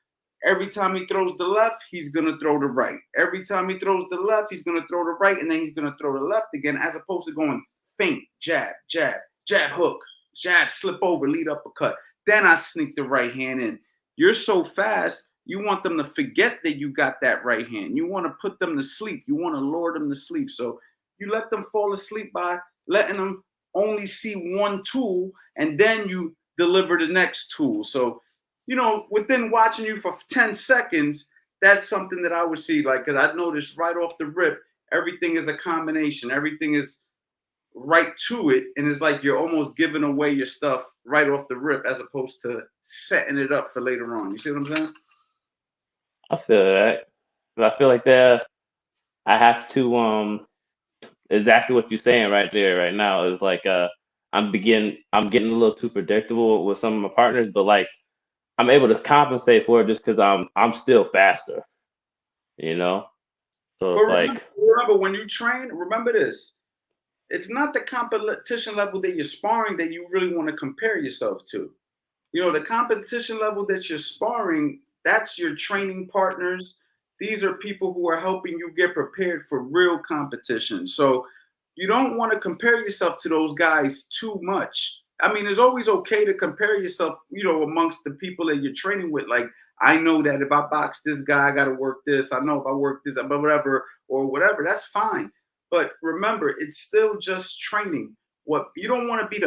every time he throws the left, he's gonna throw the right. Every time he throws the left, he's gonna throw the right, and then he's gonna throw the left again, as opposed to going feint, jab, jab, jab, hook, jab, slip over, lead uppercut. Then I sneak the right hand in. You're so fast, you want them to forget that you got that right hand. You want to put them to sleep. You want to lure them to sleep. So you let them fall asleep by letting them only see one tool, and then you deliver the next tool. So, within watching you for 10 seconds, that's something that I would see. Like, because I noticed right off the rip, everything is a combination. Everything is right to it. And it's like you're almost giving away your stuff right off the rip, as opposed to setting it up for later on. You see what I'm saying? I feel that. I feel like I have to exactly what you're saying right there right now is like I'm getting a little too predictable with some of my partners, but like I'm able to compensate for it just because I'm still faster, So it's remember when you train, remember this. It's not the competition level that you're sparring that you really want to compare yourself to. The competition level that you're sparring, that's your training partners. These are people who are helping you get prepared for real competition. So you don't want to compare yourself to those guys too much. I mean, it's always okay to compare yourself, amongst the people that you're training with. Like, I know that if I box this guy, I got to work this. I know if I work this, but whatever, that's fine. But remember, it's still just training. What you don't want to be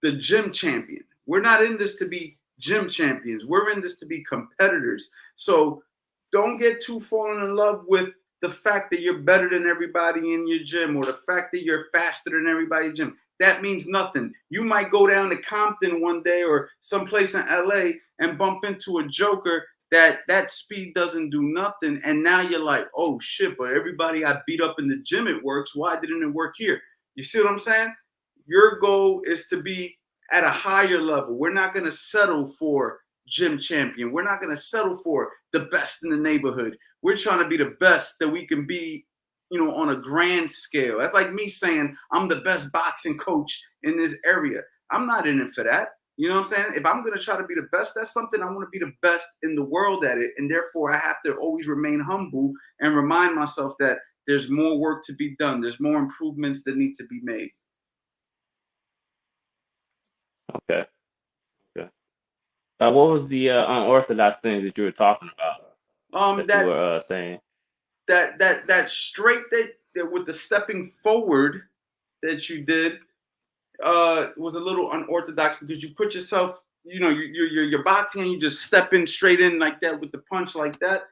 the gym champion. We're not in this to be gym champions. We're in this to be competitors. So don't get too fallen in love with the fact that you're better than everybody in your gym, or the fact that you're faster than everybody in gym. That means nothing. You might go down to Compton one day or someplace in LA and bump into a joker that speed doesn't do nothing. And now you're like, oh shit, but everybody I beat up in the gym, it works. Why didn't it work here? You see what I'm saying? Your goal is to be at a higher level. We're not going to settle for gym champion. We're not going to settle for the best in the neighborhood. We're trying to be the best that we can be, on a grand scale. That's like me saying I'm the best boxing coach in this area. I'm not in it for that. You know what I'm saying? If I'm gonna try to be the best at something, I want to be the best in the world at it, and therefore I have to always remain humble and remind myself that there's more work to be done. There's more improvements that need to be made. Okay. Okay. What was the unorthodox things that you were talking about that you That were saying? that straight that with the stepping forward that you did was a little unorthodox because you put yourself, you're boxing and you just step in straight in like that with the punch like that.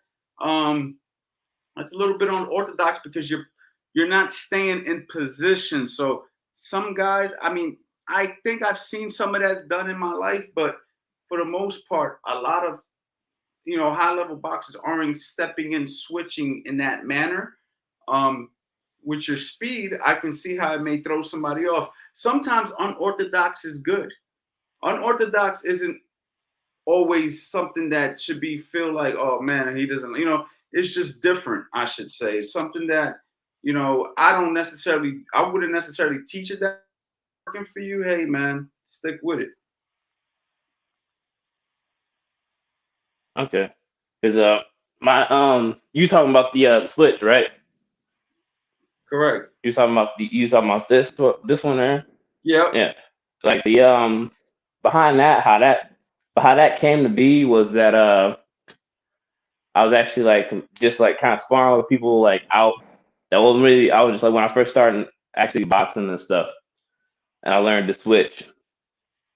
That's a little bit unorthodox because you're not staying in position. So some guys, I mean, I think I've seen some of that done in my life, but for the most part, a lot of high level boxers aren't stepping in, switching in that manner. With your speed, I can see how it may throw somebody off. Sometimes unorthodox is good. Unorthodox isn't always something that should be feel like, oh man, he doesn't, it's just different, I should say. It's something that, I wouldn't necessarily teach it that working for you. Hey man, stick with it. Okay. Because you talking about the switch, right? Correct. You talking about this one there? Yep. Yeah. Like the behind that, how that came to be was that I was actually like just like kind of sparring with people like out. That wasn't really. I was just like when I first started actually boxing and stuff, and I learned to switch.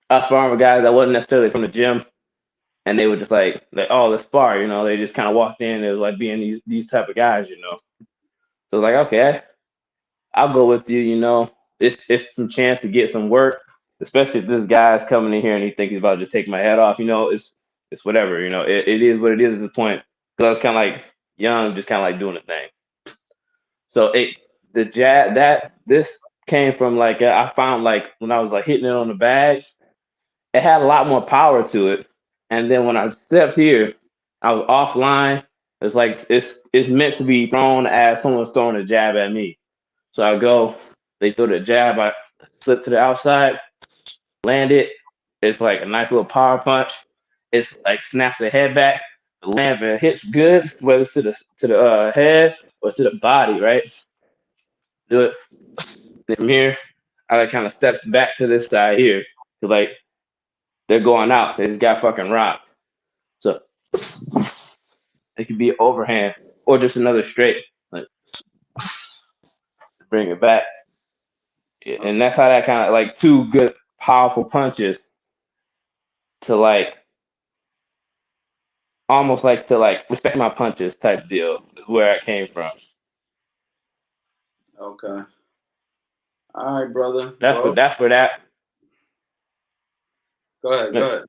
I was sparring with guys that wasn't necessarily from the gym, and they were just like oh, let's spar. They just kind of walked in. It was like being these type of guys. So like okay, I'll go with you. It's some chance to get some work, especially if this guy's coming in here and he thinks he's about to just take my head off. It's whatever. It is what it is at this point. Because I was kind of like young, just kind of like doing a thing. So the jab this came from like I found like when I was like hitting it on the bag, it had a lot more power to it. And then when I stepped here, I was offline. It's like it's meant to be thrown as someone's throwing a jab at me. So I go, they throw the jab, I slip to the outside, land it. It's like a nice little power punch. It's like snaps the head back. The land if it hits good, whether it's to the head or to the body, right? Do it. Then from here, I like kind of stepped back to this side here. 'Cause, like they're going out. They just got fucking rocked. So it could be overhand or just another straight. Like bring it back. And that's how that kind of like two good powerful punches to like almost like to like respect my punches type deal is where I came from. Okay. All right, brother. That's for that. Go ahead. Go ahead.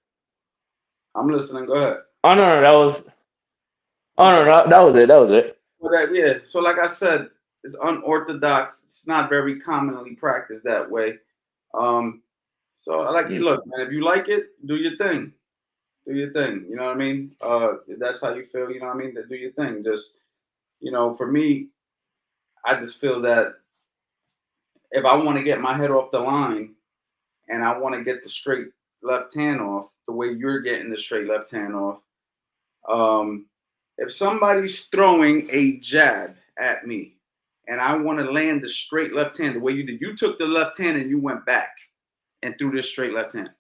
I'm listening. Go ahead. Oh no, that was. Oh no, that was it. That was it. Well, yeah. So like I said, it's unorthodox. It's not very commonly practiced that way. So I like look, man. If you like it, do your thing. Do your thing. You know what I mean? If that's how you feel. You know what I mean? Then do your thing. Just for me, I just feel that if I want to get my head off the line and I want to get the straight left hand off the way you're getting the straight left hand off, if somebody's throwing a jab at me and I want to land the straight left hand the way you did, you took the left hand and you went back and threw this straight left hand.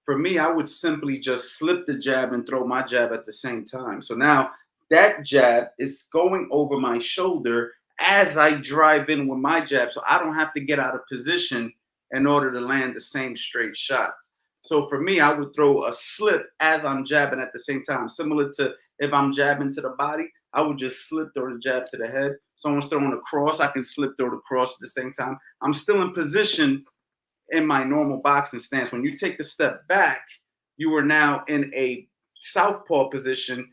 For me, I would simply just slip the jab and throw my jab at the same time. So now that jab is going over my shoulder as I drive in with my jab. So I don't have to get out of position in order to land the same straight shot. So for me, I would throw a slip as I'm jabbing at the same time, similar to if I'm jabbing to the body, I would just slip throw the jab to the head. Someone's throwing a cross, I can slip throw the cross at the same time. I'm still in position in my normal boxing stance. When you take the step back, you are now in a southpaw position.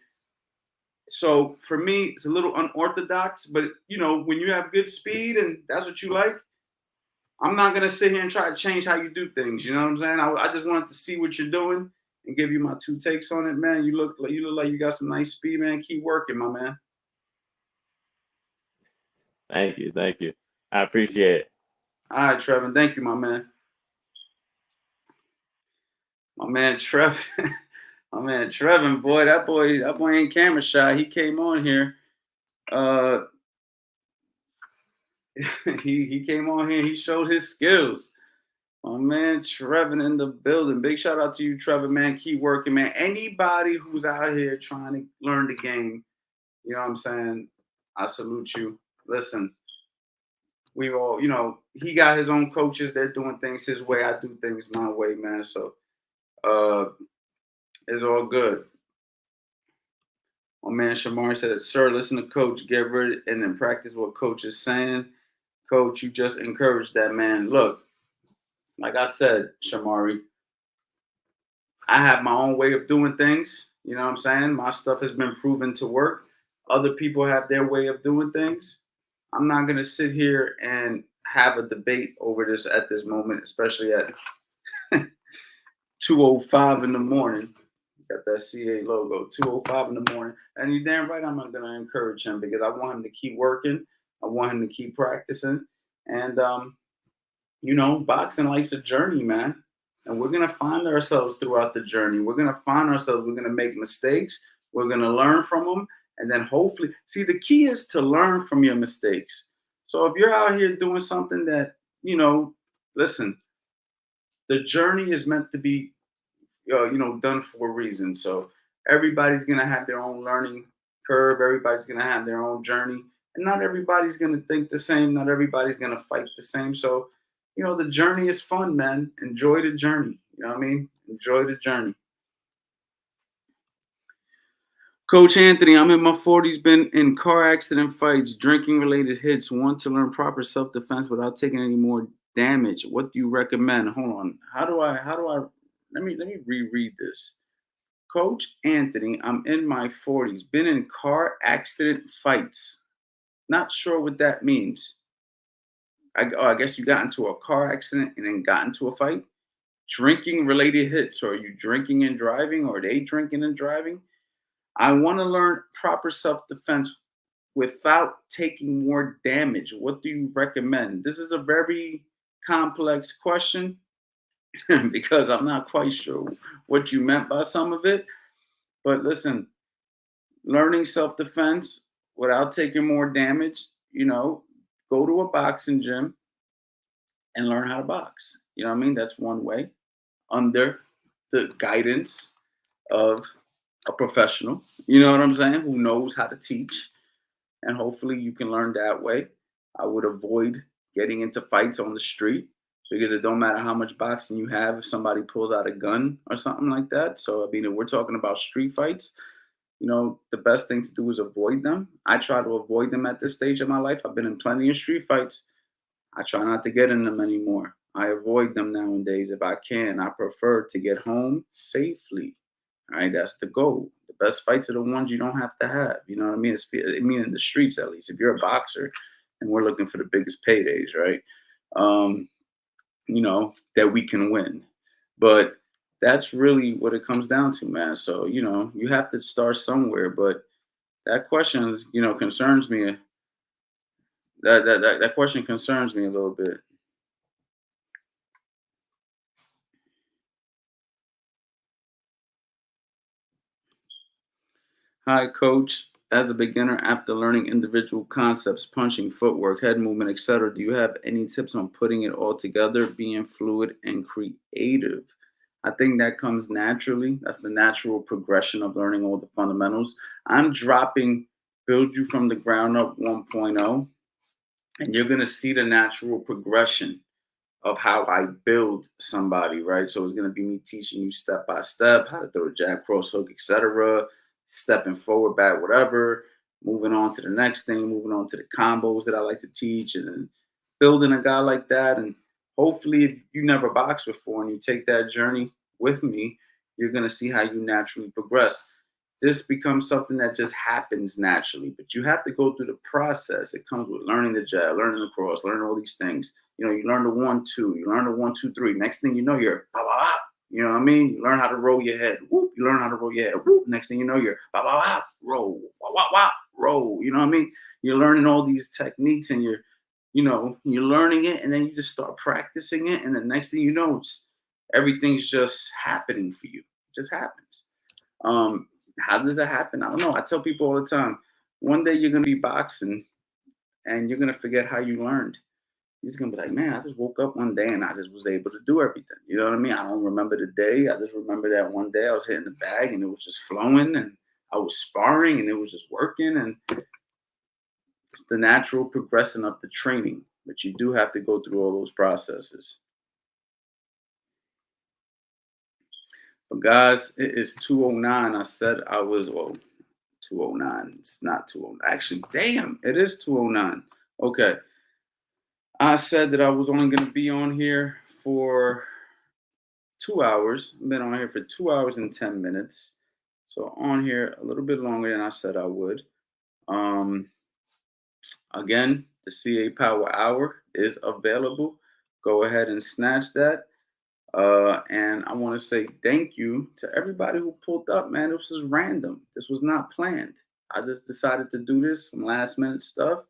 So for me, it's a little unorthodox, but when you have good speed and that's what you like, I'm not gonna sit here and try to change how you do things. You know what I'm saying? I just wanted to see what you're doing and give you my two takes on it, man. You look like you got some nice speed, man. Keep working, my man. Thank you. I appreciate it. All right, Trevor. Thank you, my man. My man Trev, my man Trevin, boy, that boy ain't camera shy. He came on here. He came on here. He showed his skills. My man Trevin in the building. Big shout out to you, Trevor, man. Keep working, man. Anybody who's out here trying to learn the game, you know what I'm saying? I salute you. Listen, we all, he got his own coaches. They're doing things his way. I do things my way, man. So it's all good. My man Shamar said, sir, listen to coach, get ready, and then practice what coach is saying. Coach, you just encourage that man. Look, like I said, Shamari, I have my own way of doing things. You know what I'm saying? My stuff has been proven to work. Other people have their way of doing things. I'm not going to sit here and have a debate over this at this moment, especially at 2:05 in the morning. Got that CA logo, 2:05 in the morning. And you're damn right I'm not going to encourage him because I want him to keep working. I want him to keep practicing. And, boxing life's a journey, man. And we're going to find ourselves throughout the journey. We're going to find ourselves. We're going to make mistakes. We're going to learn from them. And then hopefully, see, the key is to learn from your mistakes. So if you're out here doing something that, listen, the journey is meant to be, done for a reason. So everybody's going to have their own learning curve. Everybody's going to have their own journey. And not everybody's going to think the same. Not everybody's going to fight the same. So, the journey is fun, man. Enjoy the journey. You know what I mean? Enjoy the journey. Coach Anthony, I'm in my 40s, been in car accident fights, drinking related hits, want to learn proper self-defense without taking any more damage. What do you recommend? Hold on. How do I let me reread this. Coach Anthony, I'm in my 40s, been in car accident fights. Not sure what that means. I guess you got into a car accident and then got into a fight. Drinking related hits. So are you drinking and driving, or are they drinking and driving? I want to learn proper self-defense without taking more damage. What do you recommend? This is a very complex question because I'm not quite sure what you meant by some of it. But listen, learning self-defense without taking more damage, go to a boxing gym and learn how to box. You know what I mean? That's one way, under the guidance of a professional, you know what I'm saying, who knows how to teach. And hopefully you can learn that way. I would avoid getting into fights on the street because it don't matter how much boxing you have if somebody pulls out a gun or something like that. So, I mean, if we're talking about street fights, the best thing to do is avoid them. I try to avoid them at this stage of my life. I've been in plenty of street fights. I try not to get in them anymore. I avoid them nowadays if I can. I prefer to get home safely. All right, that's the goal. The best fights are the ones you don't have to have. You know what I mean? In the streets, at least. If you're a boxer and we're looking for the biggest paydays, right? That we can win. But that's really what it comes down to, man. So, you have to start somewhere. But that question, concerns me. That question concerns me a little bit. Hi, coach. As a beginner, after learning individual concepts, punching, footwork, head movement, etc., do you have any tips on putting it all together, being fluid and creative? I think that comes naturally. That's the natural progression of learning all the fundamentals. I'm dropping Build You from the Ground Up 1.0, and you're going to see the natural progression of how I build somebody, right? So it's going to be me teaching you step by step how to throw a jab, cross hook, etc., stepping forward, back, whatever, moving on to the next thing, moving on to the combos that I like to teach, and then building a guy like that. And hopefully, if you never boxed before and you take that journey with me, you're going to see how you naturally progress. This becomes something that just happens naturally, but you have to go through the process. It comes with learning the jab, learning the cross, learning all these things. You learn the 1-2, you learn the 1-2-3. Next thing you know, you're ba ba ba. You know what I mean? You learn how to roll your head. Whoop. You learn how to roll your head. Whoop. Next thing you know, you're ba ba ba, roll, wah wah wah, roll. You know what I mean? You're learning all these techniques, and you're learning it, and then you just start practicing it, and the next thing you know, everything's just happening for you. It just happens. How does that happen? I don't know. I tell people all the time, one day you're gonna be boxing and you're gonna forget how you learned. You're just gonna be like, man, I just woke up one day and I just was able to do everything. You know what I mean? I don't remember the day. I just remember that one day I was hitting the bag and it was just flowing, and I was sparring and it was just working. And it's the natural progression of the training, but you do have to go through all those processes. But guys, it is 2:09. I said I was, well, 2:09. It's not 2:09. Actually, damn, it is 2:09. Okay. I said that I was only going to be on here for 2 hours. I've been on here for 2 hours and 10 minutes. So on here a little bit longer than I said I would. Again, the CA Power Hour is available. Go ahead and snatch that. And I want to say thank you to everybody who pulled up, man. This was random. This was not planned. I just decided to do this, some last minute stuff.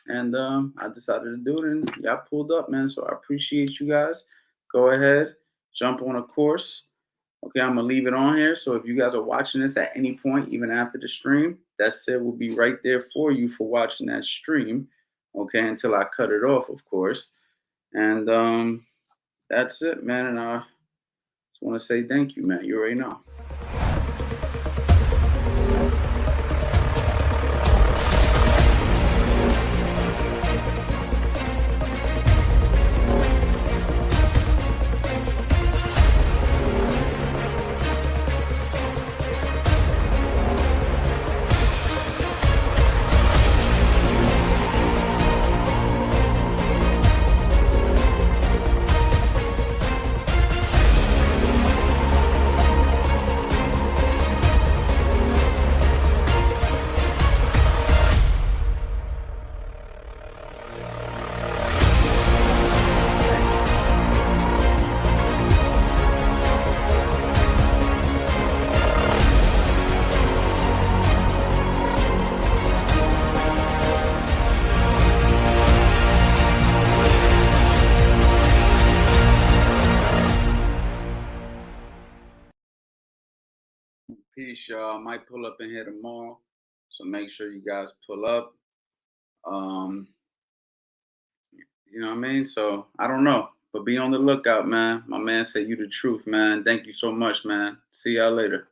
And I decided to do it, and y'all pulled up, man. So I appreciate you guys. Go ahead, jump on a course. Okay, I'm gonna leave it on here. So if you guys are watching this at any point, even after the stream, that said will be right there for you for watching that stream. Okay, until I cut it off, of course. And that's it, man. And I just want to say thank you, man. You already know. Peace, y'all. I might pull up in here tomorrow, so make sure you guys pull up. You know what I mean? So I don't know, but be on the lookout, man. My man said you the truth, man. Thank you so much, man. See y'all later.